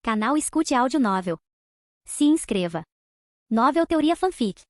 Canal Escute Áudio Novel. Se inscreva. Novel Teoria Fanfic.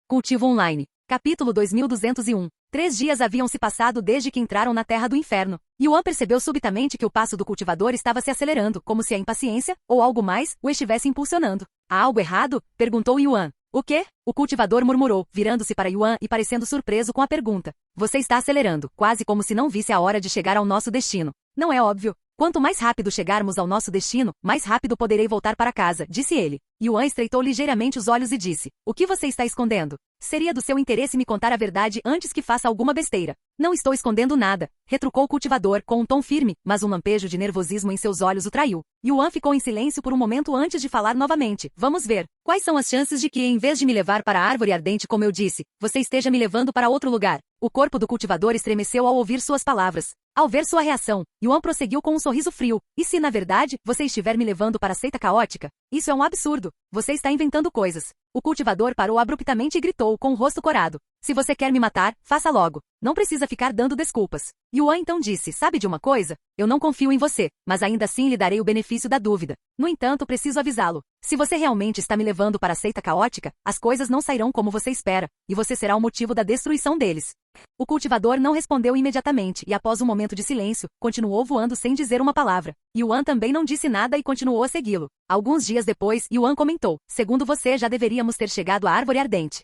Cultivo Online. Capítulo 2201. 3 dias haviam se passado desde que entraram na Terra do Inferno. Yuan percebeu subitamente que o passo do cultivador estava se acelerando, como se a impaciência, ou algo mais, o estivesse impulsionando. Há algo errado? Perguntou Yuan. O quê? O cultivador murmurou, virando-se para Yuan e parecendo surpreso com a pergunta. Você está acelerando, quase como se não visse a hora de chegar ao nosso destino. Não é óbvio? Quanto mais rápido chegarmos ao nosso destino, mais rápido poderei voltar para casa, disse ele. Yuan estreitou ligeiramente os olhos e disse, o que você está escondendo? Seria do seu interesse me contar a verdade antes que faça alguma besteira. Não estou escondendo nada, retrucou o cultivador, com um tom firme, mas um lampejo de nervosismo em seus olhos o traiu. Yuan ficou em silêncio por um momento antes de falar novamente. Vamos ver. Quais são as chances de que, em vez de me levar para a árvore ardente como eu disse, você esteja me levando para outro lugar? O corpo do cultivador estremeceu ao ouvir suas palavras. Ao ver sua reação, Yuan prosseguiu com um sorriso frio. E se, na verdade, você estiver me levando para a seita caótica? Isso é um absurdo. Você está inventando coisas. O cultivador parou abruptamente e gritou, com o rosto corado. Se você quer me matar, faça logo. Não precisa ficar dando desculpas. Yuan então disse, sabe de uma coisa? Eu não confio em você, mas ainda assim lhe darei o benefício da dúvida. No entanto, preciso avisá-lo. Se você realmente está me levando para a seita caótica, as coisas não sairão como você espera, e você será o motivo da destruição deles. O cultivador não respondeu imediatamente e após um momento de silêncio, continuou voando sem dizer uma palavra. Yuan também não disse nada e continuou a segui-lo. Alguns dias depois, Yuan comentou, segundo você já deveríamos ter chegado à árvore ardente.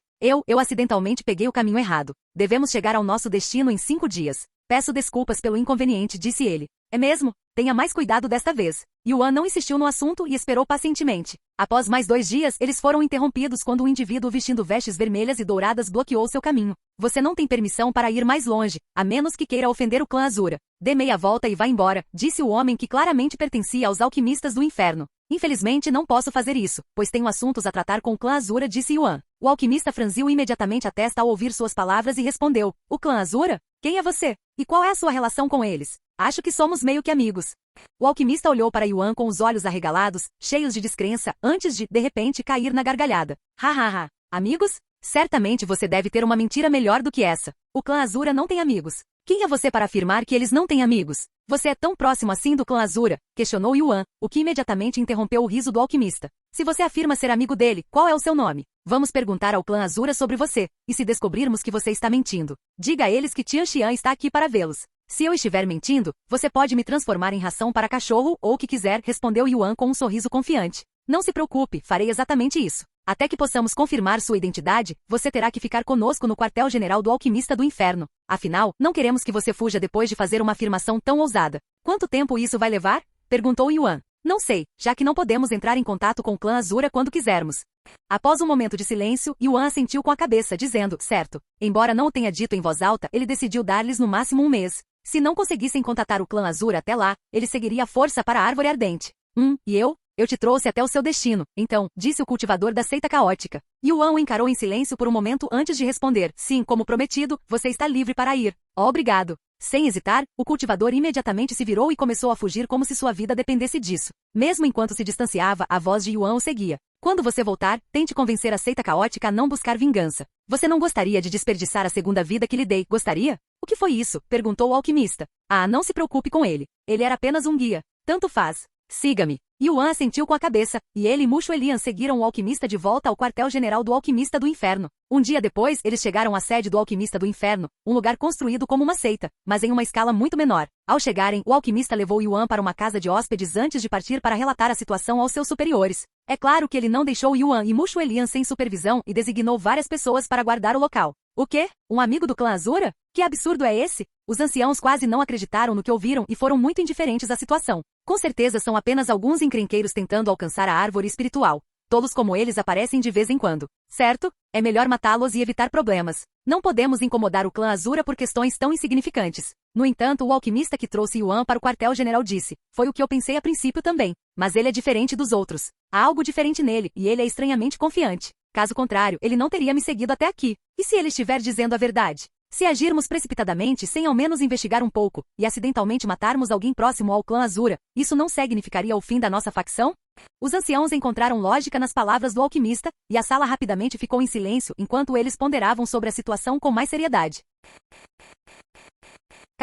Eu acidentalmente peguei o caminho errado. Devemos chegar ao nosso destino em 5 dias. Peço desculpas pelo inconveniente, disse ele. É mesmo? Tenha mais cuidado desta vez. Yuan não insistiu no assunto e esperou pacientemente. Após mais 2 dias, eles foram interrompidos quando um indivíduo vestindo vestes vermelhas e douradas bloqueou seu caminho. Você não tem permissão para ir mais longe, a menos que queira ofender o clã Azura. Dê meia volta e vá embora, disse o homem que claramente pertencia aos alquimistas do inferno. Infelizmente não posso fazer isso, pois tenho assuntos a tratar com o clã Azura, disse Yuan. O alquimista franziu imediatamente a testa ao ouvir suas palavras e respondeu, o clã Azura? Quem é você? E qual é a sua relação com eles? Acho que somos meio que amigos. O alquimista olhou para Yuan com os olhos arregalados, cheios de descrença, antes de repente, cair na gargalhada. Hahaha. Amigos? Certamente você deve ter uma mentira melhor do que essa. O clã Azura não tem amigos. Quem é você para afirmar que eles não têm amigos? Você é tão próximo assim do clã Azura? Questionou Yuan, o que imediatamente interrompeu o riso do alquimista. Se você afirma ser amigo dele, qual é o seu nome? Vamos perguntar ao clã Azura sobre você, e se descobrirmos que você está mentindo, diga a eles que Tian Xian está aqui para vê-los. Se eu estiver mentindo, você pode me transformar em ração para cachorro ou o que quiser, respondeu Yuan com um sorriso confiante. Não se preocupe, farei exatamente isso. Até que possamos confirmar sua identidade, você terá que ficar conosco no quartel-general do Alquimista do Inferno. Afinal, não queremos que você fuja depois de fazer uma afirmação tão ousada. Quanto tempo isso vai levar? Perguntou Yuan. Não sei, já que não podemos entrar em contato com o clã Azura quando quisermos. Após um momento de silêncio, Yuan assentiu com a cabeça, dizendo, certo. Embora não o tenha dito em voz alta, ele decidiu dar-lhes no máximo 1 mês. Se não conseguissem contatar o clã Azura até lá, ele seguiria à força para a árvore ardente. E eu? Eu te trouxe até o seu destino, então, disse o cultivador da seita caótica. Yuan o encarou em silêncio por um momento antes de responder, sim, como prometido, você está livre para ir. Obrigado. Sem hesitar, o cultivador imediatamente se virou e começou a fugir como se sua vida dependesse disso. Mesmo enquanto se distanciava, a voz de Yuan o seguia. Quando você voltar, tente convencer a seita caótica a não buscar vingança. Você não gostaria de desperdiçar a segunda vida que lhe dei, gostaria? O que foi isso? Perguntou o alquimista. Ah, não se preocupe com ele. Ele era apenas um guia. Tanto faz. Siga-me. Yuan assentiu com a cabeça, e ele e Mushu Elian seguiram o alquimista de volta ao quartel-general do Alquimista do Inferno. Um dia depois, eles chegaram à sede do Alquimista do Inferno, um lugar construído como uma seita, mas em uma escala muito menor. Ao chegarem, o alquimista levou Yuan para uma casa de hóspedes antes de partir para relatar a situação aos seus superiores. É claro que ele não deixou Yuan e Mushu Elian sem supervisão e designou várias pessoas para guardar o local. O quê? Um amigo do clã Azura? Que absurdo é esse? Os anciãos quase não acreditaram no que ouviram e foram muito indiferentes à situação. Com certeza são apenas alguns encrenqueiros tentando alcançar a árvore espiritual. Tolos como eles aparecem de vez em quando. Certo? É melhor matá-los e evitar problemas. Não podemos incomodar o clã Azura por questões tão insignificantes. No entanto, o alquimista que trouxe Yuan para o quartel-general disse, foi o que eu pensei a princípio também. Mas ele é diferente dos outros. Há algo diferente nele, e ele é estranhamente confiante. Caso contrário, ele não teria me seguido até aqui. E se ele estiver dizendo a verdade? Se agirmos precipitadamente sem ao menos investigar um pouco, e acidentalmente matarmos alguém próximo ao clã Azura, isso não significaria o fim da nossa facção? Os anciãos encontraram lógica nas palavras do alquimista, e a sala rapidamente ficou em silêncio enquanto eles ponderavam sobre a situação com mais seriedade.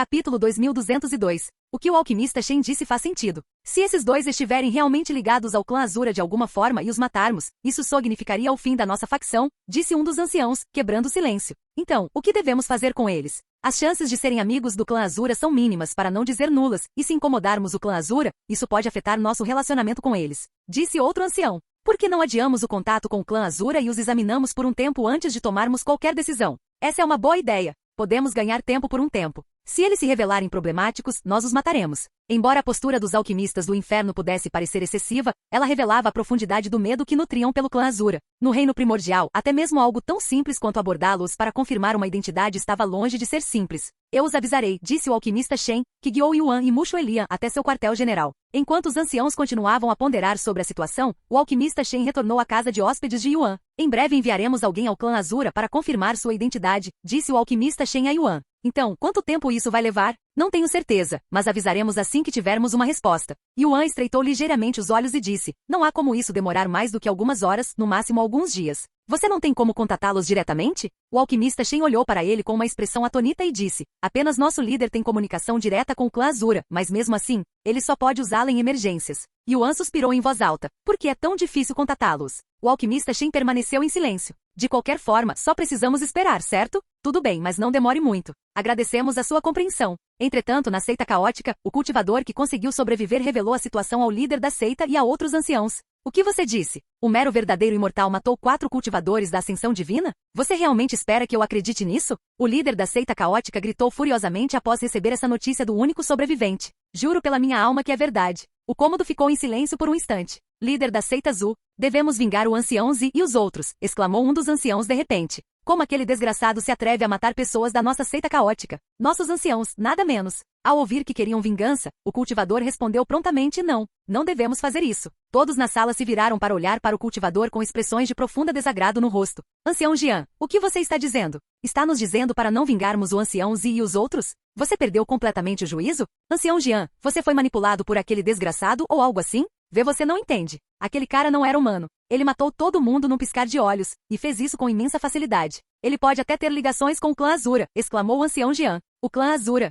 Capítulo 2202. O que o alquimista Shen disse faz sentido. Se esses dois estiverem realmente ligados ao clã Azura de alguma forma e os matarmos, isso significaria o fim da nossa facção, disse um dos anciãos, quebrando o silêncio. Então, o que devemos fazer com eles? As chances de serem amigos do clã Azura são mínimas, para não dizer nulas, e se incomodarmos o clã Azura, isso pode afetar nosso relacionamento com eles. Disse outro ancião. Por que não adiamos o contato com o clã Azura e os examinamos por um tempo antes de tomarmos qualquer decisão? Essa é uma boa ideia. Podemos ganhar tempo por um tempo. Se eles se revelarem problemáticos, nós os mataremos. Embora a postura dos alquimistas do inferno pudesse parecer excessiva, ela revelava a profundidade do medo que nutriam pelo clã Azura. No reino primordial, até mesmo algo tão simples quanto abordá-los para confirmar uma identidade estava longe de ser simples. Eu os avisarei, disse o alquimista Shen, que guiou Yuan e Mushu Elian até seu quartel-general. Enquanto os anciãos continuavam a ponderar sobre a situação, o alquimista Shen retornou à casa de hóspedes de Yuan. Em breve enviaremos alguém ao clã Azura para confirmar sua identidade, disse o alquimista Shen a Yuan. Então, quanto tempo isso vai levar? Não tenho certeza, mas avisaremos assim que tivermos uma resposta. Yuan estreitou ligeiramente os olhos e disse, não há como isso demorar mais do que algumas horas, no máximo alguns dias. Você não tem como contatá-los diretamente? O alquimista Shen olhou para ele com uma expressão atônita e disse, apenas nosso líder tem comunicação direta com o clã Azura, mas mesmo assim, ele só pode usá-la em emergências. Yuan suspirou em voz alta. Por que é tão difícil contatá-los? O alquimista Shen permaneceu em silêncio. De qualquer forma, só precisamos esperar, certo? Tudo bem, mas não demore muito. Agradecemos a sua compreensão. Entretanto, na seita caótica, o cultivador que conseguiu sobreviver revelou a situação ao líder da seita e a outros anciãos. O que você disse? O mero verdadeiro imortal matou 4 cultivadores da ascensão divina? Você realmente espera que eu acredite nisso? O líder da seita caótica gritou furiosamente após receber essa notícia do único sobrevivente. Juro pela minha alma que é verdade. O cômodo ficou em silêncio por um instante. Líder da seita Zhu, devemos vingar o ancião Zi e os outros, exclamou um dos anciãos de repente. Como aquele desgraçado se atreve a matar pessoas da nossa seita caótica? Nossos anciãos, nada menos. Ao ouvir que queriam vingança, o cultivador respondeu prontamente não. Não devemos fazer isso. Todos na sala se viraram para olhar para o cultivador com expressões de profunda desagrado no rosto. Ancião Jian, o que você está dizendo? Está nos dizendo para não vingarmos o ancião Zi e os outros? Você perdeu completamente o juízo? Ancião Jian, você foi manipulado por aquele desgraçado ou algo assim? Vê, você não entende. Aquele cara não era humano. Ele matou todo mundo num piscar de olhos, e fez isso com imensa facilidade. Ele pode até ter ligações com o clã Azura, exclamou o ancião Jian. O clã Azura.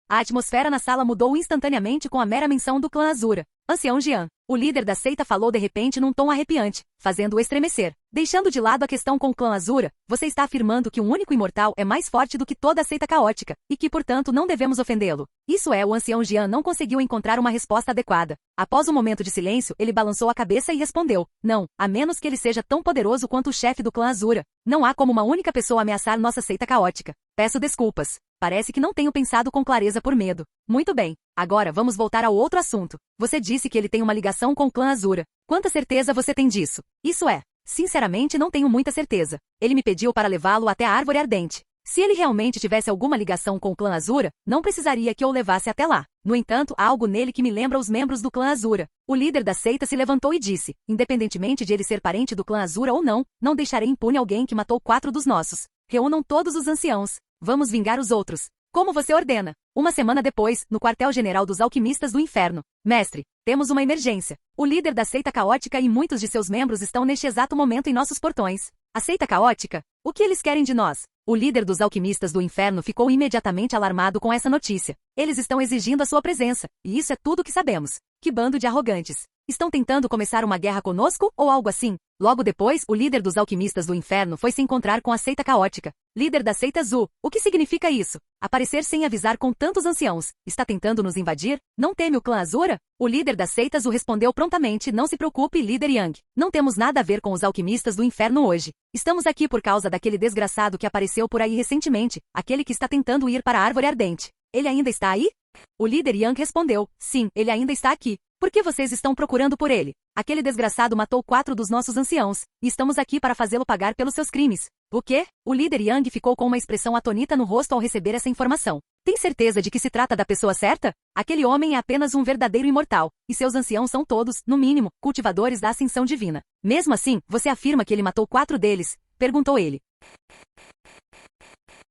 A atmosfera na sala mudou instantaneamente com a mera menção do clã Azura. Ancião Jian, o líder da seita falou de repente num tom arrepiante, fazendo-o estremecer. Deixando de lado a questão com o clã Azura, você está afirmando que um único imortal é mais forte do que toda a seita caótica, e que, portanto, não devemos ofendê-lo. Isso é, o ancião Jian não conseguiu encontrar uma resposta adequada. Após um momento de silêncio, ele balançou a cabeça e respondeu, não, a menos que ele seja tão poderoso quanto o chefe do clã Azura. Não há como uma única pessoa ameaçar nossa seita caótica. Peço desculpas. Parece que não tenho pensado com clareza por medo. Muito bem. Agora vamos voltar ao outro assunto. Você disse que ele tem uma ligação com o clã Azura. Quanta certeza você tem disso? Isso é. Sinceramente não tenho muita certeza. Ele me pediu para levá-lo até a árvore ardente. Se ele realmente tivesse alguma ligação com o clã Azura, não precisaria que eu o levasse até lá. No entanto, há algo nele que me lembra os membros do clã Azura. O líder da seita se levantou e disse, independentemente de ele ser parente do clã Azura ou não, não deixarei impune alguém que matou 4 dos nossos. Reúnam todos os anciãos. Vamos vingar os outros. Como você ordena. Uma semana depois, no quartel-general dos alquimistas do inferno. Mestre, temos uma emergência. O líder da seita caótica e muitos de seus membros estão neste exato momento em nossos portões. A seita caótica? O que eles querem de nós? O líder dos alquimistas do inferno ficou imediatamente alarmado com essa notícia. Eles estão exigindo a sua presença, e isso é tudo que sabemos. Que bando de arrogantes. Estão tentando começar uma guerra conosco, ou algo assim? Logo depois, o líder dos alquimistas do inferno foi se encontrar com a seita caótica. Líder da seita Zhu, o que significa isso? Aparecer sem avisar com tantos anciãos. Está tentando nos invadir? Não teme o clã Azura? O líder da seita Zhu respondeu prontamente, não se preocupe, líder Yang. Não temos nada a ver com os alquimistas do inferno hoje. Estamos aqui por causa daquele desgraçado que apareceu por aí recentemente, aquele que está tentando ir para a árvore ardente. Ele ainda está aí? O líder Yang respondeu, sim, ele ainda está aqui. Por que vocês estão procurando por ele? Aquele desgraçado matou 4 dos nossos anciãos, e estamos aqui para fazê-lo pagar pelos seus crimes. O quê? O líder Yang ficou com uma expressão atonita no rosto ao receber essa informação. Tem certeza de que se trata da pessoa certa? Aquele homem é apenas um verdadeiro imortal, e seus anciãos são todos, no mínimo, cultivadores da ascensão divina. Mesmo assim, você afirma que ele matou 4 deles? Perguntou ele.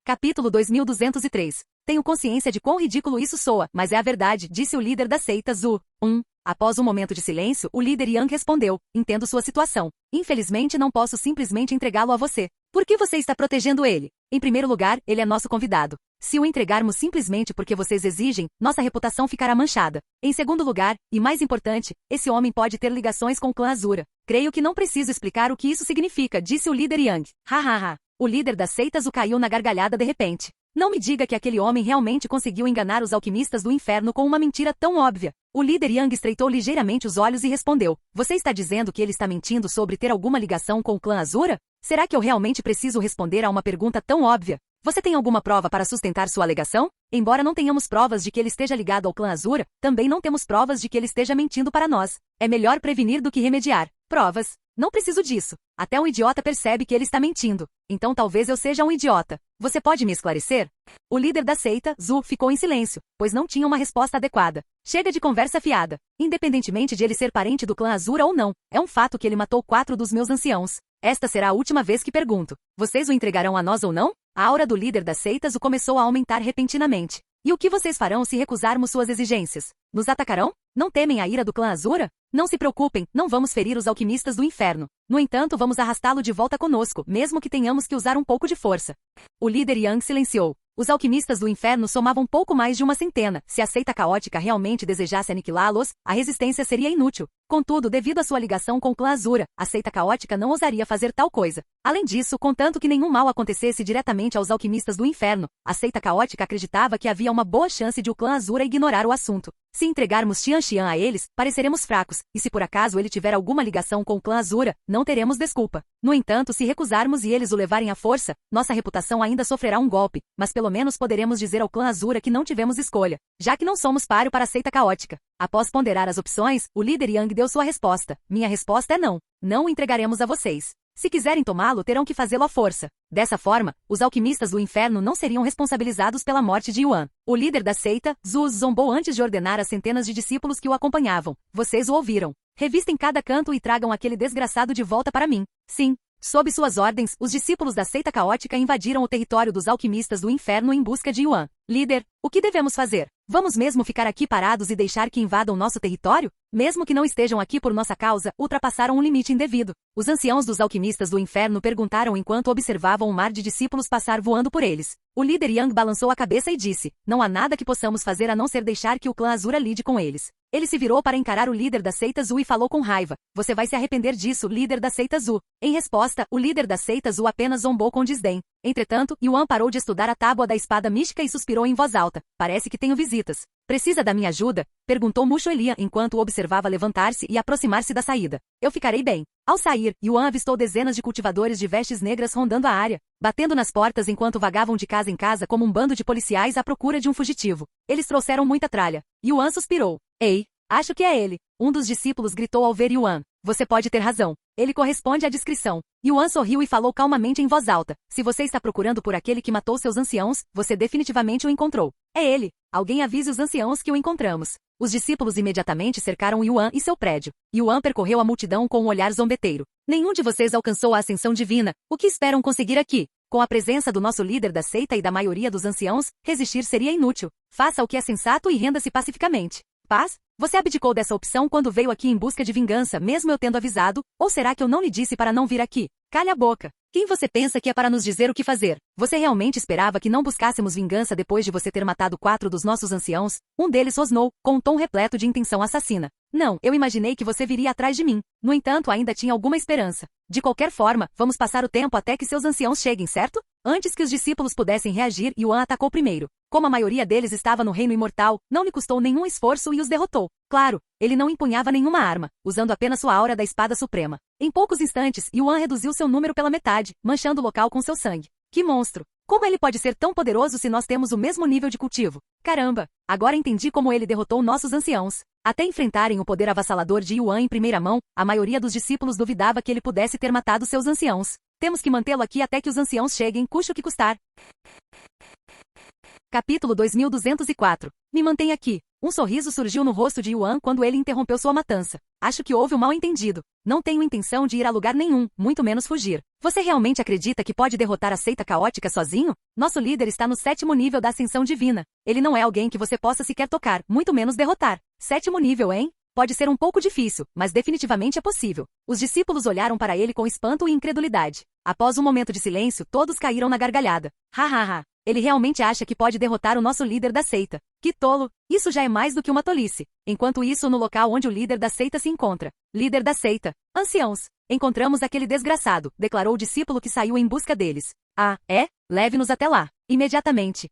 Capítulo 2203. Tenho consciência de quão ridículo isso soa, mas é a verdade, disse o líder da seita Zhu. Após um momento de silêncio, o líder Yang respondeu, entendo sua situação. Infelizmente não posso simplesmente entregá-lo a você. Por que você está protegendo ele? Em primeiro lugar, ele é nosso convidado. Se o entregarmos simplesmente porque vocês exigem, nossa reputação ficará manchada. Em segundo lugar, e mais importante, esse homem pode ter ligações com o clã Azura. Creio que não preciso explicar o que isso significa, disse o líder Yang. Hahaha. O líder da seita Zu caiu na gargalhada de repente. Não me diga que aquele homem realmente conseguiu enganar os alquimistas do inferno com uma mentira tão óbvia. O líder Yang estreitou ligeiramente os olhos e respondeu. Você está dizendo que ele está mentindo sobre ter alguma ligação com o clã Azura? Será que eu realmente preciso responder a uma pergunta tão óbvia? Você tem alguma prova para sustentar sua alegação? Embora não tenhamos provas de que ele esteja ligado ao clã Azura, também não temos provas de que ele esteja mentindo para nós. É melhor prevenir do que remediar. Provas? Não preciso disso. Até um idiota percebe que ele está mentindo. Então talvez eu seja um idiota. Você pode me esclarecer? O líder da seita, Zu, ficou em silêncio, pois não tinha uma resposta adequada. Chega de conversa fiada. Independentemente de ele ser parente do clã Azura ou não, é um fato que ele matou 4 dos meus anciãos. Esta será a última vez que pergunto. Vocês o entregarão a nós ou não? A aura do líder das seitas o começou a aumentar repentinamente. E o que vocês farão se recusarmos suas exigências? Nos atacarão? Não temem a ira do clã Azura? Não se preocupem, não vamos ferir os alquimistas do inferno. No entanto, vamos arrastá-lo de volta conosco, mesmo que tenhamos que usar um pouco de força. O líder Yang silenciou. Os alquimistas do inferno somavam pouco mais de 100. Se a seita caótica realmente desejasse aniquilá-los, a resistência seria inútil. Contudo, devido à sua ligação com o clã Azura, a seita caótica não ousaria fazer tal coisa. Além disso, contanto que nenhum mal acontecesse diretamente aos alquimistas do inferno, a seita caótica acreditava que havia uma boa chance de o clã Azura ignorar o assunto. Se entregarmos Xianxian a eles, pareceremos fracos, e se por acaso ele tiver alguma ligação com o clã Azura, não teremos desculpa. No entanto, se recusarmos e eles o levarem à força, nossa reputação ainda sofrerá um golpe, mas pelo menos poderemos dizer ao clã Azura que não tivemos escolha, já que não somos páreo para a seita caótica. Após ponderar as opções, o líder Yang deu sua resposta. Minha resposta é não. Não o entregaremos a vocês. Se quiserem tomá-lo, terão que fazê-lo à força. Dessa forma, os alquimistas do inferno não seriam responsabilizados pela morte de Yuan. O líder da seita, Zu, zombou antes de ordenar às centenas de discípulos que o acompanhavam. Vocês o ouviram. Revistem cada canto e tragam aquele desgraçado de volta para mim. Sim. Sob suas ordens, os discípulos da seita caótica invadiram o território dos alquimistas do inferno em busca de Yuan. Líder, o que devemos fazer? Vamos mesmo ficar aqui parados e deixar que invadam nosso território? Mesmo que não estejam aqui por nossa causa, ultrapassaram um limite indevido. Os anciãos dos alquimistas do inferno perguntaram enquanto observavam um mar de discípulos passar voando por eles. O líder Yang balançou a cabeça e disse, não há nada que possamos fazer a não ser deixar que o clã Azura lide com eles. Ele se virou para encarar o líder da seita Zu e falou com raiva. Você vai se arrepender disso, líder da seita Zu. Em resposta, o líder da seita Zu apenas zombou com desdém. Entretanto, Yuan parou de estudar a tábua da espada mística e suspirou em voz alta. Parece que tenho visitas. Precisa da minha ajuda? Perguntou Musho Elia enquanto o observava levantar-se e aproximar-se da saída. Eu ficarei bem. Ao sair, Yuan avistou dezenas de cultivadores de vestes negras rondando a área, batendo nas portas enquanto vagavam de casa em casa como um bando de policiais à procura de um fugitivo. Eles trouxeram muita tralha. Yuan suspirou. Ei, acho que é ele. Um dos discípulos gritou ao ver Yuan. Você pode ter razão. Ele corresponde à descrição. Yuan sorriu e falou calmamente em voz alta. Se você está procurando por aquele que matou seus anciãos, você definitivamente o encontrou. É ele. Alguém avise os anciãos que o encontramos. Os discípulos imediatamente cercaram Yuan e seu prédio. Yuan percorreu a multidão com um olhar zombeteiro. Nenhum de vocês alcançou a ascensão divina. O que esperam conseguir aqui? Com a presença do nosso líder da seita e da maioria dos anciãos, resistir seria inútil. Faça o que é sensato e renda-se pacificamente. Paz? Você abdicou dessa opção quando veio aqui em busca de vingança, mesmo eu tendo avisado? Ou será que eu não lhe disse para não vir aqui? Calhe a boca. Quem você pensa que é para nos dizer o que fazer? Você realmente esperava que não buscássemos vingança depois de você ter matado 4 dos nossos anciãos? Um deles rosnou, com um tom repleto de intenção assassina. Não, eu imaginei que você viria atrás de mim. No entanto, ainda tinha alguma esperança. De qualquer forma, vamos passar o tempo até que seus anciãos cheguem, certo? Antes que os discípulos pudessem reagir, Yuan atacou primeiro. Como a maioria deles estava no reino imortal, não lhe custou nenhum esforço e os derrotou. Claro, ele não empunhava nenhuma arma, usando apenas sua aura da espada suprema. Em poucos instantes, Yuan reduziu seu número pela metade, manchando o local com seu sangue. Que monstro! Como ele pode ser tão poderoso se nós temos o mesmo nível de cultivo? Caramba! Agora entendi como ele derrotou nossos anciãos. Até enfrentarem o poder avassalador de Yuan em primeira mão, a maioria dos discípulos duvidava que ele pudesse ter matado seus anciãos. Temos que mantê-lo aqui até que os anciãos cheguem, custe o que custar. Capítulo 2204. Me mantém aqui. Um sorriso surgiu no rosto de Yuan quando ele interrompeu sua matança. Acho que houve um mal-entendido. Não tenho intenção de ir a lugar nenhum, muito menos fugir. Você realmente acredita que pode derrotar a seita caótica sozinho? Nosso líder está no 7º nível da ascensão divina. Ele não é alguém que você possa sequer tocar, muito menos derrotar. 7º nível, hein? Pode ser um pouco difícil, mas definitivamente é possível. Os discípulos olharam para ele com espanto e incredulidade. Após um momento de silêncio, todos caíram na gargalhada. Ha ha ha. Ele realmente acha que pode derrotar o nosso líder da seita. Que tolo! Isso já é mais do que uma tolice. Enquanto isso, no local onde o líder da seita se encontra. Líder da seita. Anciãos. Encontramos aquele desgraçado, declarou o discípulo que saiu em busca deles. Ah, é? Leve-nos até lá. Imediatamente.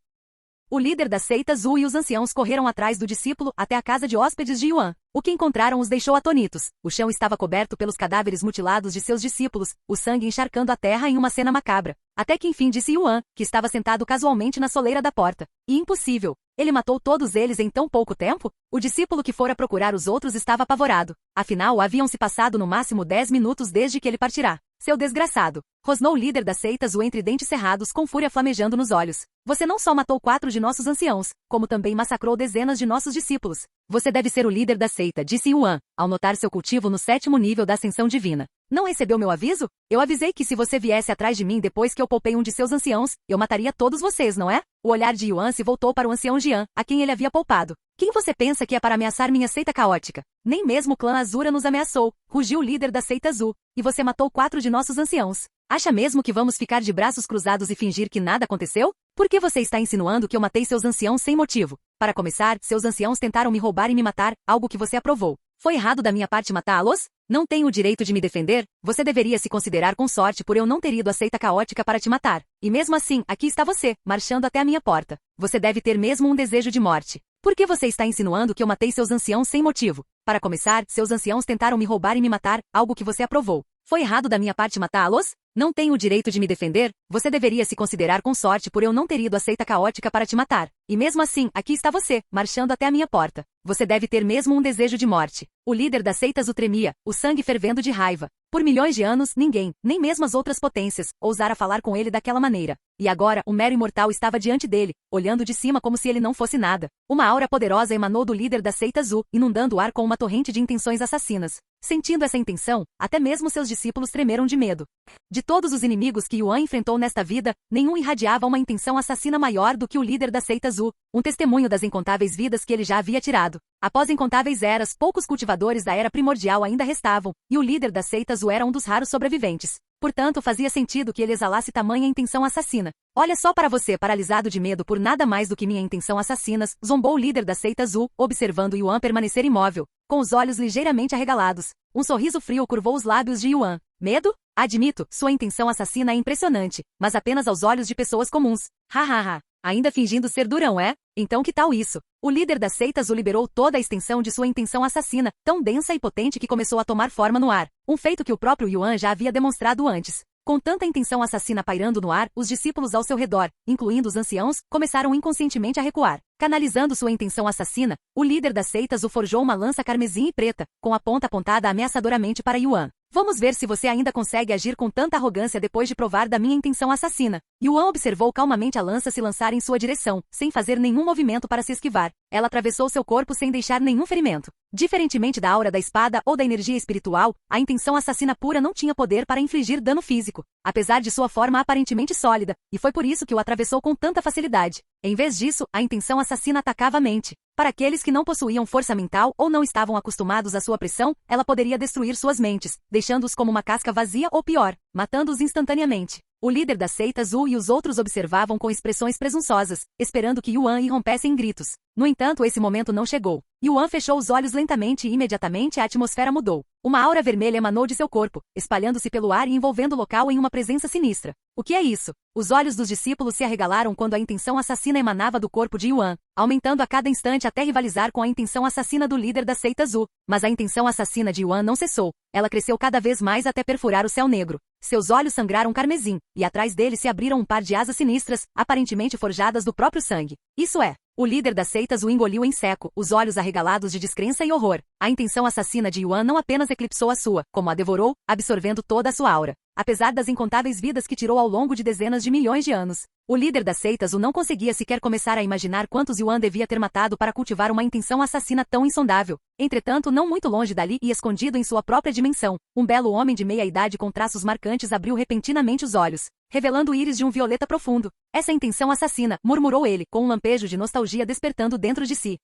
O líder da seita Zhu e os anciãos correram atrás do discípulo até a casa de hóspedes de Yuan. O que encontraram os deixou atônitos. O chão estava coberto pelos cadáveres mutilados de seus discípulos, o sangue encharcando a terra em uma cena macabra. Até que enfim disse Yuan, que estava sentado casualmente na soleira da porta. E impossível. Ele matou todos eles em tão pouco tempo? O discípulo que fora procurar os outros estava apavorado. Afinal, haviam se passado no máximo 10 minutos desde que ele partirá. Seu desgraçado! Rosnou o líder da seita Zhu entre dentes cerrados com fúria flamejando nos olhos. Você não só matou 4 de nossos anciãos, como também massacrou dezenas de nossos discípulos. Você deve ser o líder da seita, disse Yuan, ao notar seu cultivo no 7º nível da ascensão divina. Não recebeu meu aviso? Eu avisei que se você viesse atrás de mim depois que eu poupei um de seus anciãos, eu mataria todos vocês, não é? O olhar de Yuan se voltou para o ancião Jian, a quem ele havia poupado. Quem você pensa que é para ameaçar minha seita caótica? Nem mesmo o clã Azura nos ameaçou, rugiu o líder da seita Zhu. E você matou 4 de nossos anciãos. Acha mesmo que vamos ficar de braços cruzados e fingir que nada aconteceu? Por que você está insinuando que eu matei seus anciãos sem motivo? Para começar, seus anciãos tentaram me roubar e me matar, algo que você aprovou. Foi errado da minha parte matá-los? Não tenho o direito de me defender? Você deveria se considerar com sorte por eu não ter ido à seita caótica para te matar. E mesmo assim, aqui está você, marchando até a minha porta. Você deve ter mesmo um desejo de morte. Por que você está insinuando que eu matei seus anciãos sem motivo? Para começar, seus anciãos tentaram me roubar e me matar, algo que você aprovou. Foi errado da minha parte matá-los? Não tenho o direito de me defender? Você deveria se considerar com sorte por eu não ter ido à seita caótica para te matar. E mesmo assim, aqui está você, marchando até a minha porta. Você deve ter mesmo um desejo de morte. O líder da seita Zhu tremia, o sangue fervendo de raiva. Por milhões de anos, ninguém, nem mesmo as outras potências, ousara falar com ele daquela maneira. E agora, o mero imortal estava diante dele, olhando de cima como se ele não fosse nada. Uma aura poderosa emanou do líder da seita Zhu, inundando o ar com uma torrente de intenções assassinas. Sentindo essa intenção, até mesmo seus discípulos tremeram de medo. De todos os inimigos que Yuan enfrentou nesta vida, nenhum irradiava uma intenção assassina maior do que o líder da seita Zhu, um testemunho das incontáveis vidas que ele já havia tirado. Após incontáveis eras, poucos cultivadores da era primordial ainda restavam, e o líder da seita Zhu era um dos raros sobreviventes. Portanto, fazia sentido que ele exalasse tamanha intenção assassina. Olha só para você, paralisado de medo por nada mais do que minha intenção assassinas, zombou o líder da seita Zhu, observando Yuan permanecer imóvel, com os olhos ligeiramente arregalados. Um sorriso frio curvou os lábios de Yuan. Medo? Admito, sua intenção assassina é impressionante, mas apenas aos olhos de pessoas comuns. Hahaha. Ainda fingindo ser durão, é? Então que tal isso? O líder da seita Zhu liberou toda a extensão de sua intenção assassina, tão densa e potente que começou a tomar forma no ar. Um feito que o próprio Yuan já havia demonstrado antes. Com tanta intenção assassina pairando no ar, os discípulos ao seu redor, incluindo os anciãos, começaram inconscientemente a recuar. Canalizando sua intenção assassina, o líder da seita Zhu forjou uma lança carmesim e preta, com a ponta apontada ameaçadoramente para Yuan. Vamos ver se você ainda consegue agir com tanta arrogância depois de provar da minha intenção assassina. Yuan observou calmamente a lança se lançar em sua direção, sem fazer nenhum movimento para se esquivar. Ela atravessou seu corpo sem deixar nenhum ferimento. Diferentemente da aura da espada ou da energia espiritual, a intenção assassina pura não tinha poder para infligir dano físico, apesar de sua forma aparentemente sólida, e foi por isso que o atravessou com tanta facilidade. Em vez disso, a intenção assassina atacava a mente. Para aqueles que não possuíam força mental ou não estavam acostumados à sua pressão, ela poderia destruir suas mentes, deixando-os como uma casca vazia ou pior, matando-os instantaneamente. O líder da seita Zhu e os outros observavam com expressões presunçosas, esperando que Yuan irrompesse em gritos. No entanto, esse momento não chegou. Yuan fechou os olhos lentamente e imediatamente a atmosfera mudou. Uma aura vermelha emanou de seu corpo, espalhando-se pelo ar e envolvendo o local em uma presença sinistra. O que é isso? Os olhos dos discípulos se arregalaram quando a intenção assassina emanava do corpo de Yuan, aumentando a cada instante até rivalizar com a intenção assassina do líder da seita Zhu. Mas a intenção assassina de Yuan não cessou. Ela cresceu cada vez mais até perfurar o céu negro. Seus olhos sangraram carmesim, e atrás dele se abriram um par de asas sinistras, aparentemente forjadas do próprio sangue. Isso é. O líder da seita Zhu engoliu em seco, os olhos arregalados de descrença e horror. A intenção assassina de Yuan não apenas eclipsou a sua, como a devorou, absorvendo toda a sua aura. Apesar das incontáveis vidas que tirou ao longo de dezenas de milhões de anos, o líder da seita Zhu não conseguia sequer começar a imaginar quantos Yuan devia ter matado para cultivar uma intenção assassina tão insondável. Entretanto, não muito longe dali e escondido em sua própria dimensão, um belo homem de meia-idade com traços marcantes abriu repentinamente os olhos, revelando o íris de um violeta profundo. Essa intenção assassina, murmurou ele, com um lampejo de nostalgia despertando dentro de si.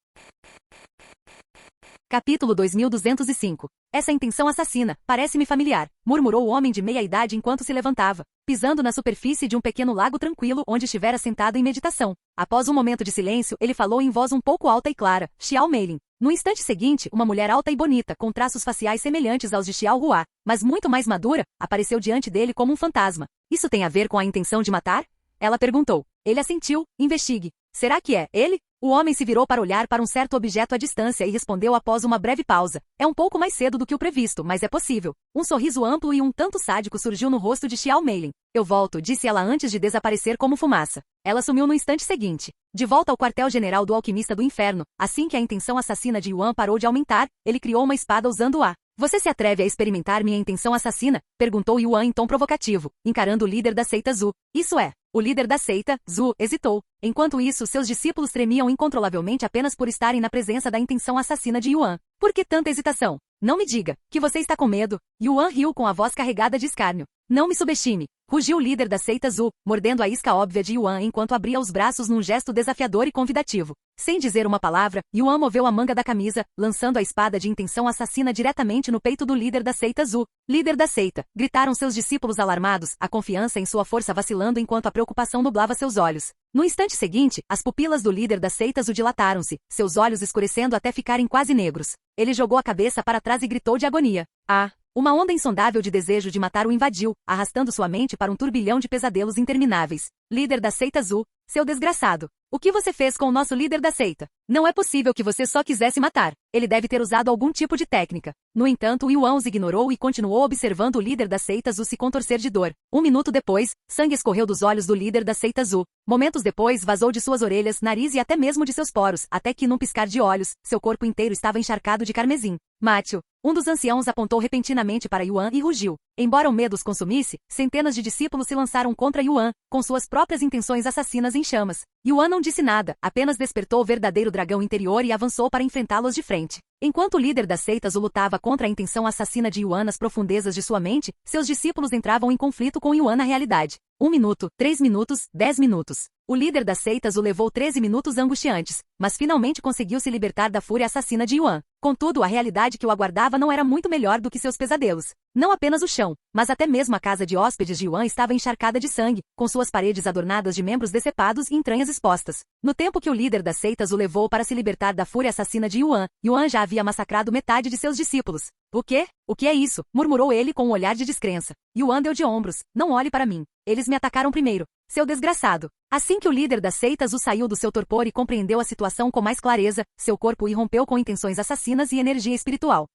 Capítulo 2205. Essa intenção assassina, parece-me familiar, murmurou o homem de meia-idade enquanto se levantava, pisando na superfície de um pequeno lago tranquilo onde estivera sentado em meditação. Após um momento de silêncio, ele falou em voz um pouco alta e clara, Xiao Meilin. No instante seguinte, uma mulher alta e bonita, com traços faciais semelhantes aos de Xiao Hua, mas muito mais madura, apareceu diante dele como um fantasma. Isso tem a ver com a intenção de matar? Ela perguntou. Ele assentiu, investigue. Será que é ele? O homem se virou para olhar para um certo objeto à distância e respondeu após uma breve pausa. É um pouco mais cedo do que o previsto, mas é possível. Um sorriso amplo e um tanto sádico surgiu no rosto de Xiao Meilin. Eu volto, disse ela antes de desaparecer como fumaça. Ela sumiu no instante seguinte. De volta ao quartel-general do Alquimista do Inferno, assim que a intenção assassina de Yuan parou de aumentar, ele criou uma espada usando-a. Você se atreve a experimentar minha intenção assassina? Perguntou Yuan em tom provocativo, encarando o líder da seita Zhu. Isso é. O líder da seita, Zhu, hesitou. Enquanto isso, seus discípulos tremiam incontrolavelmente apenas por estarem na presença da intenção assassina de Yuan. Por que tanta hesitação? Não me diga que você está com medo. Yuan riu com a voz carregada de escárnio. Não me subestime. Rugiu o líder da seita Zhu, mordendo a isca óbvia de Yuan enquanto abria os braços num gesto desafiador e convidativo. Sem dizer uma palavra, Yuan moveu a manga da camisa, lançando a espada de intenção assassina diretamente no peito do líder da seita Zhu. Líder da seita, gritaram seus discípulos alarmados, a confiança em sua força vacilando enquanto a preocupação nublava seus olhos. No instante seguinte, as pupilas do líder da seita Zhu dilataram-se, seus olhos escurecendo até ficarem quase negros. Ele jogou a cabeça para trás e gritou de agonia. Ah! Uma onda insondável de desejo de matar o invadiu, arrastando sua mente para um turbilhão de pesadelos intermináveis. Líder da seita Zhu, seu desgraçado. O que você fez com o nosso líder da seita? Não é possível que você só quisesse matar. Ele deve ter usado algum tipo de técnica. No entanto, Yuan os ignorou e continuou observando o líder da seita Zhu se contorcer de dor. Um minuto depois, sangue escorreu dos olhos do líder da seita Zhu. Momentos depois, vazou de suas orelhas, nariz e até mesmo de seus poros, até que num piscar de olhos, seu corpo inteiro estava encharcado de carmesim. Mate-o. Um dos anciãos apontou repentinamente para Yuan e rugiu. Embora o medo os consumisse, centenas de discípulos se lançaram contra Yuan, com suas próprias intenções assassinas em chamas. Yuan não disse nada, apenas despertou o verdadeiro dragão interior e avançou para enfrentá-los de frente. Enquanto o líder das seitas o lutava contra a intenção assassina de Yuan nas profundezas de sua mente, seus discípulos entravam em conflito com Yuan na realidade. 1 minuto, 3 minutos, 10 minutos. O líder das seitas o levou 13 minutos angustiantes, mas finalmente conseguiu se libertar da fúria assassina de Yuan. Contudo, a realidade que o aguardava não era muito melhor do que seus pesadelos. Não apenas o chão, mas até mesmo a casa de hóspedes de Yuan estava encharcada de sangue, com suas paredes adornadas de membros decepados e entranhas expostas. No tempo que o líder das seitas o levou para se libertar da fúria assassina de Yuan, Yuan já havia massacrado metade de seus discípulos. O quê? O que é isso? Murmurou ele com um olhar de descrença. Yuan deu de ombros. Não olhe para mim. Eles me atacaram primeiro. Seu desgraçado. Assim que o líder das seitas o saiu do seu torpor e compreendeu a situação com mais clareza, seu corpo irrompeu com intenções assassinas e energia espiritual.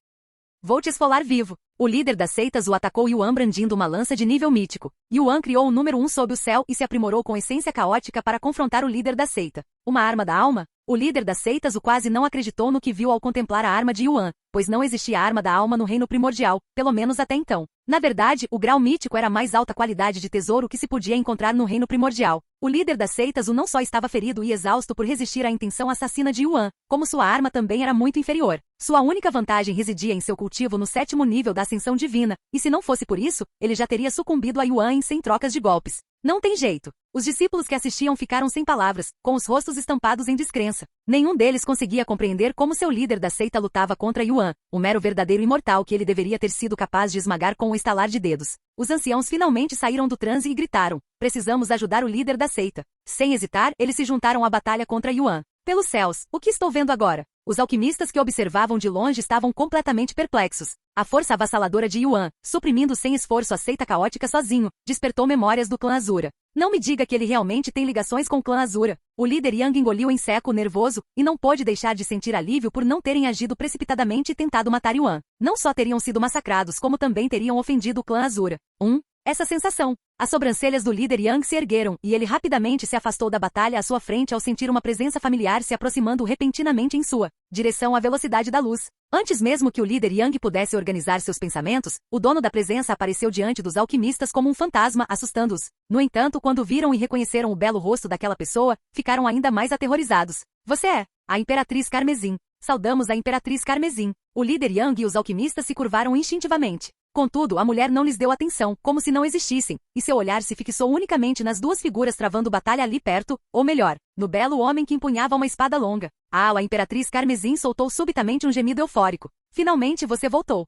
Vou te esfolar vivo. O líder das seitas o atacou Yuan brandindo uma lança de nível mítico. Yuan criou o número 1 sob o céu e se aprimorou com essência caótica para confrontar o líder da seita. Uma arma da alma? O líder das seitas o quase não acreditou no que viu ao contemplar a arma de Yuan, pois não existia arma da alma no reino primordial, pelo menos até então. Na verdade, o grau mítico era a mais alta qualidade de tesouro que se podia encontrar no reino primordial. O líder das seitas o não só estava ferido e exausto por resistir à intenção assassina de Yuan, como sua arma também era muito inferior. Sua única vantagem residia em seu cultivo no 7º nível da ascensão divina, e se não fosse por isso, ele já teria sucumbido a Yuan em 100 trocas de golpes. Não tem jeito. Os discípulos que assistiam ficaram sem palavras, com os rostos estampados em descrença. Nenhum deles conseguia compreender como seu líder da seita lutava contra Yuan, o mero verdadeiro imortal que ele deveria ter sido capaz de esmagar com um estalar de dedos. Os anciãos finalmente saíram do transe e gritaram: precisamos ajudar o líder da seita. Sem hesitar, eles se juntaram à batalha contra Yuan. Pelos céus, o que estou vendo agora? Os alquimistas que observavam de longe estavam completamente perplexos. A força avassaladora de Yuan, suprimindo sem esforço a seita caótica sozinho, despertou memórias do clã Azura. Não me diga que ele realmente tem ligações com o clã Azura. O líder Yang engoliu em seco nervoso, e não pôde deixar de sentir alívio por não terem agido precipitadamente e tentado matar Yuan. Não só teriam sido massacrados como também teriam ofendido o clã Azura. Essa sensação. As sobrancelhas do líder Yang se ergueram, e ele rapidamente se afastou da batalha à sua frente ao sentir uma presença familiar se aproximando repentinamente em sua direção à velocidade da luz. Antes mesmo que o líder Yang pudesse organizar seus pensamentos, o dono da presença apareceu diante dos alquimistas como um fantasma, assustando-os. No entanto, quando viram e reconheceram o belo rosto daquela pessoa, ficaram ainda mais aterrorizados. Você é a Imperatriz Carmesim. Saudamos a Imperatriz Carmesim. O líder Yang e os alquimistas se curvaram instintivamente. Contudo, a mulher não lhes deu atenção, como se não existissem, e seu olhar se fixou unicamente nas duas figuras travando batalha ali perto, ou melhor, no belo homem que empunhava uma espada longa. A Imperatriz Carmesim soltou subitamente um gemido eufórico. Finalmente você voltou.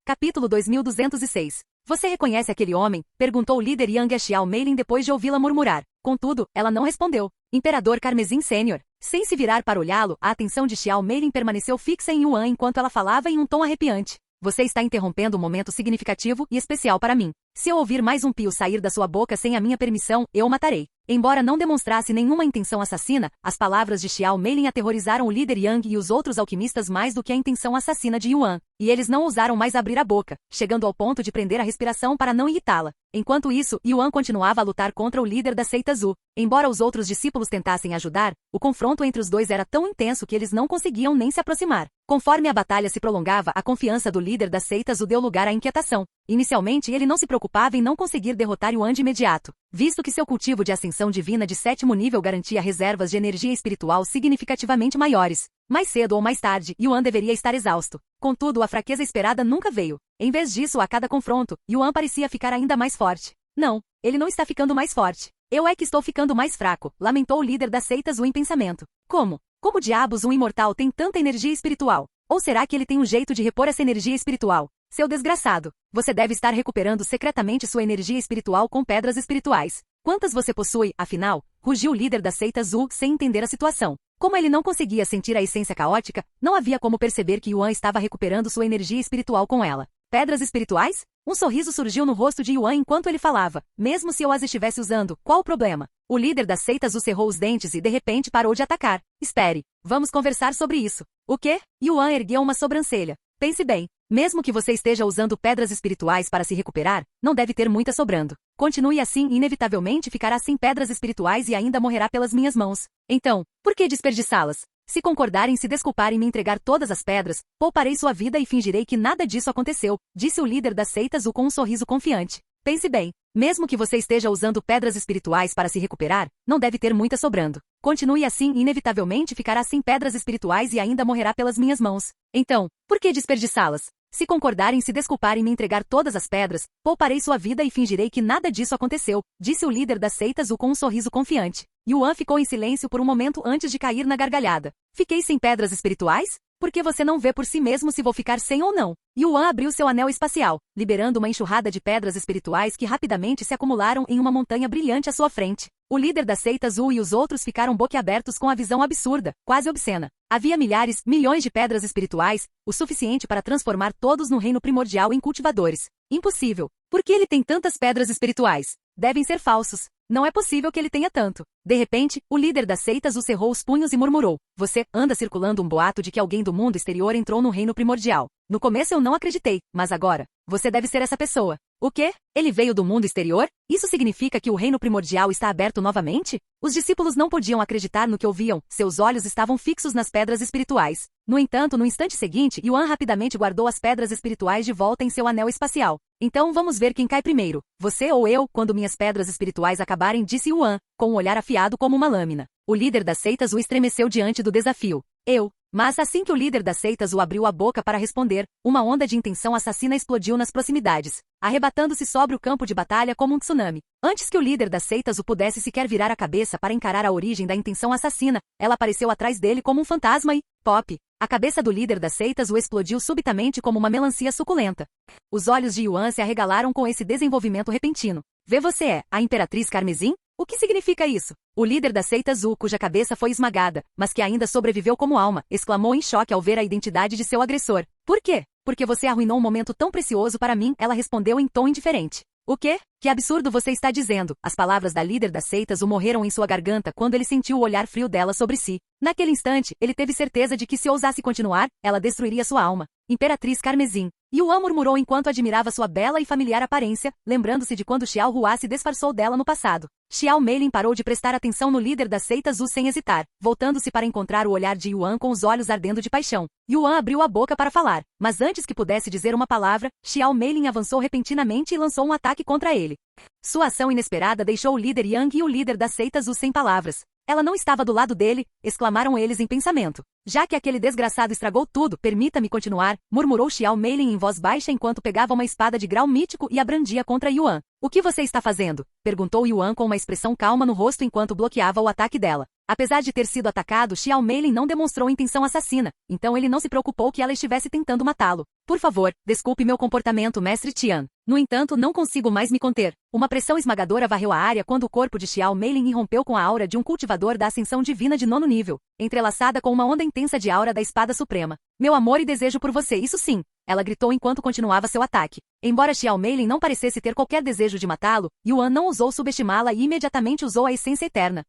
Capítulo 2206. Você reconhece aquele homem? Perguntou o líder Yang a Xiao Meilin depois de ouvi-la murmurar. Contudo, ela não respondeu. Imperador Carmesim Sênior. Sem se virar para olhá-lo, a atenção de Xiao Meilin permaneceu fixa em Yuan enquanto ela falava em um tom arrepiante. Você está interrompendo um momento significativo e especial para mim. Se eu ouvir mais um pio sair da sua boca sem a minha permissão, eu o matarei. Embora não demonstrasse nenhuma intenção assassina, as palavras de Xiao Meilin aterrorizaram o líder Yang e os outros alquimistas mais do que a intenção assassina de Yuan, e eles não ousaram mais abrir a boca, chegando ao ponto de prender a respiração para não irritá-la. Enquanto isso, Yuan continuava a lutar contra o líder da seita Zhu. Embora os outros discípulos tentassem ajudar, o confronto entre os dois era tão intenso que eles não conseguiam nem se aproximar. Conforme a batalha se prolongava, a confiança do líder da seita Zhu deu lugar à inquietação. Inicialmente, ele não se preocupava em não conseguir derrotar Yuan de imediato, visto que seu cultivo de ascensão divina de 7º nível garantia reservas de energia espiritual significativamente maiores. Mais cedo ou mais tarde, Yuan deveria estar exausto. Contudo, a fraqueza esperada nunca veio. Em vez disso, a cada confronto, Yuan parecia ficar ainda mais forte. Não, ele não está ficando mais forte. Eu é que estou ficando mais fraco, lamentou o líder da seita Zhu em pensamento. Como? Como diabos um imortal tem tanta energia espiritual? Ou será que ele tem um jeito de repor essa energia espiritual? Seu desgraçado, você deve estar recuperando secretamente sua energia espiritual com pedras espirituais. Quantas você possui, afinal? Rugiu o líder da seita Zhu sem entender a situação. Como ele não conseguia sentir a essência caótica, não havia como perceber que Yuan estava recuperando sua energia espiritual com ela. Pedras espirituais? Um sorriso surgiu no rosto de Yuan enquanto ele falava. Mesmo se eu as estivesse usando, qual o problema? O líder da seita Zhu cerrou os dentes e de repente parou de atacar. Espere, vamos conversar sobre isso. O quê? Yuan ergueu uma sobrancelha. Pense bem. Mesmo que você esteja usando pedras espirituais para se recuperar, não deve ter muita sobrando. Continue assim e inevitavelmente ficará sem pedras espirituais e ainda morrerá pelas minhas mãos. Então, por que desperdiçá-las? Se concordar em se desculpar em me entregar todas as pedras, pouparei sua vida e fingirei que nada disso aconteceu, disse o líder da seita Zhu com um sorriso confiante. Pense bem, mesmo que você esteja usando pedras espirituais para se recuperar, não deve ter muita sobrando. Continue assim e inevitavelmente ficará sem pedras espirituais e ainda morrerá pelas minhas mãos. Então, por que desperdiçá-las? Se concordar em se desculpar em me entregar todas as pedras, pouparei sua vida e fingirei que nada disso aconteceu, disse o líder da seita Zhu com um sorriso confiante. Yuan ficou em silêncio por um momento antes de cair na gargalhada. Fiquei sem pedras espirituais? Por que você não vê por si mesmo se vou ficar sem ou não? Yuan abriu seu anel espacial, liberando uma enxurrada de pedras espirituais que rapidamente se acumularam em uma montanha brilhante à sua frente. O líder da seita Zhu e os outros ficaram boquiabertos com a visão absurda, quase obscena. Havia milhares, milhões de pedras espirituais, o suficiente para transformar todos no reino primordial em cultivadores. Impossível. Por que ele tem tantas pedras espirituais? Devem ser falsos. Não é possível que ele tenha tanto. De repente, o líder da seita Zhu cerrou os punhos e murmurou. Você anda circulando um boato de que alguém do mundo exterior entrou no reino primordial. No começo eu não acreditei, mas agora, você deve ser essa pessoa. O quê? Ele veio do mundo exterior? Isso significa que o reino primordial está aberto novamente? Os discípulos não podiam acreditar no que ouviam, seus olhos estavam fixos nas pedras espirituais. No entanto, no instante seguinte, Yuan rapidamente guardou as pedras espirituais de volta em seu anel espacial. Então vamos ver quem cai primeiro, você ou eu, quando minhas pedras espirituais acabarem, disse Yuan, com um olhar afiado como uma lâmina. O líder da seita Zhu estremeceu diante do desafio. Eu. Mas assim que o líder da seita Zhu abriu a boca para responder, uma onda de intenção assassina explodiu nas proximidades, arrebatando-se sobre o campo de batalha como um tsunami. Antes que o líder da seita Zhu pudesse sequer virar a cabeça para encarar a origem da intenção assassina, ela apareceu atrás dele como um fantasma e, pop, a cabeça do líder da seita Zhu explodiu subitamente como uma melancia suculenta. Os olhos de Yuan se arregalaram com esse desenvolvimento repentino. Vê você é a Imperatriz Carmesim? O que significa isso? O líder da seita Zhu, cuja cabeça foi esmagada, mas que ainda sobreviveu como alma, exclamou em choque ao ver a identidade de seu agressor. Por quê? Porque você arruinou um momento tão precioso para mim, ela respondeu em tom indiferente. O quê? Que absurdo você está dizendo? As palavras da líder da seita Zhu morreram em sua garganta quando ele sentiu o olhar frio dela sobre si. Naquele instante, ele teve certeza de que se ousasse continuar, ela destruiria sua alma. Imperatriz Carmesim. Yuan murmurou enquanto admirava sua bela e familiar aparência, lembrando-se de quando Xiao Hua se disfarçou dela no passado. Xiao Meilin parou de prestar atenção no líder da seita Zhu sem hesitar, voltando-se para encontrar o olhar de Yuan com os olhos ardendo de paixão. Yuan abriu a boca para falar, mas antes que pudesse dizer uma palavra, Xiao Meilin avançou repentinamente e lançou um ataque contra ele. Sua ação inesperada deixou o líder Yang e o líder da seita Zhu sem palavras. Ela não estava do lado dele, exclamaram eles em pensamento. Já que aquele desgraçado estragou tudo, permita-me continuar, murmurou Xiao Meilin em voz baixa enquanto pegava uma espada de grau mítico e a brandia contra Yuan. O que você está fazendo? Perguntou Yuan com uma expressão calma no rosto enquanto bloqueava o ataque dela. Apesar de ter sido atacado, Xiao Meilin não demonstrou intenção assassina, então ele não se preocupou que ela estivesse tentando matá-lo. Por favor, desculpe meu comportamento, mestre Tian. No entanto, não consigo mais me conter. Uma pressão esmagadora varreu a área quando o corpo de Xiao Meilin irrompeu com a aura de um cultivador da ascensão divina de 9º nível, entrelaçada com uma onda intensa de aura da espada suprema. Meu amor e desejo por você, isso sim! Ela gritou enquanto continuava seu ataque. Embora Xiao Meilin não parecesse ter qualquer desejo de matá-lo, Yuan não ousou subestimá-la e imediatamente usou a essência eterna.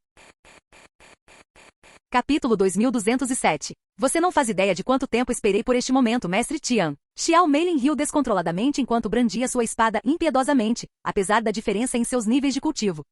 Capítulo 2207. Você não faz ideia de quanto tempo esperei por este momento, mestre Tian. Xiao Meilin riu descontroladamente enquanto brandia sua espada impiedosamente, apesar da diferença em seus níveis de cultivo.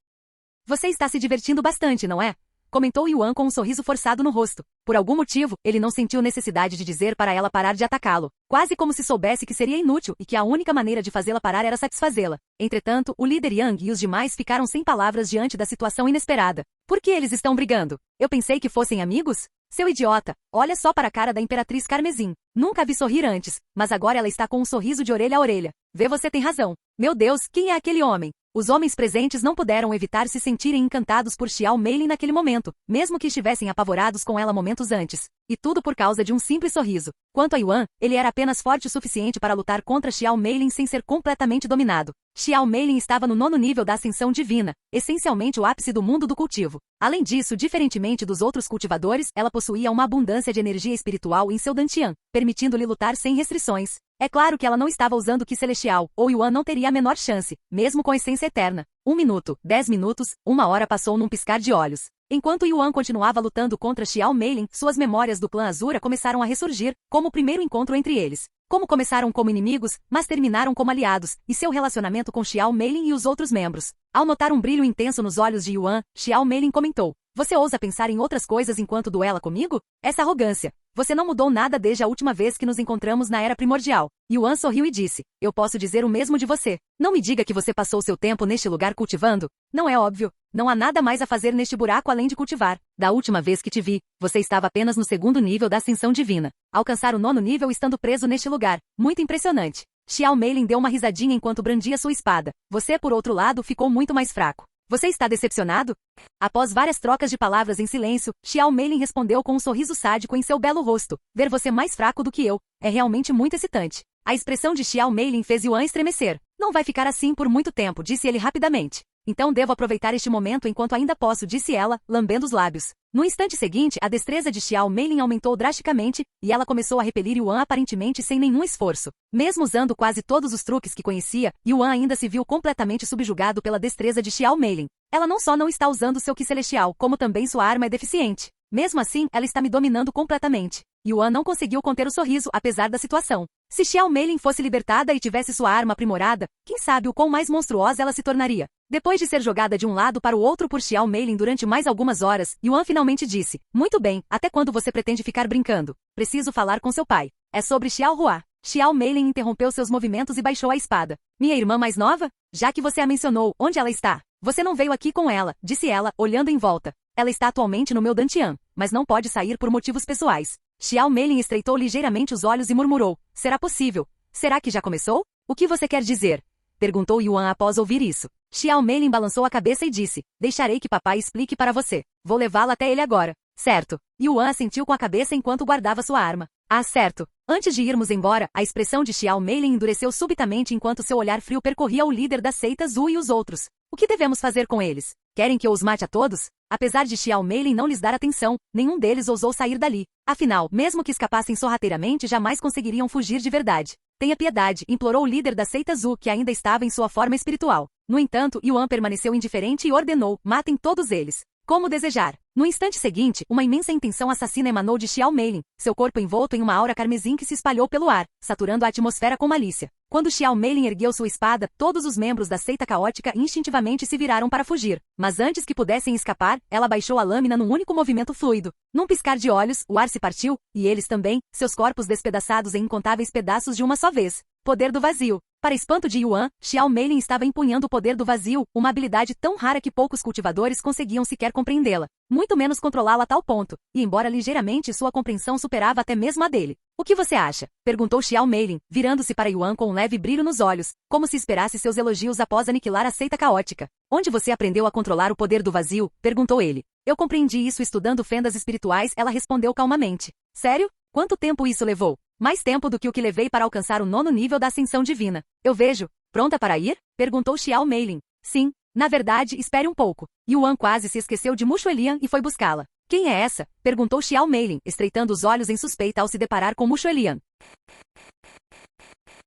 Você está se divertindo bastante, não é? Comentou Yuan com um sorriso forçado no rosto. Por algum motivo, ele não sentiu necessidade de dizer para ela parar de atacá-lo, quase como se soubesse que seria inútil e que a única maneira de fazê-la parar era satisfazê-la. Entretanto, o líder Yang e os demais ficaram sem palavras diante da situação inesperada. Por que eles estão brigando? Eu pensei que fossem amigos? Seu idiota, olha só para a cara da Imperatriz Carmesim. Nunca a vi sorrir antes, mas agora ela está com um sorriso de orelha a orelha. Vê, você tem razão. Meu Deus, quem é aquele homem? Os homens presentes não puderam evitar se sentirem encantados por Xiao Meilin naquele momento, mesmo que estivessem apavorados com ela momentos antes. E tudo por causa de um simples sorriso. Quanto a Yuan, ele era apenas forte o suficiente para lutar contra Xiao Meilin sem ser completamente dominado. Xiao Meilin estava no 9º nível da ascensão divina, essencialmente o ápice do mundo do cultivo. Além disso, diferentemente dos outros cultivadores, ela possuía uma abundância de energia espiritual em seu Dantian, permitindo-lhe lutar sem restrições. É claro que ela não estava usando o Ki Celestial, ou Yuan não teria a menor chance, mesmo com a essência eterna. 1 minuto, 10 minutos, 1 hora passou num piscar de olhos. Enquanto Yuan continuava lutando contra Xiao Meilin, suas memórias do clã Azura começaram a ressurgir, como o primeiro encontro entre eles. Como começaram como inimigos, mas terminaram como aliados, e seu relacionamento com Xiao Meilin e os outros membros. Ao notar um brilho intenso nos olhos de Yuan, Xiao Meilin comentou: Você ousa pensar em outras coisas enquanto duela comigo? Essa arrogância. Você não mudou nada desde a última vez que nos encontramos na Era Primordial. Yuan sorriu e disse: Eu posso dizer o mesmo de você. Não me diga que você passou seu tempo neste lugar cultivando. Não é óbvio. Não há nada mais a fazer neste buraco além de cultivar. Da última vez que te vi, você estava apenas no 2º nível da ascensão divina. Alcançar o 9º nível estando preso neste lugar. Muito impressionante. Xiao Meilin deu uma risadinha enquanto brandia sua espada. Você, por outro lado, ficou muito mais fraco. Você está decepcionado? Após várias trocas de palavras em silêncio, Xiao Meilin respondeu com um sorriso sádico em seu belo rosto. Ver você mais fraco do que eu é realmente muito excitante. A expressão de Xiao Meilin fez Yuan estremecer. Não vai ficar assim por muito tempo, disse ele rapidamente. Então devo aproveitar este momento enquanto ainda posso, disse ela, lambendo os lábios. No instante seguinte, a destreza de Xiao Meilin aumentou drasticamente, e ela começou a repelir Yuan aparentemente sem nenhum esforço. Mesmo usando quase todos os truques que conhecia, Yuan ainda se viu completamente subjugado pela destreza de Xiao Meilin. Ela não só não está usando seu Ki Celestial, como também sua arma é deficiente. Mesmo assim, ela está me dominando completamente. Yuan não conseguiu conter o sorriso, apesar da situação. Se Xiao Meilin fosse libertada e tivesse sua arma aprimorada, quem sabe o quão mais monstruosa ela se tornaria. Depois de ser jogada de um lado para o outro por Xiao Meilin durante mais algumas horas, Yuan finalmente disse: Muito bem, até quando você pretende ficar brincando? Preciso falar com seu pai. É sobre Xiao Hua. Xiao Meilin interrompeu seus movimentos e baixou a espada. Minha irmã mais nova? Já que você a mencionou, onde ela está? Você não veio aqui com ela, disse ela, olhando em volta. Ela está atualmente no meu Dantian, mas não pode sair por motivos pessoais. Xiao Meilin estreitou ligeiramente os olhos e murmurou: Será possível? Será que já começou? O que você quer dizer? Perguntou Yuan após ouvir isso. Xiao Meilin balançou a cabeça e disse: Deixarei que papai explique para você. Vou levá-la até ele agora. Certo. Yuan assentiu com a cabeça enquanto guardava sua arma. Ah, certo. Antes de irmos embora, a expressão de Xiao Meilin endureceu subitamente enquanto seu olhar frio percorria o líder da seita Zhu e os outros. O que devemos fazer com eles? Querem que eu os mate a todos? Apesar de Xiao Meilin não lhes dar atenção, nenhum deles ousou sair dali. Afinal, mesmo que escapassem sorrateiramente, jamais conseguiriam fugir de verdade. Tenha piedade, implorou o líder da seita Zhu, que ainda estava em sua forma espiritual. No entanto, Yuan permaneceu indiferente e ordenou: matem todos eles. Como desejar. No instante seguinte, uma imensa intenção assassina emanou de Xiao Meilin, seu corpo envolto em uma aura carmesim que se espalhou pelo ar, saturando a atmosfera com malícia. Quando Xiao Meilin ergueu sua espada, todos os membros da seita caótica instintivamente se viraram para fugir. Mas antes que pudessem escapar, ela baixou a lâmina num único movimento fluido. Num piscar de olhos, o ar se partiu, e eles também, seus corpos despedaçados em incontáveis pedaços de uma só vez. Poder do vazio. Para espanto de Yuan, Xiao Meilin estava empunhando o poder do vazio, uma habilidade tão rara que poucos cultivadores conseguiam sequer compreendê-la, muito menos controlá-la a tal ponto, e embora ligeiramente sua compreensão superava até mesmo a dele. O que você acha? Perguntou Xiao Meilin, virando-se para Yuan com um leve brilho nos olhos, como se esperasse seus elogios após aniquilar a seita caótica. Onde você aprendeu a controlar o poder do vazio? Perguntou ele. Eu compreendi isso estudando fendas espirituais, ela respondeu calmamente. Sério? Quanto tempo isso levou? Mais tempo do que o que levei para alcançar o 9º nível da ascensão divina. Eu vejo. Pronta para ir? Perguntou Xiao Meilin. Sim. Na verdade, espere um pouco. Yuan quase se esqueceu de Mu Xuelian e foi buscá-la. Quem é essa? Perguntou Xiao Meilin, estreitando os olhos em suspeita ao se deparar com Mu Xuelian.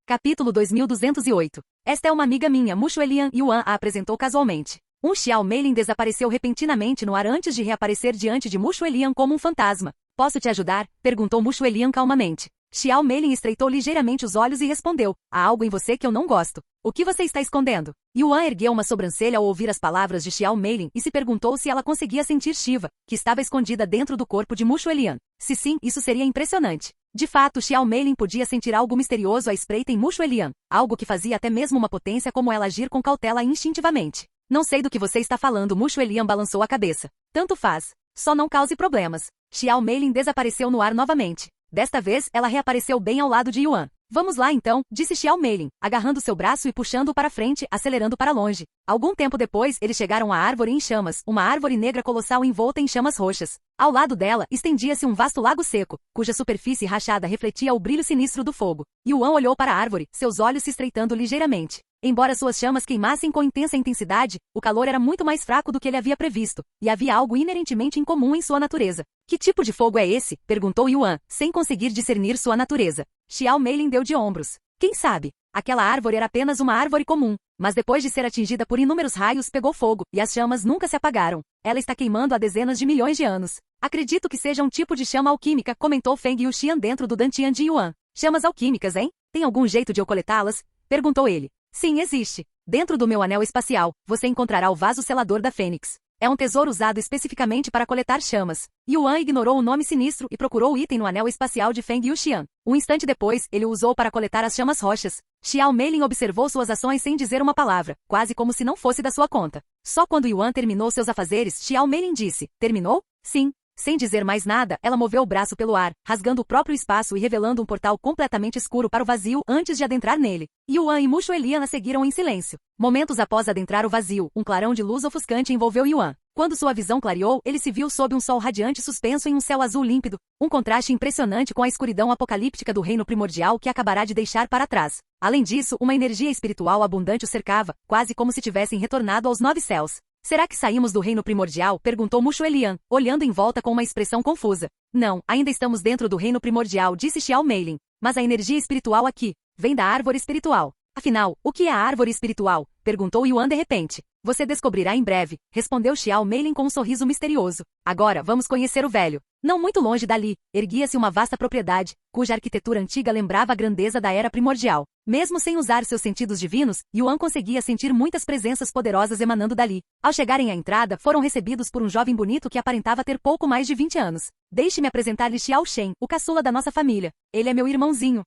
Capítulo 2208. Esta é uma amiga minha, Mu Xuelian. Yuan a apresentou casualmente. Xiao Meilin desapareceu repentinamente no ar antes de reaparecer diante de Mu Xuelian como um fantasma. Posso te ajudar? Perguntou Mu Xuelian calmamente. Xiao Meilin estreitou ligeiramente os olhos e respondeu. Há algo em você que eu não gosto. O que você está escondendo? Yuan ergueu uma sobrancelha ao ouvir as palavras de Xiao Meilin e se perguntou se ela conseguia sentir Shiva, que estava escondida dentro do corpo de Mu Xuelian. Se sim, isso seria impressionante. De fato, Xiao Meilin podia sentir algo misterioso à espreita em Mu Xuelian, algo que fazia até mesmo uma potência como ela agir com cautela instintivamente. Não sei do que você está falando, Mu Xuelian balançou a cabeça. Tanto faz. Só não cause problemas. Xiao Meilin desapareceu no ar novamente. Desta vez, ela reapareceu bem ao lado de Yuan. Vamos lá então, disse Xiao Meilin, agarrando seu braço e puxando-o para frente, acelerando para longe. Algum tempo depois, eles chegaram à árvore em chamas, uma árvore negra colossal envolta em chamas roxas. Ao lado dela, estendia-se um vasto lago seco, cuja superfície rachada refletia o brilho sinistro do fogo. Yuan olhou para a árvore, seus olhos se estreitando ligeiramente. Embora suas chamas queimassem com intensa intensidade, o calor era muito mais fraco do que ele havia previsto, e havia algo inerentemente incomum em sua natureza. Que tipo de fogo é esse? Perguntou Yuan, sem conseguir discernir sua natureza. Xiao Meilin deu de ombros. Quem sabe? Aquela árvore era apenas uma árvore comum, mas depois de ser atingida por inúmeros raios pegou fogo, e as chamas nunca se apagaram. Ela está queimando há dezenas de milhões de anos. Acredito que seja um tipo de chama alquímica, comentou Feng Yuxian dentro do Dantian de Yuan. Chamas alquímicas, hein? Tem algum jeito de eu coletá-las? Perguntou ele. Sim, existe. Dentro do meu anel espacial, você encontrará o vaso selador da Fênix. É um tesouro usado especificamente para coletar chamas. Yuan ignorou o nome sinistro e procurou o item no anel espacial de Feng Yuxian. Um instante depois, ele o usou para coletar as chamas roxas. Xiao Meilin observou suas ações sem dizer uma palavra, quase como se não fosse da sua conta. Só quando Yuan terminou seus afazeres, Xiao Meilin disse, terminou? Sim. Sem dizer mais nada, ela moveu o braço pelo ar, rasgando o próprio espaço e revelando um portal completamente escuro para o vazio antes de adentrar nele. Yuan e Mu Xuelian a seguiram em silêncio. Momentos após adentrar o vazio, um clarão de luz ofuscante envolveu Yuan. Quando sua visão clareou, ele se viu sob um sol radiante suspenso em um céu azul límpido, um contraste impressionante com a escuridão apocalíptica do reino primordial que acabará de deixar para trás. Além disso, uma energia espiritual abundante o cercava, quase como se tivessem retornado aos 9 céus. Será que saímos do reino primordial? Perguntou Mu Xuelian, olhando em volta com uma expressão confusa. Não, ainda estamos dentro do reino primordial, disse Xiao Meilin. Mas a energia espiritual aqui vem da árvore espiritual. Afinal, o que é a árvore espiritual? Perguntou Yuan de repente. Você descobrirá em breve, respondeu Xiao Meilin com um sorriso misterioso. Agora, vamos conhecer o velho. Não muito longe dali, erguia-se uma vasta propriedade, cuja arquitetura antiga lembrava a grandeza da era primordial. Mesmo sem usar seus sentidos divinos, Yuan conseguia sentir muitas presenças poderosas emanando dali. Ao chegarem à entrada, foram recebidos por um jovem bonito que aparentava ter pouco mais de 20 anos. Deixe-me apresentar-lhe Xiao Shen, o caçula da nossa família. Ele é meu irmãozinho.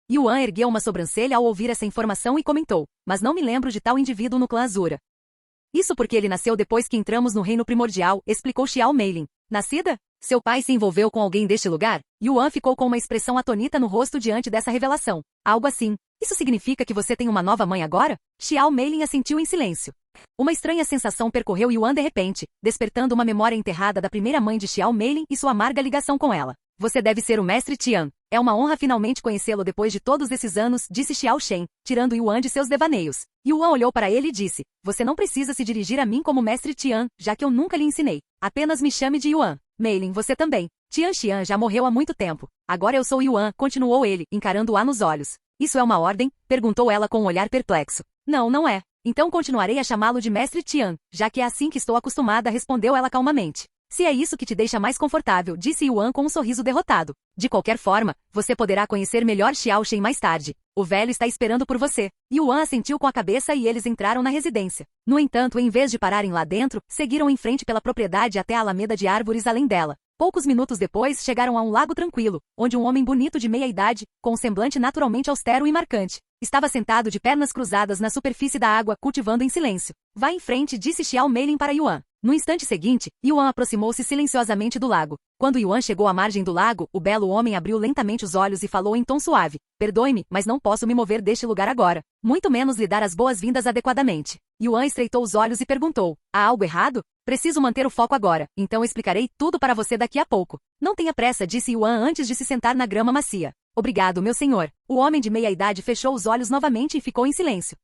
Yuan ergueu uma sobrancelha ao ouvir essa informação e comentou. Mas não me lembro de tal indivíduo no clã Azura. Isso porque ele nasceu depois que entramos no reino primordial, explicou Xiao Meilin. Nascida? Seu pai se envolveu com alguém deste lugar? Yuan ficou com uma expressão atonita no rosto diante dessa revelação. Algo assim. Isso significa que você tem uma nova mãe agora? Xiao Meilin assentiu em silêncio. Uma estranha sensação percorreu Yuan de repente, despertando uma memória enterrada da primeira mãe de Xiao Meilin e sua amarga ligação com ela. Você deve ser o mestre Tian. É uma honra finalmente conhecê-lo depois de todos esses anos, disse Xiao Shen, tirando Yuan de seus devaneios. Yuan olhou para ele e disse, você não precisa se dirigir a mim como mestre Tian, já que eu nunca lhe ensinei. Apenas me chame de Yuan. Meilin, você também. Tian Xian já morreu há muito tempo. Agora eu sou Yuan, continuou ele, encarando-a nos olhos. Isso é uma ordem? Perguntou ela com um olhar perplexo. Não, não é. Então continuarei a chamá-lo de mestre Tian, já que é assim que estou acostumada, respondeu ela calmamente. Se é isso que te deixa mais confortável, disse Yuan com um sorriso derrotado. De qualquer forma, você poderá conhecer melhor Xiao Shen mais tarde. O velho está esperando por você. Yuan assentiu com a cabeça e eles entraram na residência. No entanto, em vez de pararem lá dentro, seguiram em frente pela propriedade até a alameda de árvores além dela. Poucos minutos depois, chegaram a um lago tranquilo, onde um homem bonito de meia-idade, com um semblante naturalmente austero e marcante, estava sentado de pernas cruzadas na superfície da água, cultivando em silêncio. Vá em frente, disse Xiao Meilin para Yuan. No instante seguinte, Yuan aproximou-se silenciosamente do lago. Quando Yuan chegou à margem do lago, o belo homem abriu lentamente os olhos e falou em tom suave. Perdoe-me, mas não posso me mover deste lugar agora. Muito menos lhe dar as boas-vindas adequadamente. Yuan estreitou os olhos e perguntou. Há algo errado? Preciso manter o foco agora, então explicarei tudo para você daqui a pouco. Não tenha pressa, disse Yuan antes de se sentar na grama macia. Obrigado, meu senhor. O homem de meia-idade fechou os olhos novamente e ficou em silêncio.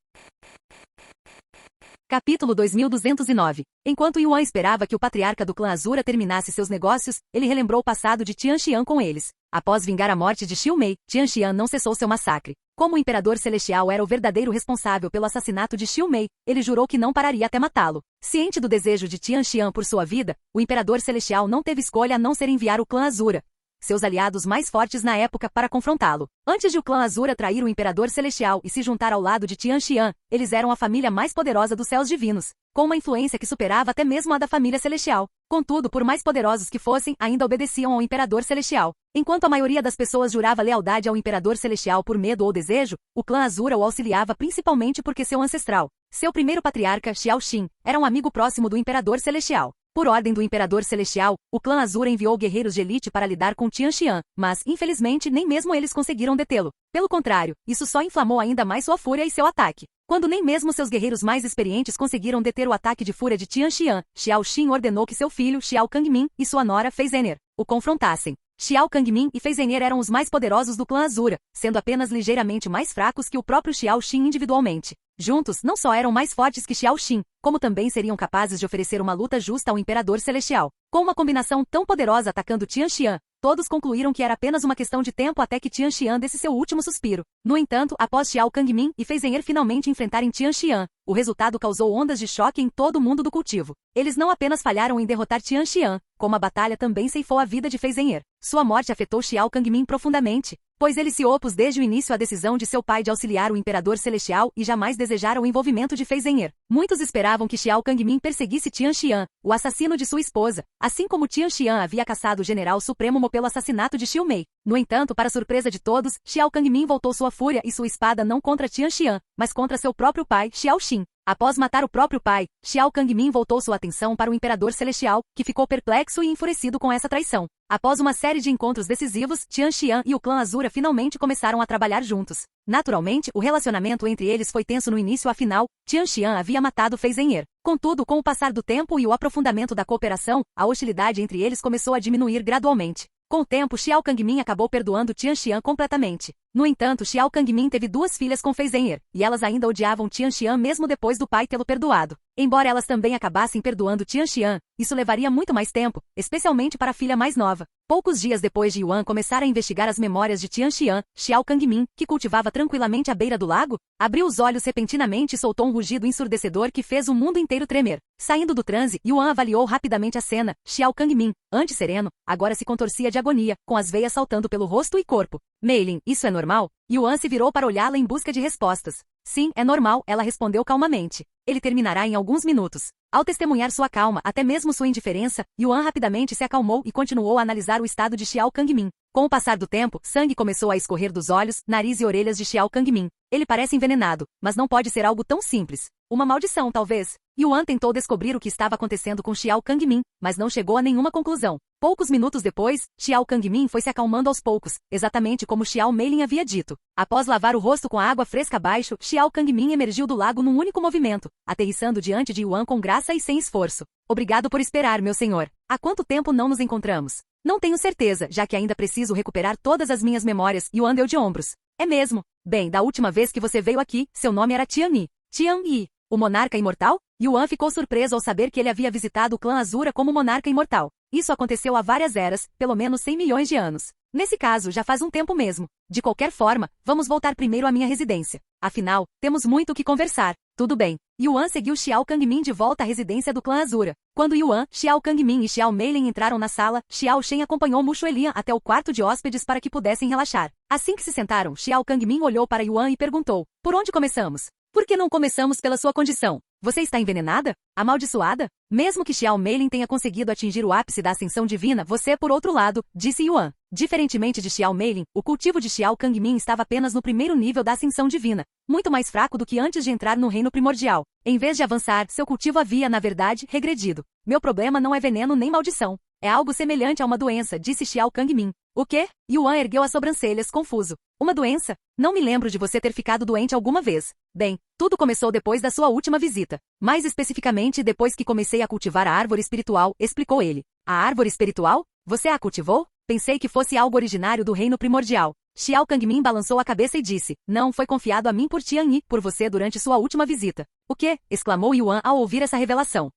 Capítulo 2209. Enquanto Yuan esperava que o patriarca do clã Azura terminasse seus negócios, ele relembrou o passado de Tianxian com eles. Após vingar a morte de Xiu Mei, Tianxian não cessou seu massacre. Como o Imperador Celestial era o verdadeiro responsável pelo assassinato de Xiu Mei, ele jurou que não pararia até matá-lo. Ciente do desejo de Tianxian por sua vida, o Imperador Celestial não teve escolha a não ser enviar o clã Azura, seus aliados mais fortes na época, para confrontá-lo. Antes de o clã Azura trair o Imperador Celestial e se juntar ao lado de Tianxian, eles eram a família mais poderosa dos céus divinos, com uma influência que superava até mesmo a da família Celestial. Contudo, por mais poderosos que fossem, ainda obedeciam ao Imperador Celestial. Enquanto a maioria das pessoas jurava lealdade ao Imperador Celestial por medo ou desejo, o clã Azura o auxiliava principalmente porque seu ancestral, seu primeiro patriarca, Xiao Xin, era um amigo próximo do Imperador Celestial. Por ordem do Imperador Celestial, o clã Azura enviou guerreiros de elite para lidar com Tianxian, mas, infelizmente, nem mesmo eles conseguiram detê-lo. Pelo contrário, isso só inflamou ainda mais sua fúria e seu ataque. Quando nem mesmo seus guerreiros mais experientes conseguiram deter o ataque de fúria de Tianxian, Xiao Xin ordenou que seu filho, Xiao Kangmin, e sua nora, Feizener, o confrontassem. Xiao Kangmin e Feizener eram os mais poderosos do clã Azura, sendo apenas ligeiramente mais fracos que o próprio Xiao Xin individualmente. Juntos, não só eram mais fortes que Xiao Xin, como também seriam capazes de oferecer uma luta justa ao Imperador Celestial. Com uma combinação tão poderosa atacando Tianxian, todos concluíram que era apenas uma questão de tempo até que Tianxian desse seu último suspiro. No entanto, após Xiao Kangmin e Feizener finalmente enfrentarem Tianxian, o resultado causou ondas de choque em todo o mundo do cultivo. Eles não apenas falharam em derrotar Tianxian, como a batalha também ceifou a vida de Feizener. Sua morte afetou Xiao Kangmin profundamente, pois ele se opôs desde o início à decisão de seu pai de auxiliar o Imperador Celestial e jamais desejara o envolvimento de Feizener. Muitos esperavam que Xiao Kangmin perseguisse Tianxian, o assassino de sua esposa, assim como Tianxian havia caçado o General Supremo Mo pelo assassinato de Xiu Mei. No entanto, para surpresa de todos, Xiao Kangmin voltou sua fúria e sua espada não contra Tianxian, mas contra seu próprio pai, Xiao Xin. Após matar o próprio pai, Xiao Kangmin voltou sua atenção para o Imperador Celestial, que ficou perplexo e enfurecido com essa traição. Após uma série de encontros decisivos, Tianxian e o clã Azura finalmente começaram a trabalhar juntos. Naturalmente, o relacionamento entre eles foi tenso no início, afinal, Tianxian havia matado Feizener. Contudo, com o passar do tempo e o aprofundamento da cooperação, a hostilidade entre eles começou a diminuir gradualmente. Com o tempo, Xiao Kangmin acabou perdoando Tianxian completamente. No entanto, Xiao Kangmin teve duas filhas com Feizener, e elas ainda odiavam Tianxian mesmo depois do pai tê-lo perdoado. Embora elas também acabassem perdoando Tianxian, isso levaria muito mais tempo, especialmente para a filha mais nova. Poucos dias depois de Yuan começar a investigar as memórias de Tianxian, Xiao Kangmin, que cultivava tranquilamente à beira do lago, abriu os olhos repentinamente e soltou um rugido ensurdecedor que fez o mundo inteiro tremer. Saindo do transe, Yuan avaliou rapidamente a cena. Xiao Kangmin, antes sereno, agora se contorcia de agonia, com as veias saltando pelo rosto e corpo. Meilin, isso é normal? Yuan se virou para olhá-la em busca de respostas. Sim, é normal, ela respondeu calmamente. Ele terminará em alguns minutos. Ao testemunhar sua calma, até mesmo sua indiferença, Yuan rapidamente se acalmou e continuou a analisar o estado de Xiao Kangmin. Com o passar do tempo, sangue começou a escorrer dos olhos, nariz e orelhas de Xiao Kangmin. Ele parece envenenado, mas não pode ser algo tão simples. Uma maldição, talvez. Yuan tentou descobrir o que estava acontecendo com Xiao Kangmin, mas não chegou a nenhuma conclusão. Poucos minutos depois, Xiao Kangmin foi se acalmando aos poucos, exatamente como Xiao Meilin havia dito. Após lavar o rosto com a água fresca abaixo, Xiao Kangmin emergiu do lago num único movimento, aterrissando diante de Yuan com graça e sem esforço. Obrigado por esperar, meu senhor. Há quanto tempo não nos encontramos? Não tenho certeza, já que ainda preciso recuperar todas as minhas memórias. Yuan deu de ombros. É mesmo? Bem, da última vez que você veio aqui, seu nome era Tian Yi. Tian Yi, o monarca imortal? Yuan ficou surpreso ao saber que ele havia visitado o clã Azura como monarca imortal. Isso aconteceu há várias eras, pelo menos 100 milhões de anos. Nesse caso, já faz um tempo mesmo. De qualquer forma, vamos voltar primeiro à minha residência. Afinal, temos muito o que conversar. Tudo bem. Yuan seguiu Xiao Kangmin de volta à residência do clã Azura. Quando Yuan, Xiao Kangmin e Xiao Meilin entraram na sala, Xiao Shen acompanhou Mu Xuelian até o quarto de hóspedes para que pudessem relaxar. Assim que se sentaram, Xiao Kangmin olhou para Yuan e perguntou: por onde começamos? Por que não começamos pela sua condição? Você está envenenada? Amaldiçoada? Mesmo que Xiao Meilin tenha conseguido atingir o ápice da ascensão divina, você, por outro lado, disse Yuan. Diferentemente de Xiao Meilin, o cultivo de Xiao Kangmin estava apenas no primeiro nível da ascensão divina, muito mais fraco do que antes de entrar no reino primordial. Em vez de avançar, seu cultivo havia, na verdade, regredido. Meu problema não é veneno nem maldição. É algo semelhante a uma doença, disse Xiao Kangmin. O quê? Yuan ergueu as sobrancelhas, confuso. Uma doença? Não me lembro de você ter ficado doente alguma vez. Bem, tudo começou depois da sua última visita. Mais especificamente, depois que comecei a cultivar a árvore espiritual, explicou ele. A árvore espiritual? Você a cultivou? Pensei que fosse algo originário do reino primordial. Xiao Kangmin balançou a cabeça e disse, não foi confiado a mim por Tian Yi, por você durante sua última visita. O quê? Exclamou Yuan ao ouvir essa revelação.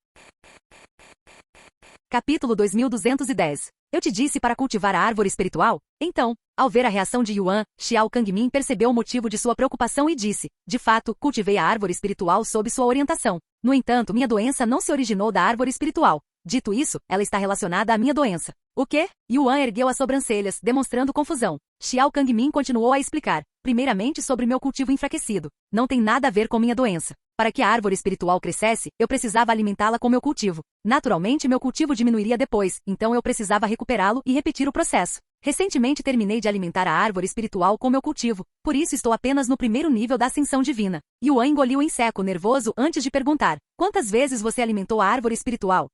Capítulo 2210. Eu te disse para cultivar a árvore espiritual? Então, ao ver a reação de Yuan, Xiao Kangmin percebeu o motivo de sua preocupação e disse, de fato, cultivei a árvore espiritual sob sua orientação. No entanto, minha doença não se originou da árvore espiritual. Dito isso, ela está relacionada à minha doença. O quê? Yuan ergueu as sobrancelhas, demonstrando confusão. Xiao Kangmin continuou a explicar. Primeiramente sobre meu cultivo enfraquecido. Não tem nada a ver com minha doença. Para que a árvore espiritual crescesse, eu precisava alimentá-la com meu cultivo. Naturalmente, meu cultivo diminuiria depois, então eu precisava recuperá-lo e repetir o processo. Recentemente terminei de alimentar a árvore espiritual com meu cultivo, por isso estou apenas no primeiro nível da ascensão divina. Yuan engoliu em seco, nervoso, antes de perguntar. Quantas vezes você alimentou a árvore espiritual?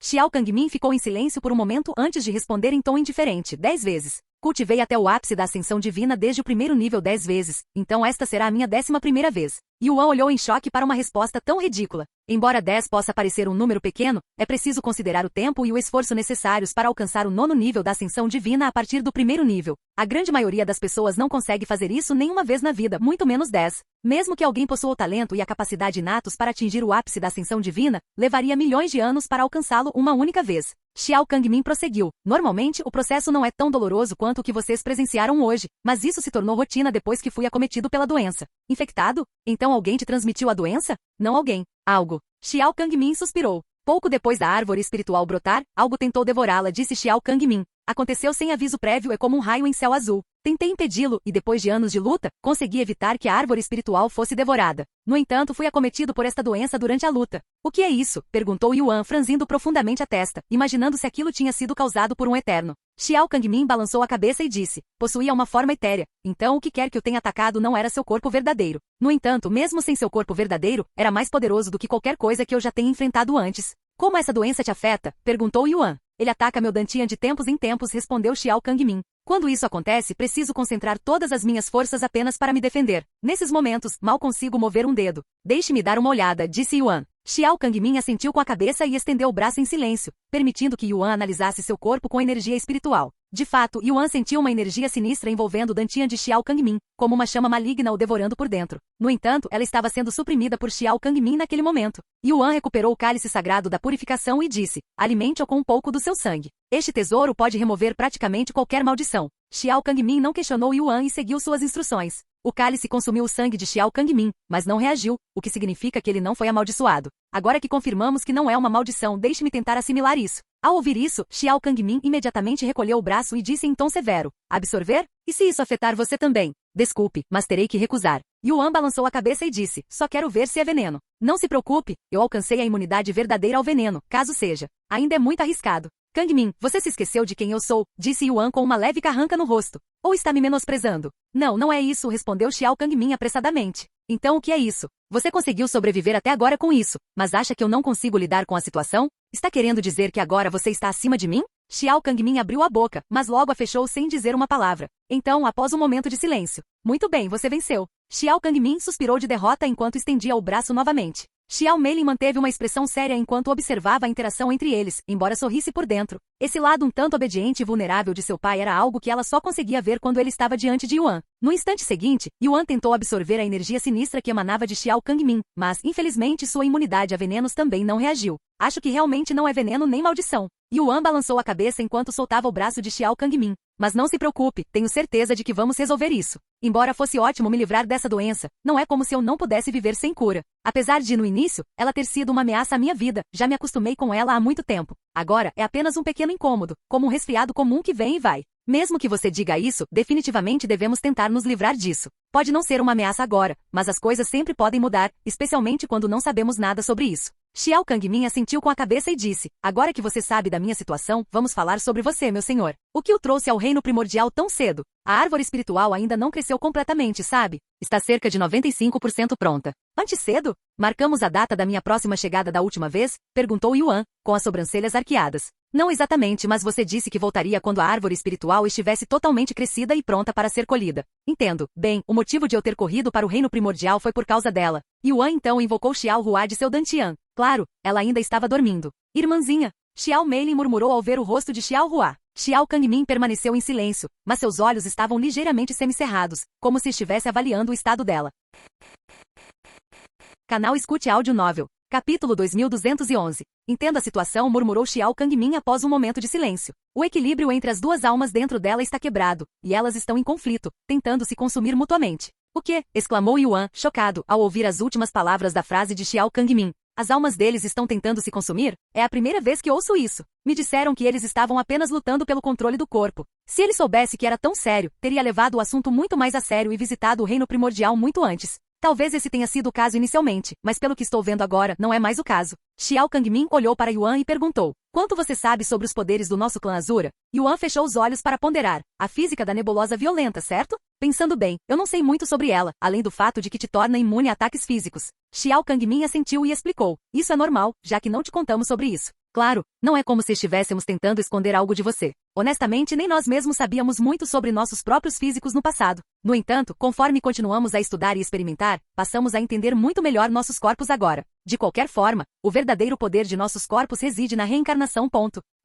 Xiao Kangmin ficou em silêncio por um momento antes de responder em tom indiferente. 10 vezes. Cultivei até o ápice da ascensão divina desde o primeiro nível 10 vezes, então esta será a minha 11ª vez. Yuan olhou em choque para uma resposta tão ridícula. Embora 10 possa parecer um número pequeno, é preciso considerar o tempo e o esforço necessários para alcançar o 9º nível da ascensão divina a partir do primeiro nível. A grande maioria das pessoas não consegue fazer isso nenhuma vez na vida, muito menos 10. Mesmo que alguém possua o talento e a capacidade inatos para atingir o ápice da ascensão divina, levaria milhões de anos para alcançá-lo uma única vez. Xiao Kangmin prosseguiu. Normalmente, o processo não é tão doloroso quanto o que vocês presenciaram hoje, mas isso se tornou rotina depois que fui acometido pela doença. Infectado? Então alguém te transmitiu a doença? Não alguém. Algo. Xiao Kangmin suspirou. Pouco depois da árvore espiritual brotar, algo tentou devorá-la, disse Xiao Kangmin. Aconteceu sem aviso prévio, é como um raio em céu azul. Tentei impedi-lo, e depois de anos de luta, consegui evitar que a árvore espiritual fosse devorada. No entanto, fui acometido por esta doença durante a luta. O que é isso? Perguntou Yuan, franzindo profundamente a testa, imaginando se aquilo tinha sido causado por um eterno. Xiao Kangmin balançou a cabeça e disse, possuía uma forma etérea, então o que quer que o tenha atacado não era seu corpo verdadeiro. No entanto, mesmo sem seu corpo verdadeiro, era mais poderoso do que qualquer coisa que eu já tenha enfrentado antes. Como essa doença te afeta? Perguntou Yuan. Ele ataca meu Dantian de tempos em tempos, respondeu Xiao Kangmin. Quando isso acontece, preciso concentrar todas as minhas forças apenas para me defender. Nesses momentos, mal consigo mover um dedo. Deixe-me dar uma olhada, disse Yuan. Xiao Kangmin assentiu com a cabeça e estendeu o braço em silêncio, permitindo que Yuan analisasse seu corpo com energia espiritual. De fato, Yuan sentiu uma energia sinistra envolvendo o Dantian de Xiao Kangmin, como uma chama maligna o devorando por dentro. No entanto, ela estava sendo suprimida por Xiao Kangmin naquele momento. Yuan recuperou o cálice sagrado da purificação e disse, alimente-o com um pouco do seu sangue. Este tesouro pode remover praticamente qualquer maldição. Xiao Kangmin não questionou Yuan e seguiu suas instruções. O cálice consumiu o sangue de Xiao Kangmin, mas não reagiu, o que significa que ele não foi amaldiçoado. Agora que confirmamos que não é uma maldição, deixe-me tentar assimilar isso. Ao ouvir isso, Xiao Kangmin imediatamente recolheu o braço e disse em tom severo, absorver? E se isso afetar você também? Desculpe, mas terei que recusar. Yuan balançou a cabeça e disse, só quero ver se é veneno. Não se preocupe, eu alcancei a imunidade verdadeira ao veneno, caso seja. Ainda é muito arriscado. Kangmin, você se esqueceu de quem eu sou, disse Yuan com uma leve carranca no rosto. Ou está me menosprezando? Não, não é isso, respondeu Xiao Kangmin apressadamente. Então o que é isso? Você conseguiu sobreviver até agora com isso, mas acha que eu não consigo lidar com a situação? Está querendo dizer que agora você está acima de mim? Xiao Kangmin abriu a boca, mas logo a fechou sem dizer uma palavra. Então, após um momento de silêncio. Muito bem, você venceu. Xiao Kangmin suspirou de derrota enquanto estendia o braço novamente. Xiao Meilin manteve uma expressão séria enquanto observava a interação entre eles, embora sorrisse por dentro. Esse lado um tanto obediente e vulnerável de seu pai era algo que ela só conseguia ver quando ele estava diante de Yuan. No instante seguinte, Yuan tentou absorver a energia sinistra que emanava de Xiao Kangmin, mas, infelizmente, sua imunidade a venenos também não reagiu. Acho que realmente não é veneno nem maldição. Yuan balançou a cabeça enquanto soltava o braço de Xiao Kangmin. Mas não se preocupe, tenho certeza de que vamos resolver isso. Embora fosse ótimo me livrar dessa doença, não é como se eu não pudesse viver sem cura. Apesar de, no início, ela ter sido uma ameaça à minha vida, já me acostumei com ela há muito tempo. Agora, é apenas um pequeno incômodo, como um resfriado comum que vem e vai. Mesmo que você diga isso, definitivamente devemos tentar nos livrar disso. Pode não ser uma ameaça agora, mas as coisas sempre podem mudar, especialmente quando não sabemos nada sobre isso. Xiao Kangmin assentiu com a cabeça e disse, agora que você sabe da minha situação, vamos falar sobre você, meu senhor. O que o trouxe ao reino primordial tão cedo? A árvore espiritual ainda não cresceu completamente, sabe? Está cerca de 95% pronta. Antes cedo? Marcamos a data da minha próxima chegada da última vez? Perguntou Yuan, com as sobrancelhas arqueadas. Não exatamente, mas você disse que voltaria quando a árvore espiritual estivesse totalmente crescida e pronta para ser colhida. Entendo. Bem, o motivo de eu ter corrido para o reino primordial foi por causa dela. Yuan então invocou Xiao Hua de seu Dantian. Claro, ela ainda estava dormindo. Irmãzinha. Xiao Meilin murmurou ao ver o rosto de Xiao Hua. Xiao Kangmin permaneceu em silêncio, mas seus olhos estavam ligeiramente semicerrados, como se estivesse avaliando o estado dela. Canal Escute Áudio Novel. Capítulo 2211. Entenda a situação, murmurou Xiao Kangmin após um momento de silêncio. O equilíbrio entre as duas almas dentro dela está quebrado, e elas estão em conflito, tentando se consumir mutuamente. O quê? Exclamou Yuan, chocado, ao ouvir as últimas palavras da frase de Xiao Kangmin. As almas deles estão tentando se consumir? É a primeira vez que ouço isso. Me disseram que eles estavam apenas lutando pelo controle do corpo. Se ele soubesse que era tão sério, teria levado o assunto muito mais a sério e visitado o reino primordial muito antes. Talvez esse tenha sido o caso inicialmente, mas pelo que estou vendo agora, não é mais o caso. Xiao Kangmin olhou para Yuan e perguntou, quanto você sabe sobre os poderes do nosso clã Azura? Yuan fechou os olhos para ponderar. A física da nebulosa violenta, certo? Pensando bem, eu não sei muito sobre ela, além do fato de que te torna imune a ataques físicos. Xiao Kangmin assentiu e explicou, isso é normal, já que não te contamos sobre isso. Claro, não é como se estivéssemos tentando esconder algo de você. Honestamente, nem nós mesmos sabíamos muito sobre nossos próprios físicos no passado. No entanto, conforme continuamos a estudar e experimentar, passamos a entender muito melhor nossos corpos agora. De qualquer forma, o verdadeiro poder de nossos corpos reside na reencarnação.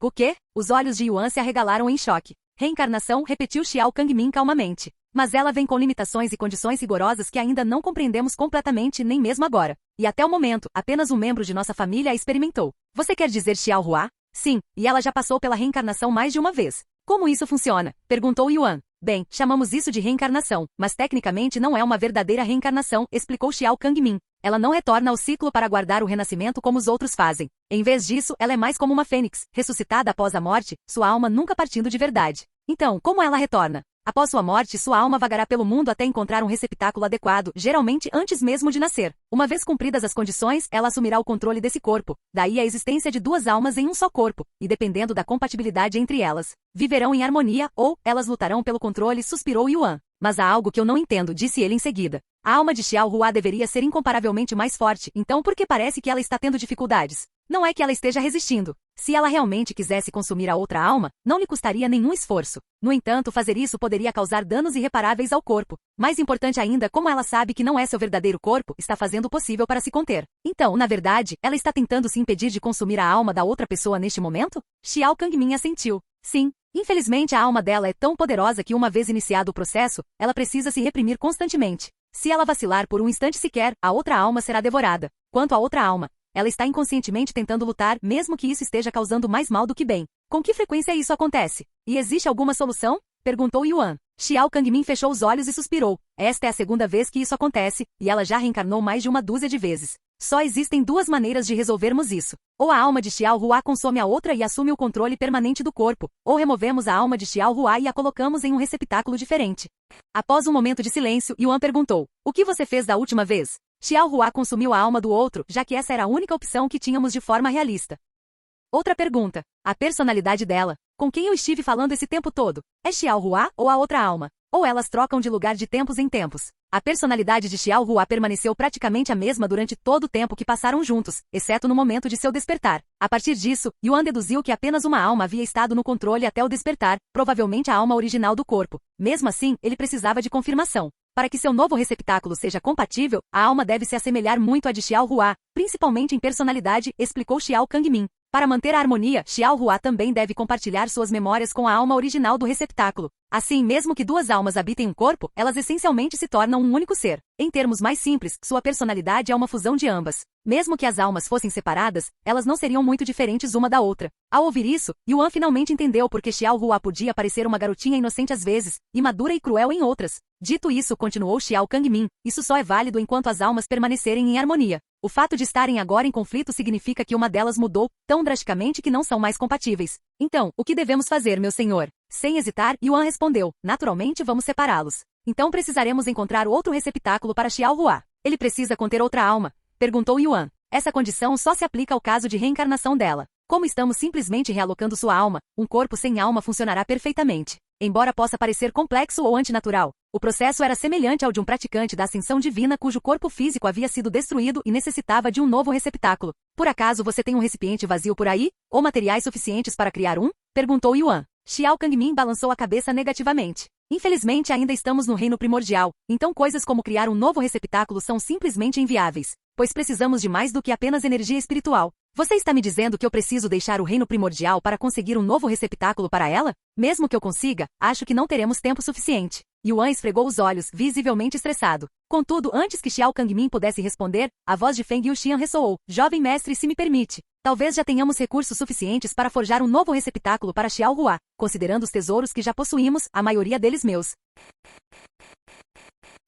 O quê? Os olhos de Yuan se arregalaram em choque. Reencarnação, repetiu Xiao Kangmin calmamente. Mas ela vem com limitações e condições rigorosas que ainda não compreendemos completamente nem mesmo agora. E até o momento, apenas um membro de nossa família a experimentou. Você quer dizer Xiao Hua? Sim, e ela já passou pela reencarnação mais de uma vez. Como isso funciona? Perguntou Yuan. Bem, chamamos isso de reencarnação, mas tecnicamente não é uma verdadeira reencarnação, explicou Xiao Kangmin. Ela não retorna ao ciclo para guardar o renascimento como os outros fazem. Em vez disso, ela é mais como uma fênix, ressuscitada após a morte, sua alma nunca partindo de verdade. Então, como ela retorna? Após sua morte, sua alma vagará pelo mundo até encontrar um receptáculo adequado, geralmente antes mesmo de nascer. Uma vez cumpridas as condições, ela assumirá o controle desse corpo. Daí a existência de duas almas em um só corpo, e dependendo da compatibilidade entre elas, viverão em harmonia ou elas lutarão pelo controle, suspirou Yuan. Mas há algo que eu não entendo, disse ele em seguida. A alma de Xiao Hua deveria ser incomparavelmente mais forte, então por que parece que ela está tendo dificuldades? Não é que ela esteja resistindo. Se ela realmente quisesse consumir a outra alma, não lhe custaria nenhum esforço. No entanto, fazer isso poderia causar danos irreparáveis ao corpo. Mais importante ainda, como ela sabe que não é seu verdadeiro corpo, está fazendo o possível para se conter. Então, na verdade, ela está tentando se impedir de consumir a alma da outra pessoa neste momento? Xiao Kangmin assentiu. Sim. Infelizmente a alma dela é tão poderosa que uma vez iniciado o processo, ela precisa se reprimir constantemente. Se ela vacilar por um instante sequer, a outra alma será devorada. Quanto à outra alma, ela está inconscientemente tentando lutar, mesmo que isso esteja causando mais mal do que bem. Com que frequência isso acontece? E existe alguma solução? Perguntou Yuan. Xiao Kangmin fechou os olhos e suspirou. Esta é a segunda vez que isso acontece, e ela já reencarnou mais de uma dúzia de vezes. Só existem duas maneiras de resolvermos isso. Ou a alma de Xiao Hua consome a outra e assume o controle permanente do corpo, ou removemos a alma de Xiao Hua e a colocamos em um receptáculo diferente. Após um momento de silêncio, Yuan perguntou, o que você fez da última vez? Xiao Hua consumiu a alma do outro, já que essa era a única opção que tínhamos de forma realista. Outra pergunta. A personalidade dela. Com quem eu estive falando esse tempo todo? É Xiao Hua ou a outra alma? Ou elas trocam de lugar de tempos em tempos? A personalidade de Xiao Hua permaneceu praticamente a mesma durante todo o tempo que passaram juntos, exceto no momento de seu despertar. A partir disso, Yuan deduziu que apenas uma alma havia estado no controle até o despertar, provavelmente a alma original do corpo. Mesmo assim, ele precisava de confirmação. Para que seu novo receptáculo seja compatível, a alma deve se assemelhar muito à de Xiao Hua, principalmente em personalidade, explicou Xiao Kangmin. Para manter a harmonia, Xiao Hua também deve compartilhar suas memórias com a alma original do receptáculo. Assim, mesmo que duas almas habitem um corpo, elas essencialmente se tornam um único ser. Em termos mais simples, sua personalidade é uma fusão de ambas. Mesmo que as almas fossem separadas, elas não seriam muito diferentes uma da outra. Ao ouvir isso, Yuan finalmente entendeu por que Xiao Hua podia parecer uma garotinha inocente às vezes, e madura e cruel em outras. Dito isso, continuou Xiao Kangmin, isso só é válido enquanto as almas permanecerem em harmonia. O fato de estarem agora em conflito significa que uma delas mudou tão drasticamente que não são mais compatíveis. Então, o que devemos fazer, meu senhor? Sem hesitar, Yuan respondeu, naturalmente vamos separá-los. Então precisaremos encontrar outro receptáculo para Xiao Hua. Ele precisa conter outra alma? Perguntou Yuan. Essa condição só se aplica ao caso de reencarnação dela. Como estamos simplesmente realocando sua alma, um corpo sem alma funcionará perfeitamente. Embora possa parecer complexo ou antinatural, o processo era semelhante ao de um praticante da ascensão divina cujo corpo físico havia sido destruído e necessitava de um novo receptáculo. Por acaso você tem um recipiente vazio por aí? Ou materiais suficientes para criar um? Perguntou Yuan. Xiao Kangmin balançou a cabeça negativamente. Infelizmente ainda estamos no reino primordial, então coisas como criar um novo receptáculo são simplesmente inviáveis, pois precisamos de mais do que apenas energia espiritual. Você está me dizendo que eu preciso deixar o reino primordial para conseguir um novo receptáculo para ela? Mesmo que eu consiga, acho que não teremos tempo suficiente. Yuan esfregou os olhos, visivelmente estressado. Contudo, antes que Xiao Kangmin pudesse responder, a voz de Feng Yuxian ressoou. Jovem mestre, se me permite. Talvez já tenhamos recursos suficientes para forjar um novo receptáculo para Xiao Hua, considerando os tesouros que já possuímos, a maioria deles meus.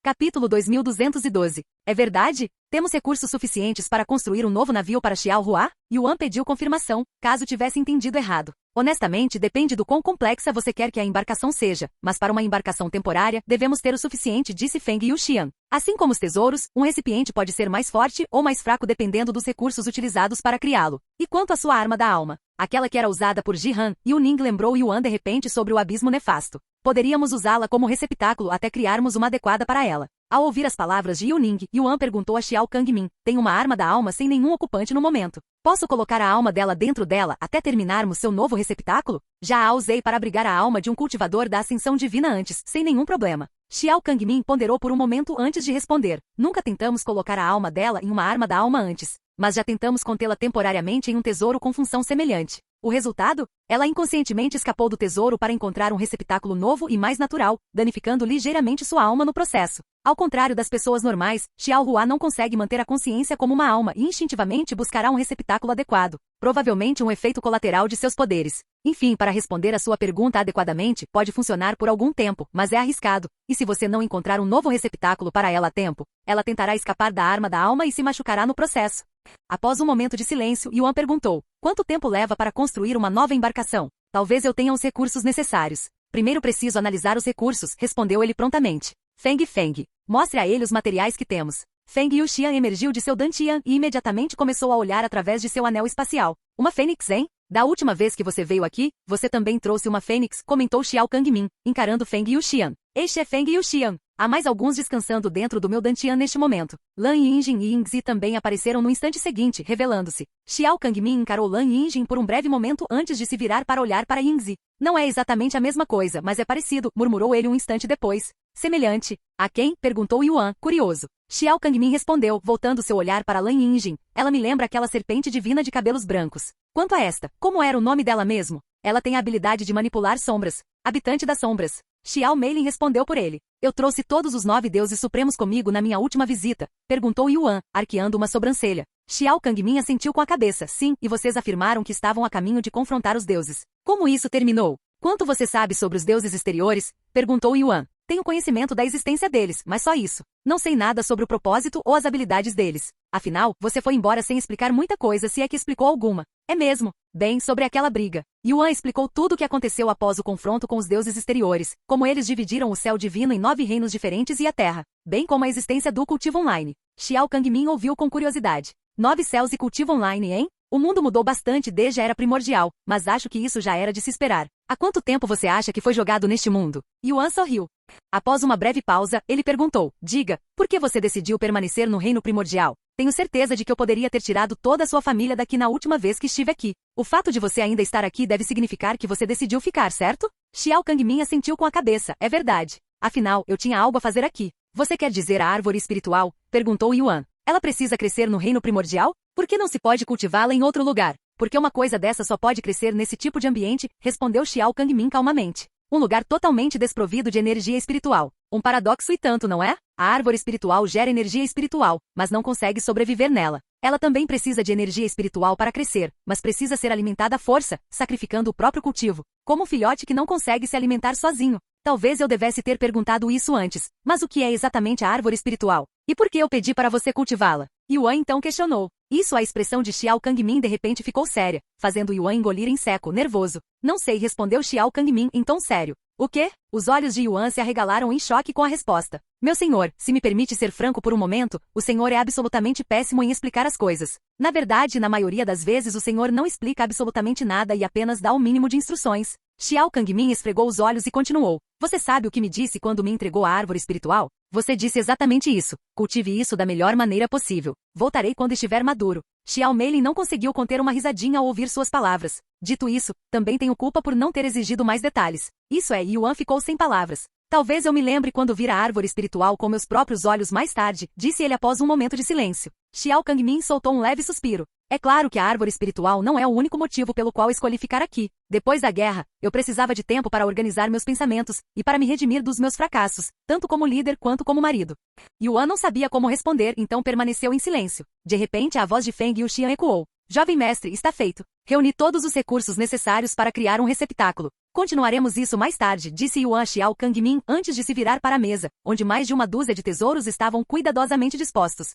Capítulo 2212. É verdade? Temos recursos suficientes para construir um novo navio para Xiao Hua? Yuan pediu confirmação, caso tivesse entendido errado. Honestamente, depende do quão complexa você quer que a embarcação seja, mas para uma embarcação temporária, devemos ter o suficiente, disse Feng Yuxian. Assim como os tesouros, um recipiente pode ser mais forte ou mais fraco dependendo dos recursos utilizados para criá-lo. E quanto à sua arma da alma? Aquela que era usada por Jihan, Yuning lembrou Yuan de repente sobre o abismo nefasto. Poderíamos usá-la como receptáculo até criarmos uma adequada para ela. Ao ouvir as palavras de Yuning, Yuan perguntou a Xiao Kangmin, tem uma arma da alma sem nenhum ocupante no momento. Posso colocar a alma dela dentro dela até terminarmos seu novo receptáculo? Já a usei para abrigar a alma de um cultivador da ascensão divina antes, sem nenhum problema. Xiao Kangmin ponderou por um momento antes de responder. Nunca tentamos colocar a alma dela em uma arma da alma antes, mas já tentamos contê-la temporariamente em um tesouro com função semelhante. O resultado? Ela inconscientemente escapou do tesouro para encontrar um receptáculo novo e mais natural, danificando ligeiramente sua alma no processo. Ao contrário das pessoas normais, Xiao Hua não consegue manter a consciência como uma alma e instintivamente buscará um receptáculo adequado, provavelmente um efeito colateral de seus poderes. Enfim, para responder a sua pergunta adequadamente, pode funcionar por algum tempo, mas é arriscado, e se você não encontrar um novo receptáculo para ela a tempo, ela tentará escapar da arma da alma e se machucará no processo. Após um momento de silêncio, Yuan perguntou, quanto tempo leva para construir uma nova embarcação? Talvez eu tenha os recursos necessários. Primeiro preciso analisar os recursos, respondeu ele prontamente. Feng, mostre a ele os materiais que temos. Feng Yuxian emergiu de seu dantian e imediatamente começou a olhar através de seu anel espacial. Uma fênix, hein? Da última vez que você veio aqui, você também trouxe uma fênix, comentou Xiao Kangmin, encarando Feng Yuxian. Este é Feng Yuxian. Há mais alguns descansando dentro do meu dantian neste momento. Lan Yinjin e Yingzi também apareceram no instante seguinte, revelando-se. Xiao Kangmin encarou Lan Yinjin por um breve momento antes de se virar para olhar para Yingzi. Não é exatamente a mesma coisa, mas é parecido, murmurou ele um instante depois. Semelhante. A quem? Perguntou Yuan, curioso. Xiao Kangmin respondeu, voltando seu olhar para Lan Yinjin. Ela me lembra aquela serpente divina de cabelos brancos. Quanto a esta, como era o nome dela mesmo? Ela tem a habilidade de manipular sombras. Habitante das sombras. Xiao Meilin respondeu por ele. Eu trouxe todos os 9 deuses supremos comigo na minha última visita, perguntou Yuan, arqueando uma sobrancelha. Xiao Kangmin assentiu com a cabeça. Sim, e vocês afirmaram que estavam a caminho de confrontar os deuses. Como isso terminou? Quanto você sabe sobre os deuses exteriores? Perguntou Yuan. Tenho conhecimento da existência deles, mas só isso. Não sei nada sobre o propósito ou as habilidades deles. Afinal, você foi embora sem explicar muita coisa, se é que explicou alguma. É mesmo. Bem, sobre aquela briga. Yuan explicou tudo o que aconteceu após o confronto com os deuses exteriores, como eles dividiram o céu divino em 9 reinos diferentes e a terra, bem como a existência do cultivo online. Xiao Kangmin ouviu com curiosidade. 9 céus e cultivo online, hein? O mundo mudou bastante desde a era primordial, mas acho que isso já era de se esperar. Há quanto tempo você acha que foi jogado neste mundo? Yuan sorriu. Após uma breve pausa, ele perguntou, diga, por que você decidiu permanecer no reino primordial? Tenho certeza de que eu poderia ter tirado toda a sua família daqui na última vez que estive aqui. O fato de você ainda estar aqui deve significar que você decidiu ficar, certo? Xiao Kangmin assentiu com a cabeça, é verdade. Afinal, eu tinha algo a fazer aqui. Você quer dizer a árvore espiritual? Perguntou Yuan. Ela precisa crescer no reino primordial? Por que não se pode cultivá-la em outro lugar? Porque uma coisa dessa só pode crescer nesse tipo de ambiente, respondeu Xiao Kangmin calmamente. Um lugar totalmente desprovido de energia espiritual. Um paradoxo e tanto, não é? A árvore espiritual gera energia espiritual, mas não consegue sobreviver nela. Ela também precisa de energia espiritual para crescer, mas precisa ser alimentada à força, sacrificando o próprio cultivo, como um filhote que não consegue se alimentar sozinho. Talvez eu devesse ter perguntado isso antes, mas o que é exatamente a árvore espiritual? E por que eu pedi para você cultivá-la? Yuan então questionou. Isso, a expressão de Xiao Kangmin de repente ficou séria, fazendo Yuan engolir em seco, nervoso. Não sei, respondeu Xiao Kangmin em tom sério. O quê? Os olhos de Yuan se arregalaram em choque com a resposta. Meu senhor, se me permite ser franco por um momento, o senhor é absolutamente péssimo em explicar as coisas. Na verdade, na maioria das vezes o senhor não explica absolutamente nada e apenas dá o mínimo de instruções. Xiao Kangmin esfregou os olhos e continuou. Você sabe o que me disse quando me entregou a árvore espiritual? Você disse exatamente isso. Cultive isso da melhor maneira possível. Voltarei quando estiver maduro. Xiao Meilin não conseguiu conter uma risadinha ao ouvir suas palavras. Dito isso, também tenho culpa por não ter exigido mais detalhes. Isso é, Yuan ficou sem palavras. Talvez eu me lembre quando vir a árvore espiritual com meus próprios olhos mais tarde, disse ele após um momento de silêncio. Xiao Kangmin soltou um leve suspiro. É claro que a árvore espiritual não é o único motivo pelo qual escolhi ficar aqui. Depois da guerra, eu precisava de tempo para organizar meus pensamentos e para me redimir dos meus fracassos, tanto como líder quanto como marido. Yuan não sabia como responder, então permaneceu em silêncio. De repente, a voz de Feng Yuxian ecoou. Jovem mestre, está feito. Reuni todos os recursos necessários para criar um receptáculo. Continuaremos isso mais tarde, disse Yuan a Xiao Kangmin antes de se virar para a mesa, onde mais de uma dúzia de tesouros estavam cuidadosamente dispostos.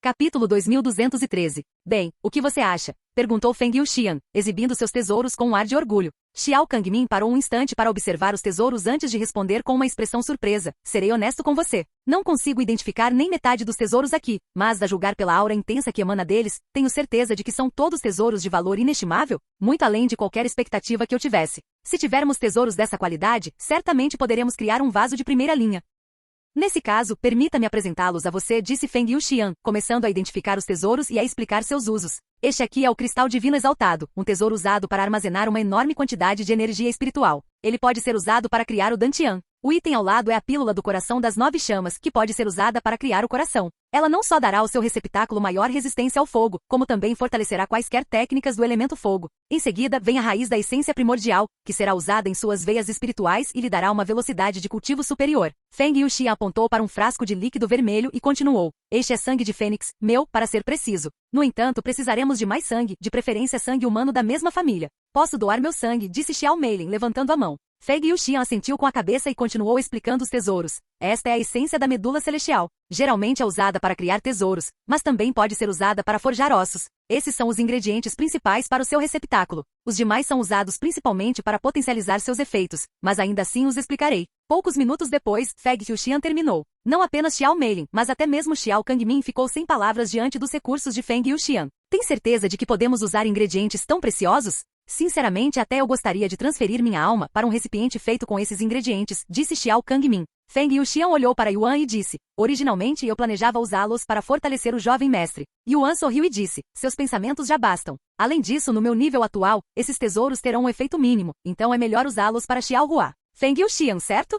Capítulo 2213. Bem, o que você acha? Perguntou Feng Yuxian, exibindo seus tesouros com um ar de orgulho. Xiao Kangmin parou um instante para observar os tesouros antes de responder com uma expressão surpresa. Serei honesto com você. Não consigo identificar nem metade dos tesouros aqui, mas, a julgar pela aura intensa que emana deles, tenho certeza de que são todos tesouros de valor inestimável, muito além de qualquer expectativa que eu tivesse. Se tivermos tesouros dessa qualidade, certamente poderemos criar um vaso de primeira linha. Nesse caso, permita-me apresentá-los a você, disse Feng Yuxian, começando a identificar os tesouros e a explicar seus usos. Este aqui é o cristal divino exaltado, um tesouro usado para armazenar uma enorme quantidade de energia espiritual. Ele pode ser usado para criar o Dantian. O item ao lado é a pílula do coração das 9 chamas, que pode ser usada para criar o coração. Ela não só dará ao seu receptáculo maior resistência ao fogo, como também fortalecerá quaisquer técnicas do elemento fogo. Em seguida, vem a raiz da essência primordial, que será usada em suas veias espirituais e lhe dará uma velocidade de cultivo superior. Feng Yuxian apontou para um frasco de líquido vermelho e continuou. Este é sangue de fênix, meu, para ser preciso. No entanto, precisaremos de mais sangue, de preferência sangue humano da mesma família. Posso doar meu sangue, disse Xiao Meilin, levantando a mão. Feng Yuxian assentiu com a cabeça e continuou explicando os tesouros. Esta é a essência da medula celestial. Geralmente é usada para criar tesouros, mas também pode ser usada para forjar ossos. Esses são os ingredientes principais para o seu receptáculo. Os demais são usados principalmente para potencializar seus efeitos, mas ainda assim os explicarei. Poucos minutos depois, Feng Yuxian terminou. Não apenas Xiao Meilin, mas até mesmo Xiao Kangmin ficou sem palavras diante dos recursos de Feng Yuxian. Tem certeza de que podemos usar ingredientes tão preciosos? Sinceramente, até eu gostaria de transferir minha alma para um recipiente feito com esses ingredientes, disse Xiao Kangmin. Feng Yuxian olhou para Yuan e disse, originalmente eu planejava usá-los para fortalecer o jovem mestre. Yuan sorriu e disse, seus pensamentos já bastam. Além disso, no meu nível atual, esses tesouros terão um efeito mínimo, então é melhor usá-los para Xiao Hua. Feng Yuxian, certo?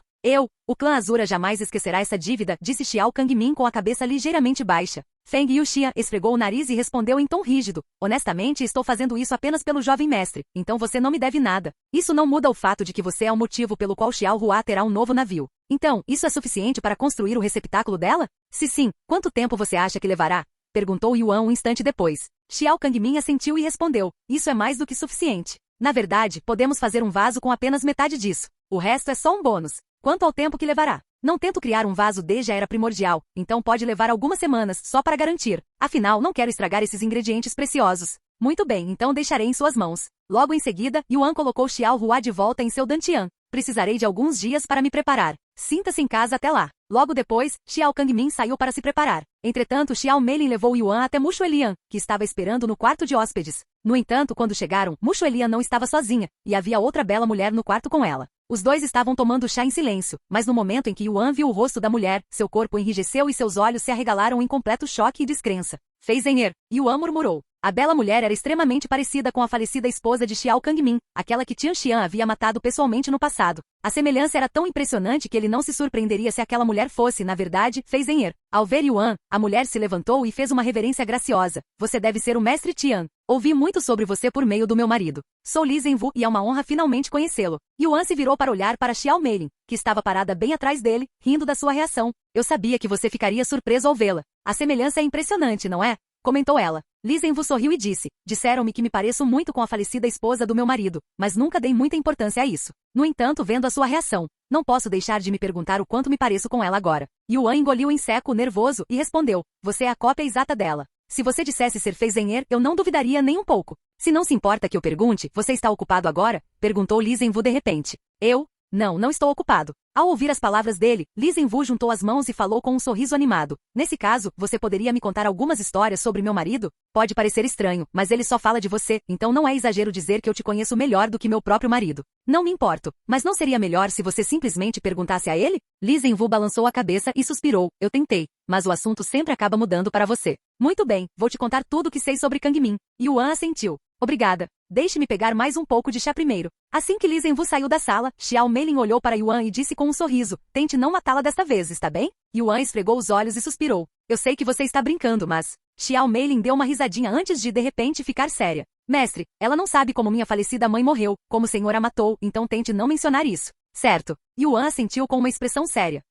O clã Azura jamais esquecerá essa dívida, disse Xiao Kangmin com a cabeça ligeiramente baixa. Feng Yuxian esfregou o nariz e respondeu em tom rígido. Honestamente, estou fazendo isso apenas pelo jovem mestre, então você não me deve nada. Isso não muda o fato de que você é o motivo pelo qual Xiao Hua terá um novo navio. Então, isso é suficiente para construir o receptáculo dela? Se sim, quanto tempo você acha que levará? Perguntou Yuan um instante depois. Xiao Kangmin assentiu e respondeu, isso é mais do que suficiente. Na verdade, podemos fazer um vaso com apenas metade disso. O resto é só um bônus. Quanto ao tempo que levará? Não tento criar um vaso desde a era primordial, então pode levar algumas semanas, só para garantir. Afinal, não quero estragar esses ingredientes preciosos. Muito bem, então deixarei em suas mãos. Logo em seguida, Yuan colocou Xiao Hua de volta em seu Dantian. Precisarei de alguns dias para me preparar. Sinta-se em casa até lá. Logo depois, Xiao Kangmin saiu para se preparar. Entretanto, Xiao Meilin levou Yuan até Mu Xuelian, que estava esperando no quarto de hóspedes. No entanto, quando chegaram, Mu Xuelian não estava sozinha, e havia outra bela mulher no quarto com ela. Os dois estavam tomando chá em silêncio, mas no momento em que Yuan viu o rosto da mulher, seu corpo enrijeceu e seus olhos se arregalaram em completo choque e descrença. Feizenher, Yuan murmurou. A bela mulher era extremamente parecida com a falecida esposa de Xiao Kangmin, aquela que Tian Xian havia matado pessoalmente no passado. A semelhança era tão impressionante que ele não se surpreenderia se aquela mulher fosse, na verdade, Feizenher. Ao ver Yuan, a mulher se levantou e fez uma reverência graciosa. Você deve ser o mestre Tian. Ouvi muito sobre você por meio do meu marido. Sou Li Zhenwu e é uma honra finalmente conhecê-lo. Yuan se virou para olhar para Xiao Meilin, que estava parada bem atrás dele, rindo da sua reação. Eu sabia que você ficaria surpreso ao vê-la. A semelhança é impressionante, não é? Comentou ela. Li Zhenwu sorriu e disse, disseram-me que me pareço muito com a falecida esposa do meu marido, mas nunca dei muita importância a isso. No entanto, vendo a sua reação, não posso deixar de me perguntar o quanto me pareço com ela agora. Yuan engoliu em seco, nervoso, e respondeu, você é a cópia exata dela. Se você dissesse ser Fei Zhenhe, eu não duvidaria nem um pouco. Se não se importa que eu pergunte, você está ocupado agora? Perguntou Li Zhenwu de repente. Eu? Não estou ocupado. Ao ouvir as palavras dele, Li Zhenwu juntou as mãos e falou com um sorriso animado. Nesse caso, você poderia me contar algumas histórias sobre meu marido? Pode parecer estranho, mas ele só fala de você, então não é exagero dizer que eu te conheço melhor do que meu próprio marido. Não me importo, mas não seria melhor se você simplesmente perguntasse a ele? Li Zhenwu balançou a cabeça e suspirou. Eu tentei, mas o assunto sempre acaba mudando para você. Muito bem, vou te contar tudo o que sei sobre Kang Min. Yuan assentiu. Obrigada. Deixe-me pegar mais um pouco de chá primeiro. Assim que Li Zhenwu saiu da sala, Xiao Meilin olhou para Yuan e disse com um sorriso, tente não matá-la desta vez, está bem? Yuan esfregou os olhos e suspirou. Eu sei que você está brincando, mas... Xiao Meilin deu uma risadinha antes de repente ficar séria. Mestre, ela não sabe como minha falecida mãe morreu, como o senhor a matou, então tente não mencionar isso. Certo. Yuan assentiu com uma expressão séria.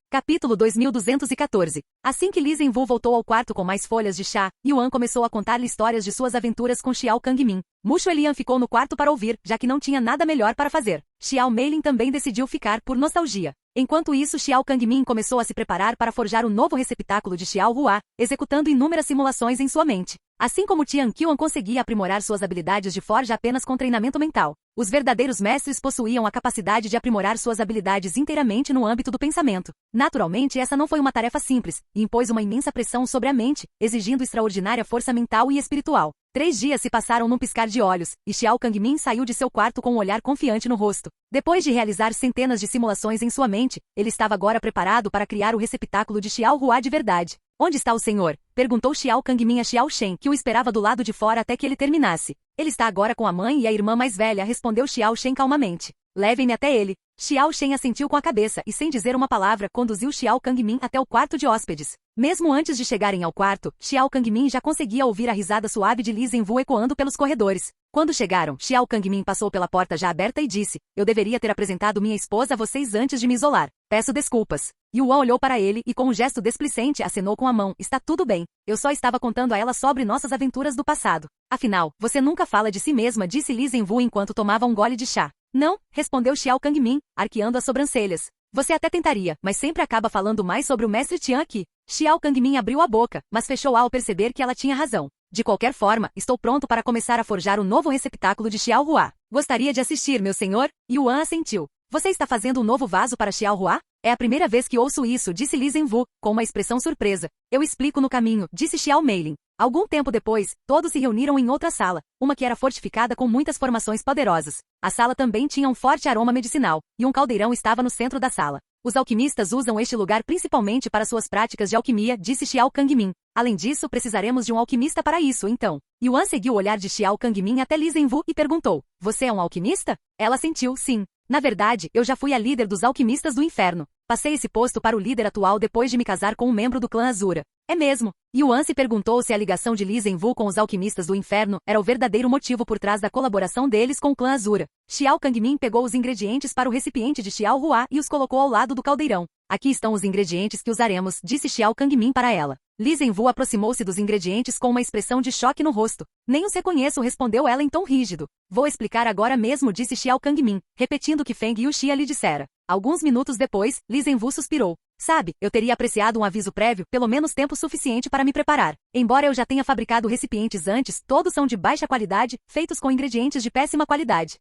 Capítulo 2214. Assim que Li Zhenwu voltou ao quarto com mais folhas de chá, Yuan começou a contar-lhe histórias de suas aventuras com Xiao Kangmin. Mu Xuelian ficou no quarto para ouvir, já que não tinha nada melhor para fazer. Xiao Meilin também decidiu ficar por nostalgia. Enquanto isso, Xiao Kangmin começou a se preparar para forjar o novo receptáculo de Xiao Hua, executando inúmeras simulações em sua mente. Assim como Tian Qiuan conseguia aprimorar suas habilidades de forja apenas com treinamento mental, os verdadeiros mestres possuíam a capacidade de aprimorar suas habilidades inteiramente no âmbito do pensamento. Naturalmente, essa não foi uma tarefa simples, e impôs uma imensa pressão sobre a mente, exigindo extraordinária força mental e espiritual. 3 dias se passaram num piscar de olhos, e Xiao Kangmin saiu de seu quarto com um olhar confiante no rosto. Depois de realizar centenas de simulações em sua mente, ele estava agora preparado para criar o receptáculo de Xiao Hua de verdade. Onde está o senhor? Perguntou Xiao Kangmin a Xiao Shen, que o esperava do lado de fora até que ele terminasse. Ele está agora com a mãe e a irmã mais velha, respondeu Xiao Shen calmamente. Levem-me até ele. Xiao Shen assentiu com a cabeça e, sem dizer uma palavra, conduziu Xiao Kangmin até o quarto de hóspedes. Mesmo antes de chegarem ao quarto, Xiao Kangmin já conseguia ouvir a risada suave de Li Zhenwu ecoando pelos corredores. Quando chegaram, Xiao Kangmin passou pela porta já aberta e disse, eu deveria ter apresentado minha esposa a vocês antes de me isolar. Peço desculpas. Yuan olhou para ele e com um gesto desplicente acenou com a mão. Está tudo bem. Eu só estava contando a ela sobre nossas aventuras do passado. Afinal, você nunca fala de si mesma, disse Li Zhenwu enquanto tomava um gole de chá. Não, respondeu Xiao Kangmin, arqueando as sobrancelhas. Você até tentaria, mas sempre acaba falando mais sobre o mestre Tian aqui. Xiao Kangmin abriu a boca, mas fechou ao perceber que ela tinha razão. De qualquer forma, estou pronto para começar a forjar o novo receptáculo de Xiao Hua. Gostaria de assistir, meu senhor? Yuan assentiu. Você está fazendo um novo vaso para Xiao Hua? É a primeira vez que ouço isso, disse Li Zhenwu, com uma expressão surpresa. Eu explico no caminho, disse Xiao Meilin. Algum tempo depois, todos se reuniram em outra sala, uma que era fortificada com muitas formações poderosas. A sala também tinha um forte aroma medicinal, e um caldeirão estava no centro da sala. Os alquimistas usam este lugar principalmente para suas práticas de alquimia, disse Xiao Kangmin. Além disso, precisaremos de um alquimista para isso, então. Yuan seguiu o olhar de Xiao Kangmin até Li Zhenwu e perguntou, você é um alquimista? Ela sentiu, sim. Na verdade, eu já fui a líder dos alquimistas do inferno. Passei esse posto para o líder atual depois de me casar com um membro do clã Azura. É mesmo. Yuan se perguntou se a ligação de Li Zhenwu com os alquimistas do inferno era o verdadeiro motivo por trás da colaboração deles com o clã Azura. Xiao Kangmin pegou os ingredientes para o recipiente de Xiao Hua e os colocou ao lado do caldeirão. Aqui estão os ingredientes que usaremos, disse Xiao Kangmin para ela. Li Zhenwu aproximou-se dos ingredientes com uma expressão de choque no rosto. Nem os reconheço, respondeu ela em tom rígido. Vou explicar agora mesmo, disse Xiao Kangmin, repetindo o que Feng Yuxia lhe dissera. Alguns minutos depois, Li Zhenwu suspirou. Sabe, eu teria apreciado um aviso prévio, pelo menos tempo suficiente para me preparar. Embora eu já tenha fabricado recipientes antes, todos são de baixa qualidade, feitos com ingredientes de péssima qualidade.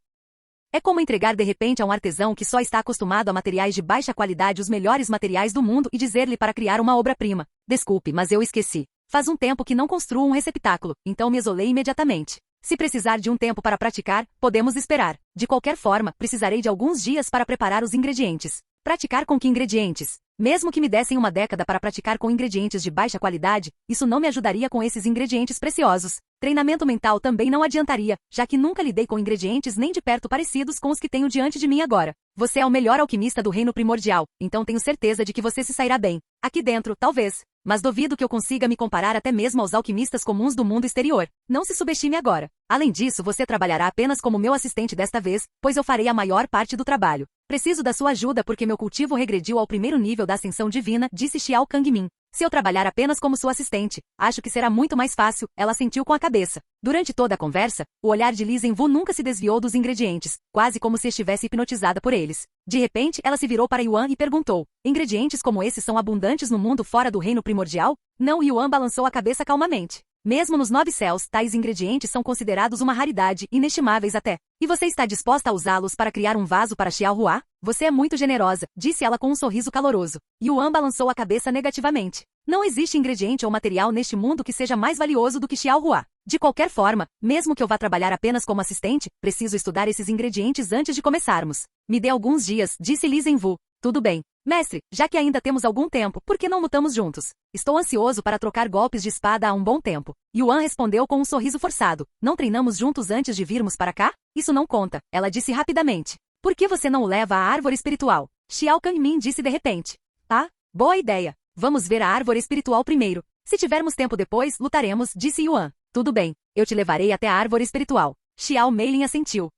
É como entregar de repente a um artesão que só está acostumado a materiais de baixa qualidade os melhores materiais do mundo e dizer-lhe para criar uma obra-prima. Desculpe, mas eu esqueci. Faz um tempo que não construo um receptáculo, então me isolei imediatamente. Se precisar de um tempo para praticar, podemos esperar. De qualquer forma, precisarei de alguns dias para preparar os ingredientes. Praticar com que ingredientes? Mesmo que me dessem uma década para praticar com ingredientes de baixa qualidade, isso não me ajudaria com esses ingredientes preciosos. Treinamento mental também não adiantaria, já que nunca lidei com ingredientes nem de perto parecidos com os que tenho diante de mim agora. Você é o melhor alquimista do reino primordial, então tenho certeza de que você se sairá bem. Aqui dentro, talvez. mas duvido que eu consiga me comparar até mesmo aos alquimistas comuns do mundo exterior. Não se subestime agora. Além disso, você trabalhará apenas como meu assistente desta vez, pois eu farei a maior parte do trabalho. Preciso da sua ajuda porque meu cultivo regrediu ao primeiro nível da ascensão divina, disse Xiao Kangmin. Se eu trabalhar apenas como sua assistente, acho que será muito mais fácil, ela assentiu com a cabeça. Durante toda a conversa, o olhar de Li Zhenwu nunca se desviou dos ingredientes, quase como se estivesse hipnotizada por eles. De repente, ela se virou para Yuan e perguntou, ingredientes como esses são abundantes no mundo fora do reino primordial? Não, Yuan balançou a cabeça calmamente. Mesmo nos 9 céus, tais ingredientes são considerados uma raridade, inestimáveis até. E você está disposta a usá-los para criar um vaso para Xiaohua? Você é muito generosa, disse ela com um sorriso caloroso. Yuan balançou a cabeça negativamente. Não existe ingrediente ou material neste mundo que seja mais valioso do que Xiaohua. De qualquer forma, mesmo que eu vá trabalhar apenas como assistente, preciso estudar esses ingredientes antes de começarmos. Me dê alguns dias, disse Li Zhenwu. Tudo bem. Mestre, já que ainda temos algum tempo, por que não lutamos juntos? Estou ansioso para trocar golpes de espada há um bom tempo. Yuan respondeu com um sorriso forçado. Não treinamos juntos antes de virmos para cá? Isso não conta, ela disse rapidamente. Por que você não o leva à árvore espiritual? Xiao Kangmin disse de repente. Ah, boa ideia. Vamos ver a árvore espiritual primeiro. Se tivermos tempo depois, lutaremos, disse Yuan. Tudo bem, eu te levarei até a árvore espiritual. Xiao Meilin assentiu.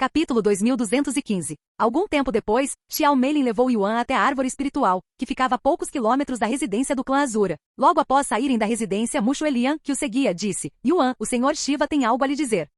Capítulo 2215. Algum tempo depois, Xiao Meilin levou Yuan até a árvore espiritual, que ficava a poucos quilômetros da residência do clã Azura. Logo após saírem da residência, Mushu Elian, que o seguia, disse, Yuan, o senhor Shiva tem algo a lhe dizer.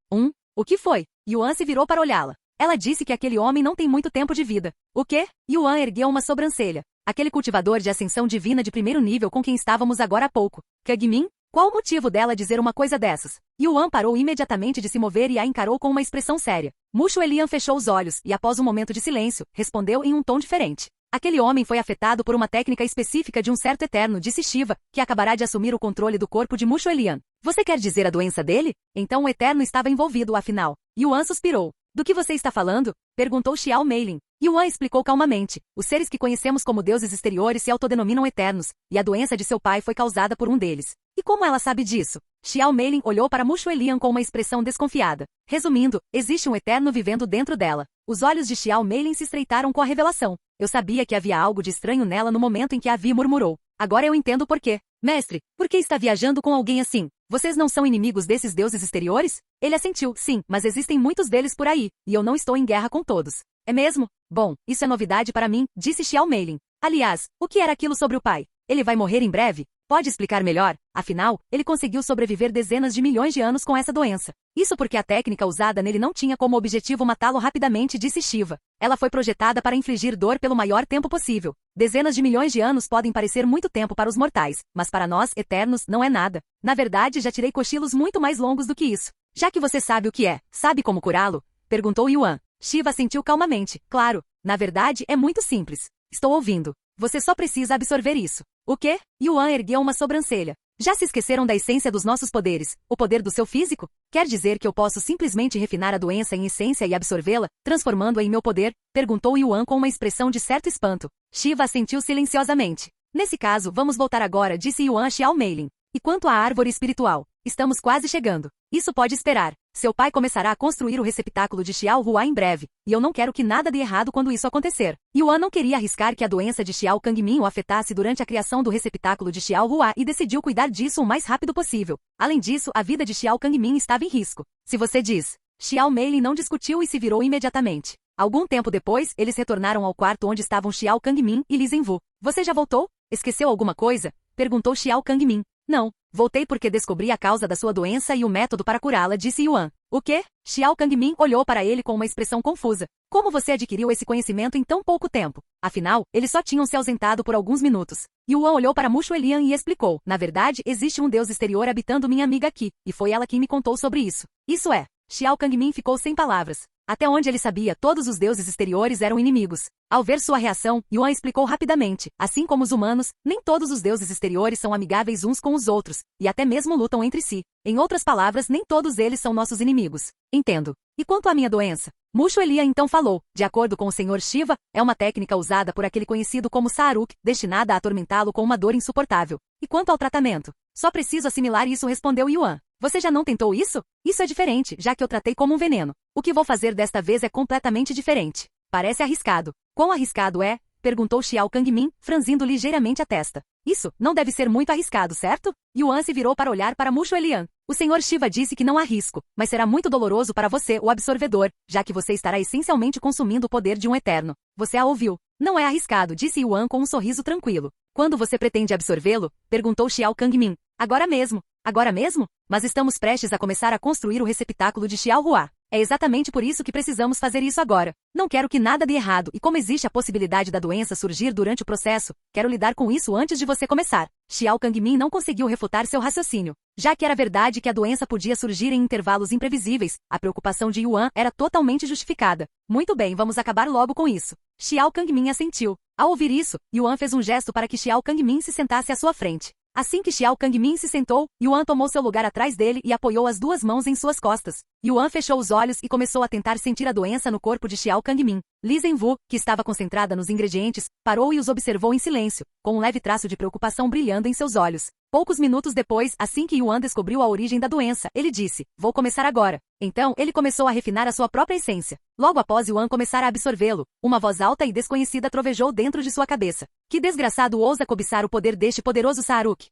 O que foi? Yuan se virou para olhá-la. Ela disse que aquele homem não tem muito tempo de vida. O quê? Yuan ergueu uma sobrancelha. Aquele cultivador de ascensão divina de primeiro nível com quem estávamos agora há pouco. Kagmin? Qual o motivo dela dizer uma coisa dessas? Yuan parou imediatamente de se mover e a encarou com uma expressão séria. Mushu Elian fechou os olhos e, após um momento de silêncio, respondeu em um tom diferente. Aquele homem foi afetado por uma técnica específica de um certo eterno, disse Shiva, que acabará de assumir o controle do corpo de Mushu Elian. Você quer dizer a doença dele? Então o eterno estava envolvido, afinal. Yuan suspirou. Do que você está falando? Perguntou Xiao Meilin. Yuan explicou calmamente. Os seres que conhecemos como deuses exteriores se autodenominam eternos, e a doença de seu pai foi causada por um deles. E como ela sabe disso? Xiao Meilin olhou para Mushu Elian com uma expressão desconfiada. Resumindo, existe um eterno vivendo dentro dela. Os olhos de Xiao Meilin se estreitaram com a revelação. Eu sabia que havia algo de estranho nela no momento em que a vi, murmurou. Agora eu entendo por quê. Mestre, por que está viajando com alguém assim? Vocês não são inimigos desses deuses exteriores? Ele assentiu, sim, mas existem muitos deles por aí, e eu não estou em guerra com todos. É mesmo? Bom, isso é novidade para mim, disse Xiao Meilin. Aliás, o que era aquilo sobre o pai? Ele vai morrer em breve? Pode explicar melhor? Afinal, ele conseguiu sobreviver dezenas de milhões de anos com essa doença. Isso porque a técnica usada nele não tinha como objetivo matá-lo rapidamente, disse Shiva. Ela foi projetada para infligir dor pelo maior tempo possível. Dezenas de milhões de anos podem parecer muito tempo para os mortais, mas para nós, eternos, não é nada. Na verdade, já tirei cochilos muito mais longos do que isso. Já que você sabe o que é, sabe como curá-lo? Perguntou Yuan. Shiva assentiu calmamente. Claro, na verdade, é muito simples. Estou ouvindo. Você só precisa absorver isso. O quê? Yuan ergueu uma sobrancelha. Já se esqueceram da essência dos nossos poderes, o poder do seu físico? Quer dizer que eu posso simplesmente refinar a doença em essência e absorvê-la, transformando-a em meu poder? Perguntou Yuan com uma expressão de certo espanto. Shiva assentiu silenciosamente. Nesse caso, vamos voltar agora, disse Yuan a Xiao Meilin. E quanto à árvore espiritual? Estamos quase chegando. Isso pode esperar. Seu pai começará a construir o receptáculo de Xiaohua em breve, e eu não quero que nada dê errado quando isso acontecer. Yuan não queria arriscar que a doença de Xiao Kangmin o afetasse durante a criação do receptáculo de Xiaohua e decidiu cuidar disso o mais rápido possível. Além disso, a vida de Xiao Kangmin estava em risco. Se você diz. Xiao Meilin não discutiu e se virou imediatamente. Algum tempo depois, eles retornaram ao quarto onde estavam Xiao Kangmin e Li Zhenwu. Você já voltou? Esqueceu alguma coisa? Perguntou Xiao Kangmin. Não. Voltei porque descobri a causa da sua doença e o método para curá-la, disse Yuan. O quê? Xiao Kangmin olhou para ele com uma expressão confusa. Como você adquiriu esse conhecimento em tão pouco tempo? Afinal, eles só tinham se ausentado por alguns minutos. Yuan olhou para Mushu Elian e explicou. Na verdade, existe um deus exterior habitando minha amiga aqui, e foi ela quem me contou sobre isso. Isso é. Xiao Kangmin ficou sem palavras. Até onde ele sabia, todos os deuses exteriores eram inimigos. Ao ver sua reação, Yuan explicou rapidamente. Assim como os humanos, nem todos os deuses exteriores são amigáveis uns com os outros, e até mesmo lutam entre si. Em outras palavras, nem todos eles são nossos inimigos. Entendo. E quanto à minha doença? Mushu Elian então falou. De acordo com o Senhor Shiva, é uma técnica usada por aquele conhecido como Saaruk, destinada a atormentá-lo com uma dor insuportável. E quanto ao tratamento? Só preciso assimilar isso, respondeu Yuan. Você já não tentou isso? Isso é diferente, já que eu tratei como um veneno. O que vou fazer desta vez é completamente diferente. Parece arriscado. Quão arriscado é? Perguntou Xiao Kangmin, franzindo ligeiramente a testa. Isso não deve ser muito arriscado, certo? Yuan se virou para olhar para Mushu Elian. O Senhor Shiva disse que não há risco, mas será muito doloroso para você, o absorvedor, já que você estará essencialmente consumindo o poder de um eterno. Você a ouviu. Não é arriscado, disse Yuan com um sorriso tranquilo. Quando você pretende absorvê-lo? Perguntou Xiao Kangmin. Agora mesmo. Agora mesmo? Mas estamos prestes a começar a construir o receptáculo de Xiao Hua. É exatamente por isso que precisamos fazer isso agora. Não quero que nada dê errado e como existe a possibilidade da doença surgir durante o processo, quero lidar com isso antes de você começar. Xiao Kangmin não conseguiu refutar seu raciocínio. Já que era verdade que a doença podia surgir em intervalos imprevisíveis, a preocupação de Yuan era totalmente justificada. Muito bem, vamos acabar logo com isso. Xiao Kangmin assentiu. Ao ouvir isso, Yuan fez um gesto para que Xiao Kangmin se sentasse à sua frente. Assim que Xiao Kangmin se sentou, Yuan tomou seu lugar atrás dele e apoiou as duas mãos em suas costas. Yuan fechou os olhos e começou a tentar sentir a doença no corpo de Xiao Kangmin. Li Zhenwu, que estava concentrada nos ingredientes, parou e os observou em silêncio, com um leve traço de preocupação brilhando em seus olhos. Poucos minutos depois, assim que Yuan descobriu a origem da doença, ele disse, vou começar agora. Então, ele começou a refinar a sua própria essência. Logo após Yuan começar a absorvê-lo, uma voz alta e desconhecida trovejou dentro de sua cabeça. Que desgraçado ousa cobiçar o poder deste poderoso Saaruk?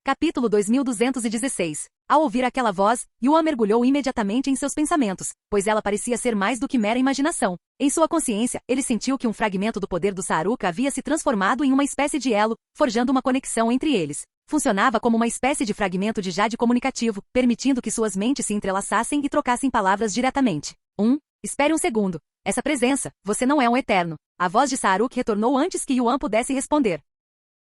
Capítulo 2216. Ao ouvir aquela voz, Yuan mergulhou imediatamente em seus pensamentos, pois ela parecia ser mais do que mera imaginação. Em sua consciência, ele sentiu que um fragmento do poder do Saaruk havia se transformado em uma espécie de elo, forjando uma conexão entre eles. Funcionava como uma espécie de fragmento de jade comunicativo, permitindo que suas mentes se entrelaçassem e trocassem palavras diretamente. Espere um segundo. Essa presença, você não é um eterno. A voz de Saaruk retornou antes que Yuan pudesse responder.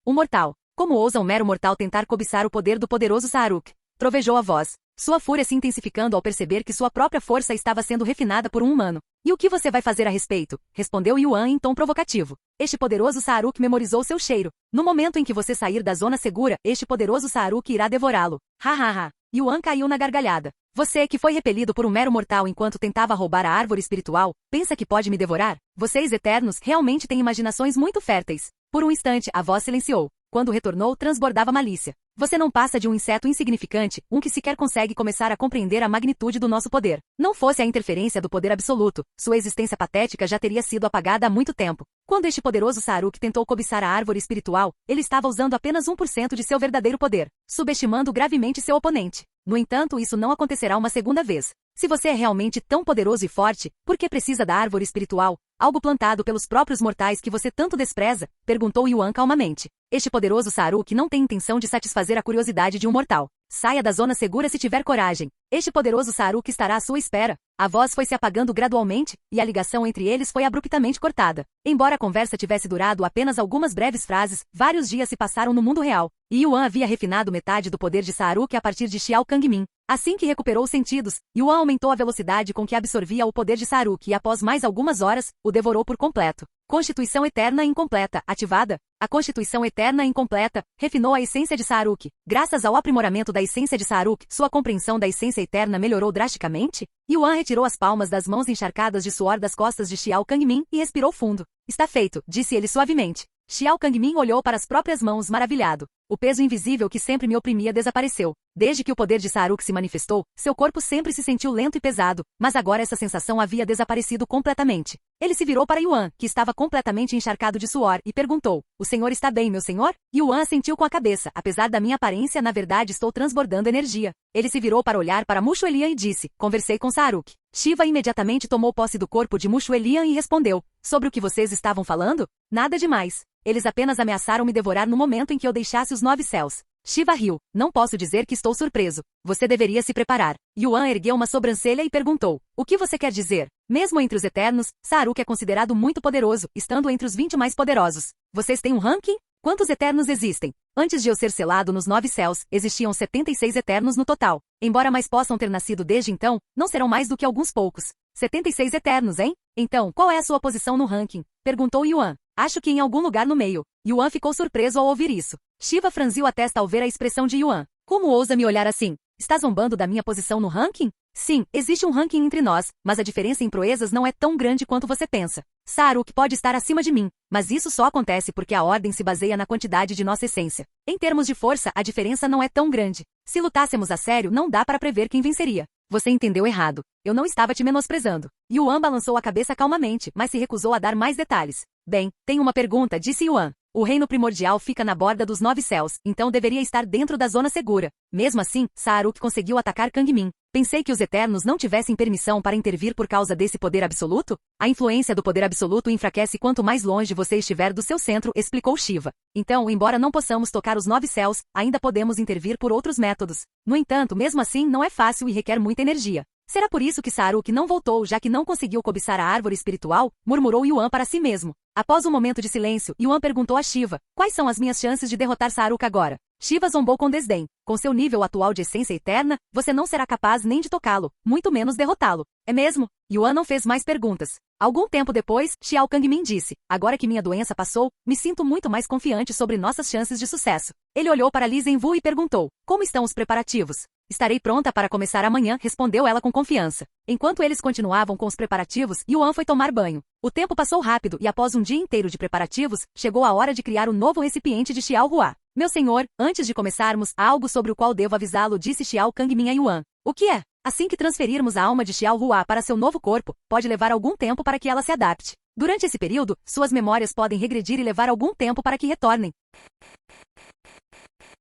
Um mortal. Como ousa um mero mortal tentar cobiçar o poder do poderoso Saaruk? Trovejou a voz, sua fúria se intensificando ao perceber que sua própria força estava sendo refinada por um humano. E o que você vai fazer a respeito? Respondeu Yuan em tom provocativo. Este poderoso Saaruk memorizou seu cheiro. No momento em que você sair da zona segura, este poderoso Saaruk irá devorá-lo. Ha. Yuan caiu na gargalhada. Você, que foi repelido por um mero mortal enquanto tentava roubar a árvore espiritual, pensa que pode me devorar? Vocês eternos realmente têm imaginações muito férteis. Por um instante, a voz silenciou. Quando retornou, transbordava malícia. Você não passa de um inseto insignificante, um que sequer consegue começar a compreender a magnitude do nosso poder. Não fosse a interferência do poder absoluto, sua existência patética já teria sido apagada há muito tempo. Quando este poderoso Saaruk tentou cobiçar a árvore espiritual, ele estava usando apenas 1% de seu verdadeiro poder, subestimando gravemente seu oponente. No entanto, isso não acontecerá uma segunda vez. Se você é realmente tão poderoso e forte, por que precisa da árvore espiritual, algo plantado pelos próprios mortais que você tanto despreza? Perguntou Yuan calmamente. Este poderoso Saaruk não tem intenção de satisfazer a curiosidade de um mortal. Saia da zona segura se tiver coragem. Este poderoso Saaruk estará à sua espera. A voz foi se apagando gradualmente, e a ligação entre eles foi abruptamente cortada. Embora a conversa tivesse durado apenas algumas breves frases, vários dias se passaram no mundo real, e Yuan havia refinado metade do poder de Saaruk a partir de Xiao Kangmin. Assim que recuperou os sentidos, Yuan aumentou a velocidade com que absorvia o poder de Saaruk e após mais algumas horas, o devorou por completo. Constituição Eterna Incompleta, ativada. A Constituição Eterna Incompleta refinou a essência de Saaruk. Graças ao aprimoramento da essência de Saaruk, sua compreensão da essência eterna melhorou drasticamente? Yuan retirou as palmas das mãos encharcadas de suor das costas de Xiao Kangmin e respirou fundo. Está feito, disse ele suavemente. Xiao Kangmin olhou para as próprias mãos maravilhado. O peso invisível que sempre me oprimia desapareceu. Desde que o poder de Saaruk se manifestou, seu corpo sempre se sentiu lento e pesado, mas agora essa sensação havia desaparecido completamente. Ele se virou para Yuan, que estava completamente encharcado de suor, e perguntou, o senhor está bem, meu senhor? Yuan assentiu com a cabeça, apesar da minha aparência, na verdade estou transbordando energia. Ele se virou para olhar para Mushu Elian e disse, conversei com Saaruk. Shiva imediatamente tomou posse do corpo de Mushu Elian e respondeu, sobre o que vocês estavam falando? Nada demais. Eles apenas ameaçaram me devorar no momento em que eu deixasse os 9 céus. Shiva riu. Não posso dizer que estou surpreso. Você deveria se preparar. Yuan ergueu uma sobrancelha e perguntou, o que você quer dizer? Mesmo entre os Eternos, Saaruk é considerado muito poderoso, estando entre os 20 mais poderosos. Vocês têm um ranking? Quantos Eternos existem? Antes de eu ser selado nos 9 céus, existiam 76 Eternos no total. Embora mais possam ter nascido desde então, não serão mais do que alguns poucos. 76 Eternos, hein? Então, qual é a sua posição no ranking? Perguntou Yuan. Acho que em algum lugar no meio. Yuan ficou surpreso ao ouvir isso. Shiva franziu a testa ao ver a expressão de Yuan. Como ousa me olhar assim? Está zombando da minha posição no ranking? Sim, existe um ranking entre nós, mas a diferença em proezas não é tão grande quanto você pensa. Saaruk pode estar acima de mim, mas isso só acontece porque a ordem se baseia na quantidade de nossa essência. Em termos de força, a diferença não é tão grande. Se lutássemos a sério, não dá para prever quem venceria. Você entendeu errado. Eu não estava te menosprezando. Yuan balançou a cabeça calmamente, mas se recusou a dar mais detalhes. Bem, tenho uma pergunta, disse Yuan. O reino primordial fica na borda dos 9 céus, então deveria estar dentro da zona segura. Mesmo assim, Saaruk conseguiu atacar Kang Min. Pensei que os Eternos não tivessem permissão para intervir por causa desse poder absoluto? A influência do poder absoluto enfraquece quanto mais longe você estiver do seu centro, explicou Shiva. Então, embora não possamos tocar os 9 céus, ainda podemos intervir por outros métodos. No entanto, mesmo assim, não é fácil e requer muita energia. Será por isso que Saaruk não voltou, já que não conseguiu cobiçar a árvore espiritual? Murmurou Yuan para si mesmo. Após um momento de silêncio, Yuan perguntou a Shiva, quais são as minhas chances de derrotar Saaruk agora? Shiva zombou com desdém. Com seu nível atual de essência eterna, você não será capaz nem de tocá-lo, muito menos derrotá-lo. É mesmo? Yuan não fez mais perguntas. Algum tempo depois, Xiao Kangmin disse, agora que minha doença passou, me sinto muito mais confiante sobre nossas chances de sucesso. Ele olhou para Li Zhenwu e perguntou, como estão os preparativos? Estarei pronta para começar amanhã, respondeu ela com confiança. Enquanto eles continuavam com os preparativos, Yuan foi tomar banho. O tempo passou rápido e após um dia inteiro de preparativos, chegou a hora de criar o novo recipiente de Xiao Hua. Meu senhor, antes de começarmos, há algo sobre o qual devo avisá-lo, disse Xiao Kangmin a Yuan. O que é? Assim que transferirmos a alma de Xiao Hua para seu novo corpo, pode levar algum tempo para que ela se adapte. Durante esse período, suas memórias podem regredir e levar algum tempo para que retornem.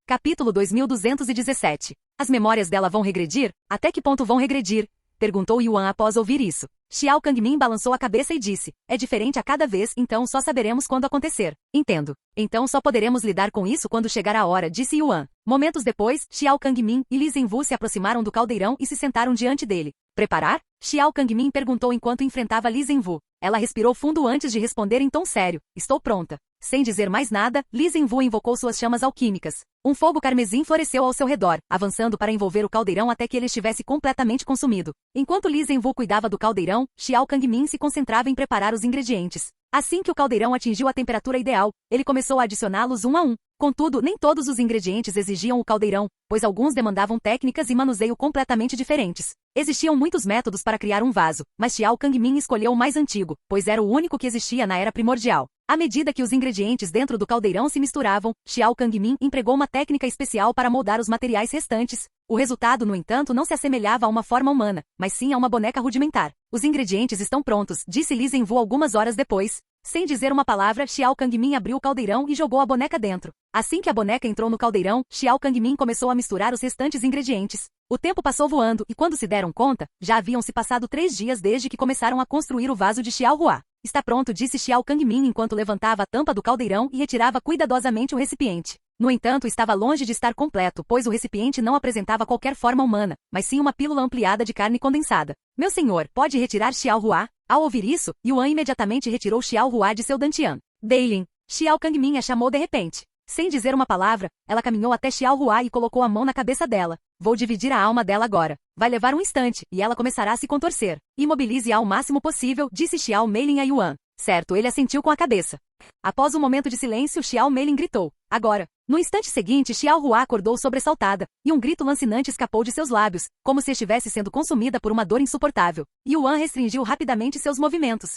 Capítulo 2217. As memórias dela vão regredir? Até que ponto vão regredir? Perguntou Yuan após ouvir isso. Xiao Kangmin balançou a cabeça e disse, é diferente a cada vez, então só saberemos quando acontecer. Entendo. Então só poderemos lidar com isso quando chegar a hora, disse Yuan. Momentos depois, Xiao Kangmin e Li Zhenwu se aproximaram do caldeirão e se sentaram diante dele. Preparar? Xiao Kangmin perguntou enquanto enfrentava Li Zhenwu. Ela respirou fundo antes de responder em tom sério. Estou pronta. Sem dizer mais nada, Li Zhenwu invocou suas chamas alquímicas. Um fogo carmesim floresceu ao seu redor, avançando para envolver o caldeirão até que ele estivesse completamente consumido. Enquanto Li Zhenwu cuidava do caldeirão, Xiao Kangmin se concentrava em preparar os ingredientes. Assim que o caldeirão atingiu a temperatura ideal, ele começou a adicioná-los um a um. Contudo, nem todos os ingredientes exigiam o caldeirão, pois alguns demandavam técnicas e manuseio completamente diferentes. Existiam muitos métodos para criar um vaso, mas Xiao Kangmin escolheu o mais antigo, pois era o único que existia na Era Primordial. À medida que os ingredientes dentro do caldeirão se misturavam, Xiao Kangmin empregou uma técnica especial para moldar os materiais restantes. O resultado, no entanto, não se assemelhava a uma forma humana, mas sim a uma boneca rudimentar. Os ingredientes estão prontos, disse Li Zhenwu algumas horas depois. Sem dizer uma palavra, Xiao Kangmin abriu o caldeirão e jogou a boneca dentro. Assim que a boneca entrou no caldeirão, Xiao Kangmin começou a misturar os restantes ingredientes. O tempo passou voando e quando se deram conta, já haviam se passado 3 dias desde que começaram a construir o vaso de Xiao Hua. Está pronto, disse Xiao Kangmin enquanto levantava a tampa do caldeirão e retirava cuidadosamente o recipiente. No entanto, estava longe de estar completo, pois o recipiente não apresentava qualquer forma humana, mas sim uma pílula ampliada de carne condensada. Meu senhor, pode retirar Xiao Hua? Ao ouvir isso, Yuan imediatamente retirou Xiao Hua de seu dantian. Deilin. Xiao Kangmin a chamou de repente. Sem dizer uma palavra, ela caminhou até Xiao Hua e colocou a mão na cabeça dela. Vou dividir a alma dela agora. Vai levar um instante, e ela começará a se contorcer. Imobilize-a ao máximo possível, disse Xiao Meilin a Yuan. Certo, ele assentiu com a cabeça. Após um momento de silêncio, Xiao Meilin gritou. Agora. No instante seguinte, Xiao Hua acordou sobressaltada, e um grito lancinante escapou de seus lábios, como se estivesse sendo consumida por uma dor insuportável. Yuan restringiu rapidamente seus movimentos.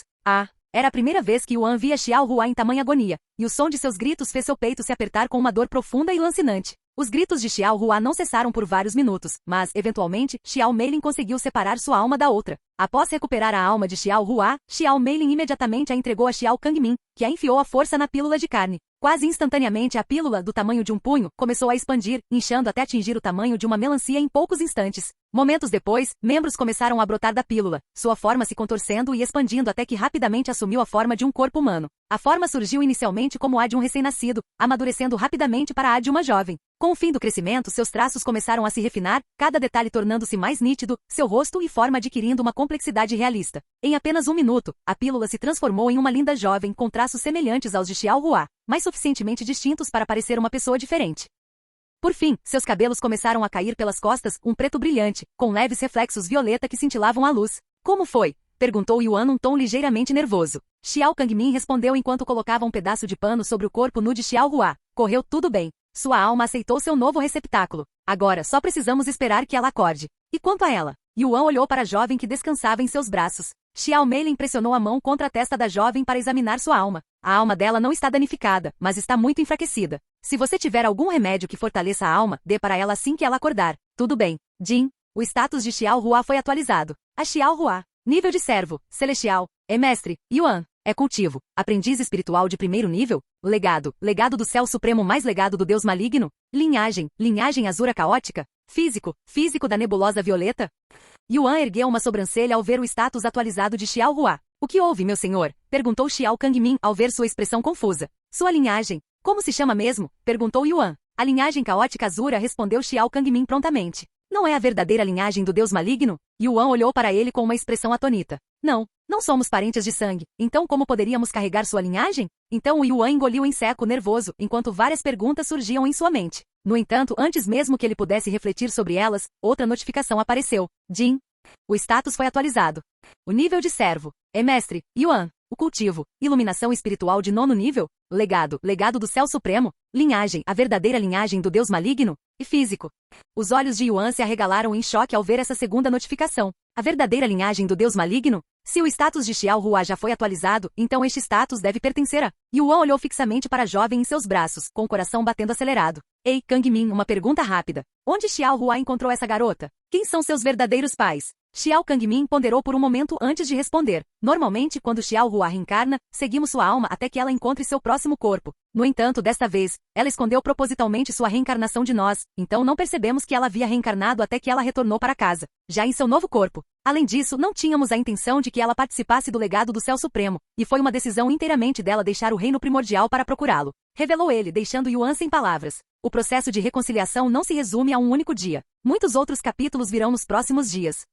Era a primeira vez que Yuan via Xiao Hua em tamanha agonia, e o som de seus gritos fez seu peito se apertar com uma dor profunda e lancinante. Os gritos de Xiao Hua não cessaram por vários minutos, mas, eventualmente, Xiao Meilin conseguiu separar sua alma da outra. Após recuperar a alma de Xiao Hua, Xiao Meilin imediatamente a entregou a Xiao Kangmin, que a enfiou à força na pílula de carne. Quase instantaneamente a pílula, do tamanho de um punho, começou a expandir, inchando até atingir o tamanho de uma melancia em poucos instantes. Momentos depois, membros começaram a brotar da pílula, sua forma se contorcendo e expandindo até que rapidamente assumiu a forma de um corpo humano. A forma surgiu inicialmente como a de um recém-nascido, amadurecendo rapidamente para a de uma jovem. Com o fim do crescimento, seus traços começaram a se refinar, cada detalhe tornando-se mais nítido, seu rosto e forma adquirindo uma complexidade realista. Em apenas um minuto, a pílula se transformou em uma linda jovem com traços semelhantes aos de Xiao Hua, mas suficientemente distintos para parecer uma pessoa diferente. Por fim, seus cabelos começaram a cair pelas costas, um preto brilhante, com leves reflexos violeta que cintilavam à luz. Como foi? Perguntou Yuan num tom ligeiramente nervoso. Xiao Kangmin respondeu enquanto colocava um pedaço de pano sobre o corpo nu de Xiao Hua. Correu tudo bem. Sua alma aceitou seu novo receptáculo. Agora só precisamos esperar que ela acorde. E quanto a ela? Yuan olhou para a jovem que descansava em seus braços. Xiao Meilin pressionou a mão contra a testa da jovem para examinar sua alma. A alma dela não está danificada, mas está muito enfraquecida. Se você tiver algum remédio que fortaleça a alma, dê para ela assim que ela acordar. Tudo bem. Jin. O status de Xiao Hua foi atualizado. A Xiao Hua. Nível de servo, celestial, é mestre, Yuan, é cultivo, aprendiz espiritual de primeiro nível, legado, legado do céu supremo mais legado do deus maligno, linhagem, linhagem azura caótica, físico, físico da nebulosa violeta. Yuan ergueu uma sobrancelha ao ver o status atualizado de Xiao Hua. O que houve, meu senhor? Perguntou Xiao Kangmin ao ver sua expressão confusa. Sua linhagem. Como se chama mesmo? Perguntou Yuan. A linhagem caótica azura, respondeu Xiao Kangmin prontamente. Não é a verdadeira linhagem do deus maligno? Yuan olhou para ele com uma expressão atonita. Não, não somos parentes de sangue, então como poderíamos carregar sua linhagem? Então o Yuan engoliu em seco nervoso, enquanto várias perguntas surgiam em sua mente. No entanto, antes mesmo que ele pudesse refletir sobre elas, outra notificação apareceu. Jin. O status foi atualizado. O nível de servo. É mestre, Yuan. O cultivo. Iluminação espiritual de 9º nível. Legado, legado do céu supremo. Linhagem, a verdadeira linhagem do deus maligno. E físico. Os olhos de Yuan se arregalaram em choque ao ver essa segunda notificação. A verdadeira linhagem do deus maligno? Se o status de Xiao Hua já foi atualizado, então este status deve pertencer a... Yuan olhou fixamente para a jovem em seus braços, com o coração batendo acelerado. Ei, Kangmin, uma pergunta rápida. Onde Xiao Hua encontrou essa garota? Quem são seus verdadeiros pais? Xiao Kangmin ponderou por um momento antes de responder. Normalmente, quando Xiao Hua reencarna, seguimos sua alma até que ela encontre seu próximo corpo. No entanto, desta vez, ela escondeu propositalmente sua reencarnação de nós, então não percebemos que ela havia reencarnado até que ela retornou para casa, já em seu novo corpo. Além disso, não tínhamos a intenção de que ela participasse do legado do Céu Supremo, e foi uma decisão inteiramente dela deixar o reino primordial para procurá-lo. Revelou ele, deixando Yuan sem palavras. O processo de reconciliação não se resume a um único dia. Muitos outros capítulos virão nos próximos dias.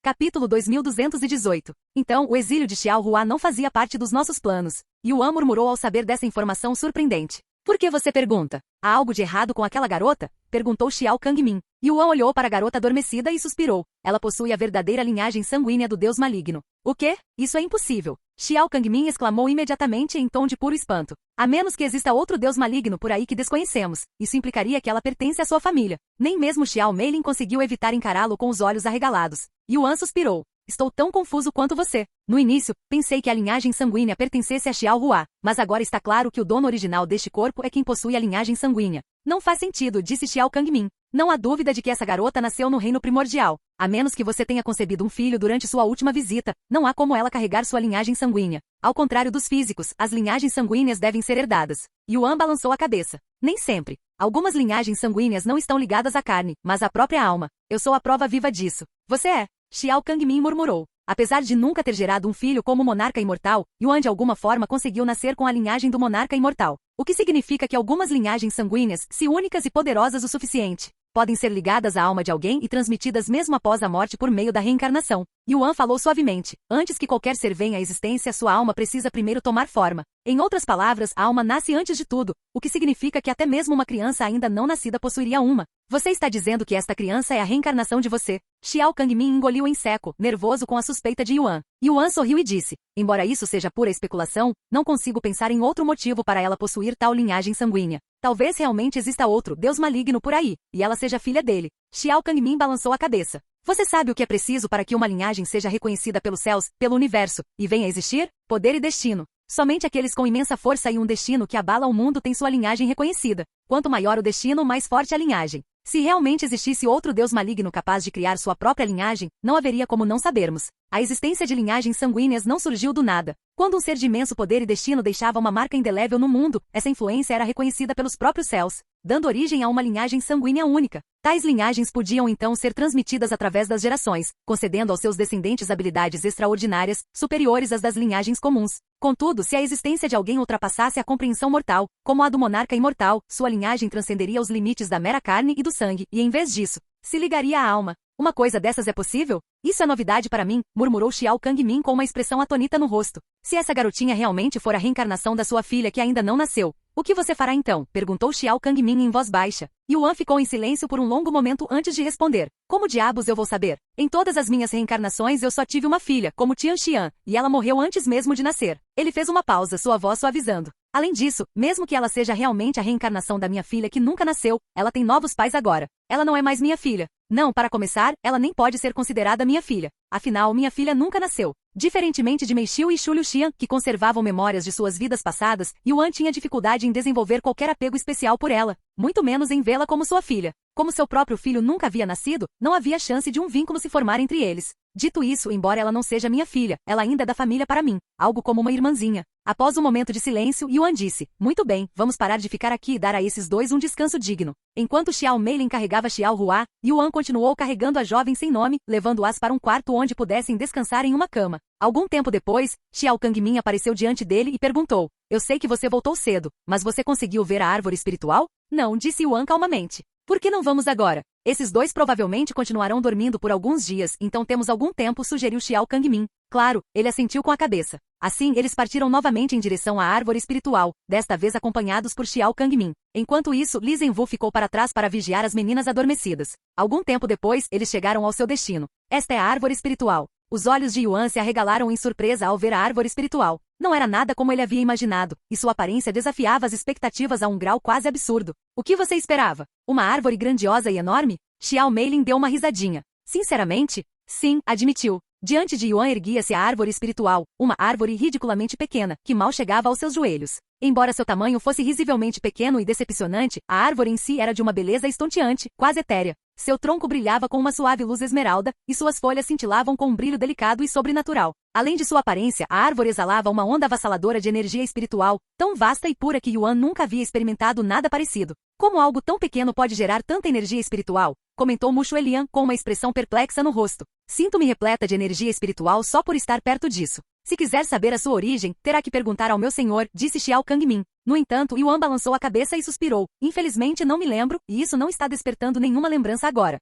Capítulo 2218. Então, o exílio de Xiao Hua não fazia parte dos nossos planos. Yuan murmurou ao saber dessa informação surpreendente. Por que você pergunta? Há algo de errado com aquela garota? Perguntou Xiao Kangmin. Yuan olhou para a garota adormecida e suspirou. Ela possui a verdadeira linhagem sanguínea do deus maligno. O quê? Isso é impossível. Xiao Kangmin exclamou imediatamente em tom de puro espanto. A menos que exista outro deus maligno por aí que desconhecemos. Isso implicaria que ela pertence à sua família. Nem mesmo Xiao Meilin conseguiu evitar encará-lo com os olhos arregalados. Yuan suspirou. Estou tão confuso quanto você. No início, pensei que a linhagem sanguínea pertencesse a Xiao Hua, mas agora está claro que o dono original deste corpo é quem possui a linhagem sanguínea. Não faz sentido, disse Xiao Kangmin. Não há dúvida de que essa garota nasceu no reino primordial. A menos que você tenha concebido um filho durante sua última visita, não há como ela carregar sua linhagem sanguínea. Ao contrário dos físicos, as linhagens sanguíneas devem ser herdadas. Yuan balançou a cabeça. Nem sempre. Algumas linhagens sanguíneas não estão ligadas à carne, mas à própria alma. Eu sou a prova viva disso. Você é. Xiao Kangmin murmurou. Apesar de nunca ter gerado um filho como monarca imortal, Yuan de alguma forma conseguiu nascer com a linhagem do monarca imortal. O que significa que algumas linhagens sanguíneas, se únicas e poderosas o suficiente, podem ser ligadas à alma de alguém e transmitidas mesmo após a morte por meio da reencarnação. Yuan falou suavemente. Antes que qualquer ser venha à existência, sua alma precisa primeiro tomar forma. Em outras palavras, a alma nasce antes de tudo, o que significa que até mesmo uma criança ainda não nascida possuiria uma. Você está dizendo que esta criança é a reencarnação de você? Xiao Kangmin engoliu em seco, nervoso com a suspeita de Yuan. Yuan sorriu e disse, embora isso seja pura especulação, não consigo pensar em outro motivo para ela possuir tal linhagem sanguínea. Talvez realmente exista outro deus maligno por aí, e ela seja filha dele. Xiao Kangmin balançou a cabeça. Você sabe o que é preciso para que uma linhagem seja reconhecida pelos céus, pelo universo, e venha a existir? Poder e destino. Somente aqueles com imensa força e um destino que abala o mundo têm sua linhagem reconhecida. Quanto maior o destino, mais forte a linhagem. Se realmente existisse outro deus maligno capaz de criar sua própria linhagem, não haveria como não sabermos. A existência de linhagens sanguíneas não surgiu do nada. Quando um ser de imenso poder e destino deixava uma marca indelével no mundo, essa influência era reconhecida pelos próprios céus, dando origem a uma linhagem sanguínea única. Tais linhagens podiam então ser transmitidas através das gerações, concedendo aos seus descendentes habilidades extraordinárias, superiores às das linhagens comuns. Contudo, se a existência de alguém ultrapassasse a compreensão mortal, como a do monarca imortal, sua linhagem transcenderia os limites da mera carne e do sangue, e em vez disso, se ligaria à alma. Uma coisa dessas é possível? Isso é novidade para mim, murmurou Xiao Kangmin com uma expressão atonita no rosto. Se essa garotinha realmente for a reencarnação da sua filha que ainda não nasceu, o que você fará então? Perguntou Xiao Kangmin em voz baixa. Yuan ficou em silêncio por um longo momento antes de responder. Como diabos eu vou saber? Em todas as minhas reencarnações eu só tive uma filha, como Tianxian, e ela morreu antes mesmo de nascer. Ele fez uma pausa, sua voz suavizando. Além disso, mesmo que ela seja realmente a reencarnação da minha filha que nunca nasceu, ela tem novos pais agora. Ela não é mais minha filha. Não, para começar, ela nem pode ser considerada minha filha. Afinal, minha filha nunca nasceu. Diferentemente de Meixiu e Xu Liuxian, que conservavam memórias de suas vidas passadas, Yuan tinha dificuldade em desenvolver qualquer apego especial por ela, muito menos em vê-la como sua filha. Como seu próprio filho nunca havia nascido, não havia chance de um vínculo se formar entre eles. Dito isso, embora ela não seja minha filha, ela ainda é da família para mim, algo como uma irmãzinha. Após um momento de silêncio, Yuan disse, muito bem, vamos parar de ficar aqui e dar a esses dois um descanso digno. Enquanto Xiao Meilin carregava Xiao Hua, Yuan continuou carregando a jovem sem nome, levando-as para um quarto onde pudessem descansar em uma cama. Algum tempo depois, Xiao Kangmin apareceu diante dele e perguntou, eu sei que você voltou cedo, mas você conseguiu ver a árvore espiritual? Não, disse Yuan calmamente. Por que não vamos agora? Esses dois provavelmente continuarão dormindo por alguns dias, então temos algum tempo, sugeriu Xiao Kangmin. Claro, ele assentiu com a cabeça. Assim, eles partiram novamente em direção à árvore espiritual, desta vez acompanhados por Xiao Kangmin. Enquanto isso, Li Zhenwu ficou para trás para vigiar as meninas adormecidas. Algum tempo depois, eles chegaram ao seu destino. Esta é a árvore espiritual. Os olhos de Yuan se arregalaram em surpresa ao ver a árvore espiritual. Não era nada como ele havia imaginado, e sua aparência desafiava as expectativas a um grau quase absurdo. O que você esperava? Uma árvore grandiosa e enorme? Xiao Meilin deu uma risadinha. Sinceramente? Sim, admitiu. Diante de Yuan erguia-se a árvore espiritual, uma árvore ridiculamente pequena, que mal chegava aos seus joelhos. Embora seu tamanho fosse risivelmente pequeno e decepcionante, a árvore em si era de uma beleza estonteante, quase etérea. Seu tronco brilhava com uma suave luz esmeralda, e suas folhas cintilavam com um brilho delicado e sobrenatural. Além de sua aparência, a árvore exalava uma onda avassaladora de energia espiritual, tão vasta e pura que Yuan nunca havia experimentado nada parecido. Como algo tão pequeno pode gerar tanta energia espiritual? Comentou Mu Xuelian com uma expressão perplexa no rosto. Sinto-me repleta de energia espiritual só por estar perto disso. Se quiser saber a sua origem, terá que perguntar ao meu senhor, disse Xiao Kangmin. No entanto, Yuan balançou a cabeça e suspirou. Infelizmente não me lembro, e isso não está despertando nenhuma lembrança agora.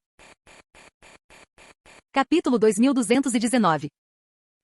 Capítulo 2219.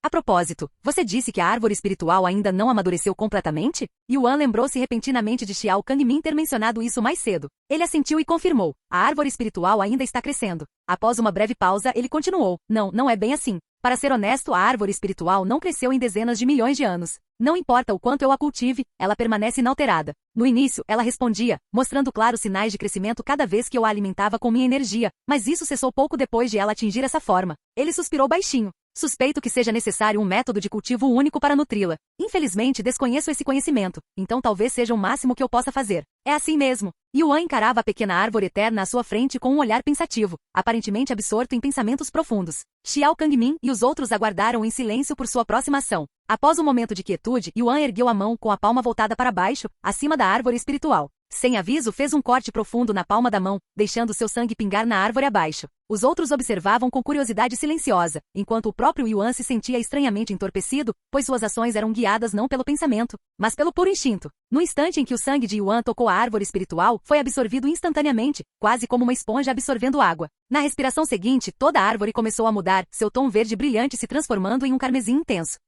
A propósito, você disse que a árvore espiritual ainda não amadureceu completamente? Yuan lembrou-se repentinamente de Xiao Kangmin ter mencionado isso mais cedo. Ele assentiu e confirmou. A árvore espiritual ainda está crescendo. Após uma breve pausa, ele continuou. Não é bem assim. Para ser honesto, a árvore espiritual não cresceu em dezenas de milhões de anos. Não importa o quanto eu a cultive, ela permanece inalterada. No início, ela respondia, mostrando claros sinais de crescimento cada vez que eu a alimentava com minha energia, mas isso cessou pouco depois de ela atingir essa forma. Ele suspirou baixinho. Suspeito que seja necessário um método de cultivo único para nutri-la. Infelizmente, desconheço esse conhecimento, então talvez seja o máximo que eu possa fazer. É assim mesmo. Yuan encarava a pequena árvore eterna à sua frente com um olhar pensativo, aparentemente absorto em pensamentos profundos. Xiao Kangmin e os outros aguardaram em silêncio por sua próxima ação. Após um momento de quietude, Yuan ergueu a mão com a palma voltada para baixo, acima da árvore espiritual. Sem aviso, fez um corte profundo na palma da mão, deixando seu sangue pingar na árvore abaixo. Os outros observavam com curiosidade silenciosa, enquanto o próprio Yuan se sentia estranhamente entorpecido, pois suas ações eram guiadas não pelo pensamento, mas pelo puro instinto. No instante em que o sangue de Yuan tocou a árvore espiritual, foi absorvido instantaneamente, quase como uma esponja absorvendo água. Na respiração seguinte, toda a árvore começou a mudar, seu tom verde brilhante se transformando em um carmesim intenso.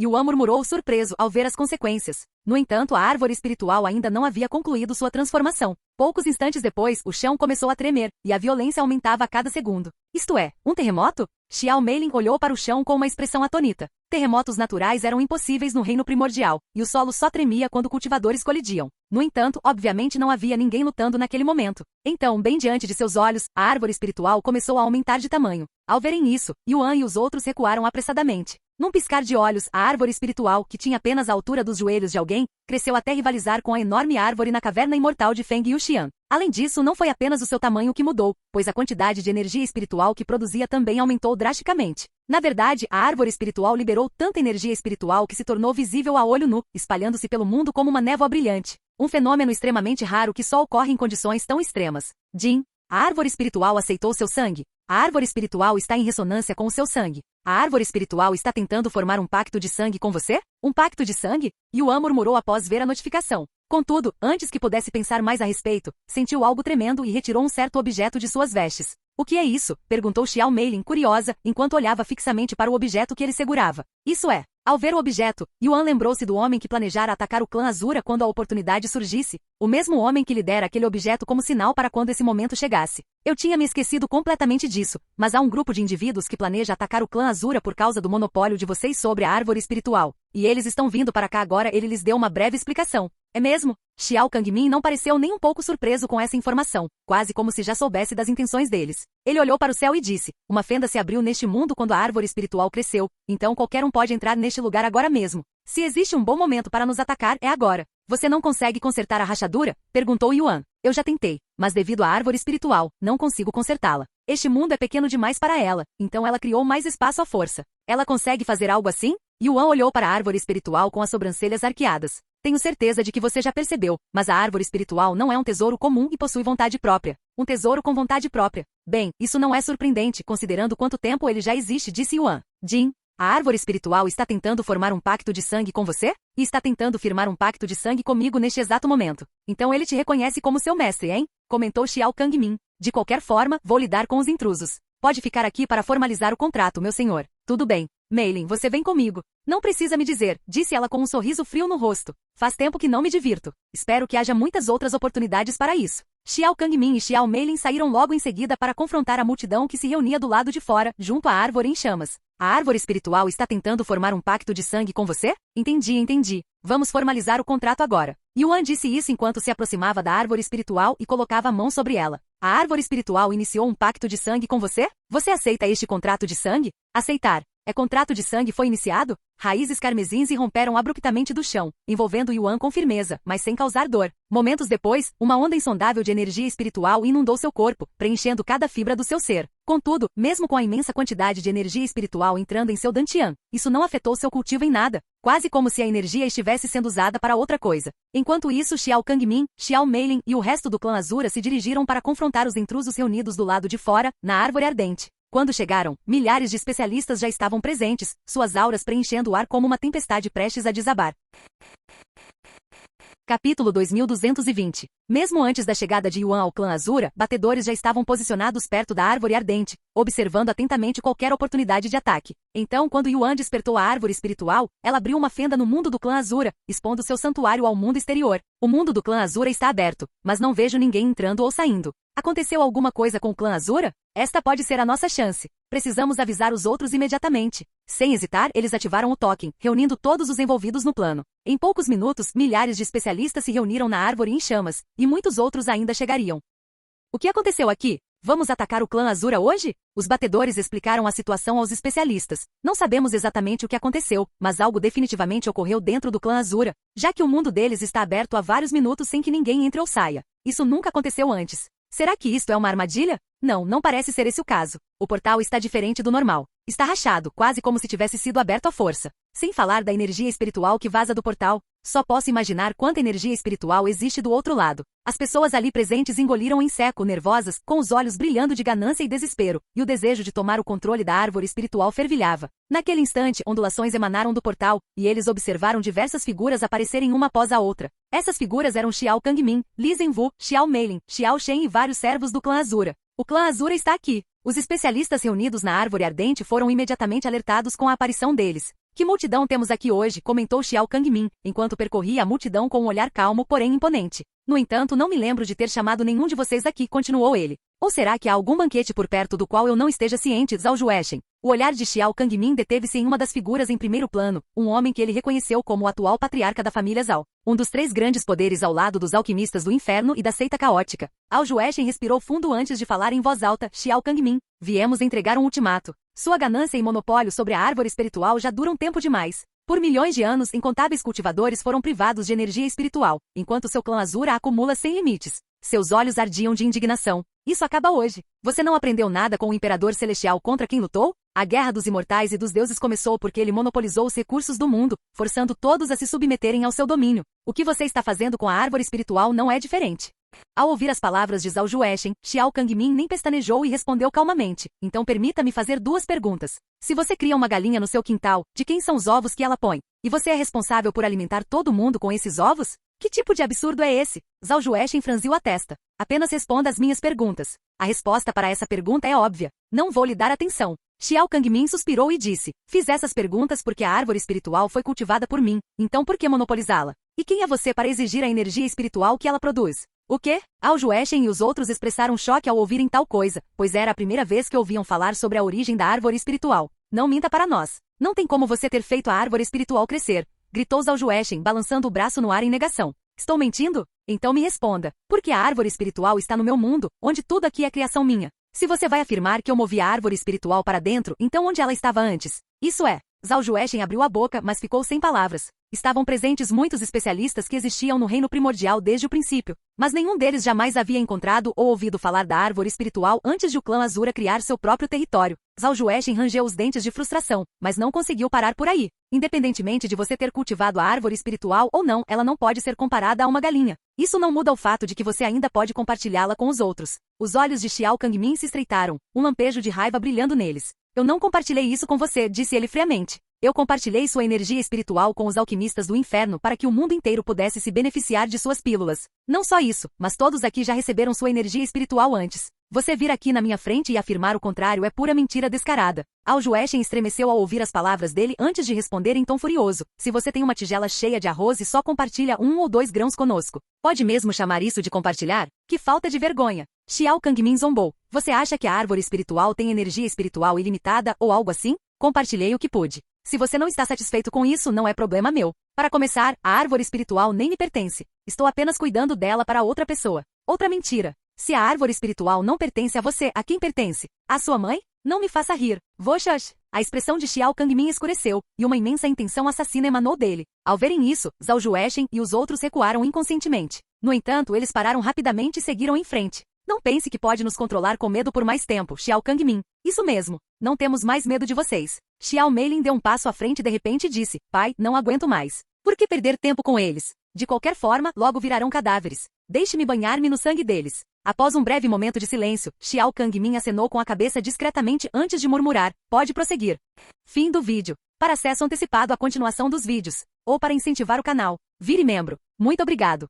Yuan murmurou surpreso ao ver as consequências. No entanto, a árvore espiritual ainda não havia concluído sua transformação. Poucos instantes depois, o chão começou a tremer, e a violência aumentava a cada segundo. Isto é, um terremoto? Xiao Meilin olhou para o chão com uma expressão atônita. Terremotos naturais eram impossíveis no reino primordial, e o solo só tremia quando cultivadores colidiam. No entanto, obviamente não havia ninguém lutando naquele momento. Então, bem diante de seus olhos, a árvore espiritual começou a aumentar de tamanho. Ao verem isso, Yuan e os outros recuaram apressadamente. Num piscar de olhos, a árvore espiritual, que tinha apenas a altura dos joelhos de alguém, cresceu até rivalizar com a enorme árvore na caverna imortal de Feng Yuxian. Além disso, não foi apenas o seu tamanho que mudou, pois a quantidade de energia espiritual que produzia também aumentou drasticamente. Na verdade, a árvore espiritual liberou tanta energia espiritual que se tornou visível a olho nu, espalhando-se pelo mundo como uma névoa brilhante. Um fenômeno extremamente raro que só ocorre em condições tão extremas. Jin, a árvore espiritual aceitou seu sangue? A árvore espiritual está em ressonância com o seu sangue. A árvore espiritual está tentando formar um pacto de sangue com você? Um pacto de sangue? Yuan murmurou após ver a notificação. Contudo, antes que pudesse pensar mais a respeito, sentiu algo tremendo e retirou um certo objeto de suas vestes. O que é isso? Perguntou Xiao Meilin, curiosa, enquanto olhava fixamente para o objeto que ele segurava. Isso é. Ao ver o objeto, Yuan lembrou-se do homem que planejara atacar o clã Azura quando a oportunidade surgisse, o mesmo homem que lhe dera aquele objeto como sinal para quando esse momento chegasse. Eu tinha me esquecido completamente disso, mas há um grupo de indivíduos que planeja atacar o clã Azura por causa do monopólio de vocês sobre a árvore espiritual. E eles estão vindo para cá agora. Ele lhes deu uma breve explicação. É mesmo? Xiao Kangmin não pareceu nem um pouco surpreso com essa informação, quase como se já soubesse das intenções deles. Ele olhou para o céu e disse, uma fenda se abriu neste mundo quando a árvore espiritual cresceu, então qualquer um pode entrar neste lugar agora mesmo. Se existe um bom momento para nos atacar, é agora. Você não consegue consertar a rachadura? Perguntou Yuan. Eu já tentei, mas devido à árvore espiritual, não consigo consertá-la. Este mundo é pequeno demais para ela, então ela criou mais espaço à força. Ela consegue fazer algo assim? Yuan olhou para a árvore espiritual com as sobrancelhas arqueadas. Tenho certeza de que você já percebeu, mas a árvore espiritual não é um tesouro comum e possui vontade própria. Um tesouro com vontade própria. Bem, isso não é surpreendente, considerando quanto tempo ele já existe, disse Yuan. Jin, a árvore espiritual está tentando formar um pacto de sangue com você? E está tentando firmar um pacto de sangue comigo neste exato momento. Então ele te reconhece como seu mestre, hein? Comentou Xiao Kangmin. De qualquer forma, vou lidar com os intrusos. Pode ficar aqui para formalizar o contrato, meu senhor. Tudo bem. Mei Lin, você vem comigo. Não precisa me dizer, disse ela com um sorriso frio no rosto. Faz tempo que não me divirto. Espero que haja muitas outras oportunidades para isso. Xiao Kangmin e Xiao Mei Lin saíram logo em seguida para confrontar a multidão que se reunia do lado de fora, junto à árvore em chamas. A árvore espiritual está tentando formar um pacto de sangue com você? Entendi. Vamos formalizar o contrato agora. Yuan disse isso enquanto se aproximava da árvore espiritual e colocava a mão sobre ela. A árvore espiritual iniciou um pacto de sangue com você? Você aceita este contrato de sangue? Aceitar. Contrato de sangue foi iniciado? Raízes carmesins irromperam abruptamente do chão, envolvendo Yuan com firmeza, mas sem causar dor. Momentos depois, uma onda insondável de energia espiritual inundou seu corpo, preenchendo cada fibra do seu ser. Contudo, mesmo com a imensa quantidade de energia espiritual entrando em seu dantian, isso não afetou seu cultivo em nada, quase como se a energia estivesse sendo usada para outra coisa. Enquanto isso, Xiao Kangmin, Xiao Mei Lin e o resto do clã Azura se dirigiram para confrontar os intrusos reunidos do lado de fora, na árvore ardente. Quando chegaram, milhares de especialistas já estavam presentes, suas auras preenchendo o ar como uma tempestade prestes a desabar. Capítulo 2220. Mesmo antes da chegada de Yuan ao clã Azura, batedores já estavam posicionados perto da árvore ardente, observando atentamente qualquer oportunidade de ataque. Então, quando Yuan despertou a árvore espiritual, ela abriu uma fenda no mundo do clã Azura, expondo seu santuário ao mundo exterior. O mundo do clã Azura está aberto, mas não vejo ninguém entrando ou saindo. Aconteceu alguma coisa com o clã Azura? Esta pode ser a nossa chance. Precisamos avisar os outros imediatamente. Sem hesitar, eles ativaram o token, reunindo todos os envolvidos no plano. Em poucos minutos, milhares de especialistas se reuniram na árvore em chamas, e muitos outros ainda chegariam. O que aconteceu aqui? Vamos atacar o clã Azura hoje? Os batedores explicaram a situação aos especialistas. Não sabemos exatamente o que aconteceu, mas algo definitivamente ocorreu dentro do clã Azura, já que o mundo deles está aberto há vários minutos sem que ninguém entre ou saia. Isso nunca aconteceu antes. Será que isto é uma armadilha? Não parece ser esse o caso. O portal está diferente do normal. Está rachado, quase como se tivesse sido aberto à força. Sem falar da energia espiritual que vaza do portal. Só posso imaginar quanta energia espiritual existe do outro lado. As pessoas ali presentes engoliram em seco, nervosas, com os olhos brilhando de ganância e desespero, e o desejo de tomar o controle da árvore espiritual fervilhava. Naquele instante, ondulações emanaram do portal, e eles observaram diversas figuras aparecerem uma após a outra. Essas figuras eram Xiao Kangmin, Li Zhenwu, Xiao Mei Lin, Xiao Shen e vários servos do clã Azura. O clã Azura está aqui. Os especialistas reunidos na árvore ardente foram imediatamente alertados com a aparição deles. Que multidão temos aqui hoje, comentou Xiao Kangmin, enquanto percorria a multidão com um olhar calmo, porém imponente. No entanto, não me lembro de ter chamado nenhum de vocês aqui, continuou ele. Ou será que há algum banquete por perto do qual eu não esteja ciente, Zhao Juechen? O olhar de Xiao Kangmin deteve-se em uma das figuras em primeiro plano, um homem que ele reconheceu como o atual patriarca da família Zhao. Um dos 3 grandes poderes ao lado dos alquimistas do inferno e da seita caótica. Zhao Juechen respirou fundo antes de falar em voz alta, Xiao Kangmin. Viemos entregar um ultimato. Sua ganância e monopólio sobre a árvore espiritual já duram tempo demais. Por milhões de anos, incontáveis cultivadores foram privados de energia espiritual, enquanto seu clã Azura a acumula sem limites. Seus olhos ardiam de indignação. Isso acaba hoje. Você não aprendeu nada com o Imperador Celestial contra quem lutou? A guerra dos imortais e dos deuses começou porque ele monopolizou os recursos do mundo, forçando todos a se submeterem ao seu domínio. O que você está fazendo com a árvore espiritual não é diferente. Ao ouvir as palavras de Zhao Juechen, Xiao Kangmin nem pestanejou e respondeu calmamente. Então permita-me fazer 2 perguntas. Se você cria uma galinha no seu quintal, de quem são os ovos que ela põe? E você é responsável por alimentar todo mundo com esses ovos? Que tipo de absurdo é esse? Zhao Juechen franziu a testa. Apenas responda às minhas perguntas. A resposta para essa pergunta é óbvia. Não vou lhe dar atenção. Xiao Kangmin suspirou e disse. Fiz essas perguntas porque a árvore espiritual foi cultivada por mim. Então por que monopolizá-la? E quem é você para exigir a energia espiritual que ela produz? O quê? Zhao Juechen e os outros expressaram choque ao ouvirem tal coisa, pois era a primeira vez que ouviam falar sobre a origem da árvore espiritual. Não minta para nós. Não tem como você ter feito a árvore espiritual crescer, gritou Zhao Juechen, balançando o braço no ar em negação. Estou mentindo? Então me responda. Porque a árvore espiritual está no meu mundo, onde tudo aqui é criação minha. Se você vai afirmar que eu movi a árvore espiritual para dentro, então onde ela estava antes? Isso é. Zhao Juechen abriu a boca, mas ficou sem palavras. Estavam presentes muitos especialistas que existiam no reino primordial desde o princípio, mas nenhum deles jamais havia encontrado ou ouvido falar da árvore espiritual antes de o clã Azura criar seu próprio território. Zaljueshen rangeu os dentes de frustração, mas não conseguiu parar por aí. Independentemente de você ter cultivado a árvore espiritual ou não, ela não pode ser comparada a uma galinha. Isso não muda o fato de que você ainda pode compartilhá-la com os outros. Os olhos de Xiao Kangmin se estreitaram, um lampejo de raiva brilhando neles. Eu não compartilhei isso com você, disse ele friamente. Eu compartilhei sua energia espiritual com os alquimistas do inferno para que o mundo inteiro pudesse se beneficiar de suas pílulas. Não só isso, mas todos aqui já receberam sua energia espiritual antes. Você vir aqui na minha frente e afirmar o contrário é pura mentira descarada. Zaljueshen estremeceu ao ouvir as palavras dele antes de responder em tom furioso. Se você tem uma tigela cheia de arroz e só compartilha 1 ou 2 grãos conosco, pode mesmo chamar isso de compartilhar? Que falta de vergonha! Xiao Kangmin zombou. Você acha que a árvore espiritual tem energia espiritual ilimitada ou algo assim? Compartilhei o que pude. Se você não está satisfeito com isso, não é problema meu. Para começar, a árvore espiritual nem me pertence. Estou apenas cuidando dela para outra pessoa. Outra mentira. Se a árvore espiritual não pertence a você, a quem pertence? A sua mãe? Não me faça rir. Voxax. A expressão de Xiao Kangmin escureceu, e uma imensa intenção assassina emanou dele. Ao verem isso, Zaljueshen e os outros recuaram inconscientemente. No entanto, eles pararam rapidamente e seguiram em frente. Não pense que pode nos controlar com medo por mais tempo, Xiao Kangmin. Isso mesmo. Não temos mais medo de vocês. Xiao Meilin deu um passo à frente e de repente disse, pai, não aguento mais. Por que perder tempo com eles? De qualquer forma, logo virarão cadáveres. Deixe-me banhar-me no sangue deles. Após um breve momento de silêncio, Xiao Kangmin acenou com a cabeça discretamente antes de murmurar, pode prosseguir. Fim do vídeo. Para acesso antecipado à continuação dos vídeos, ou para incentivar o canal, vire membro. Muito obrigado.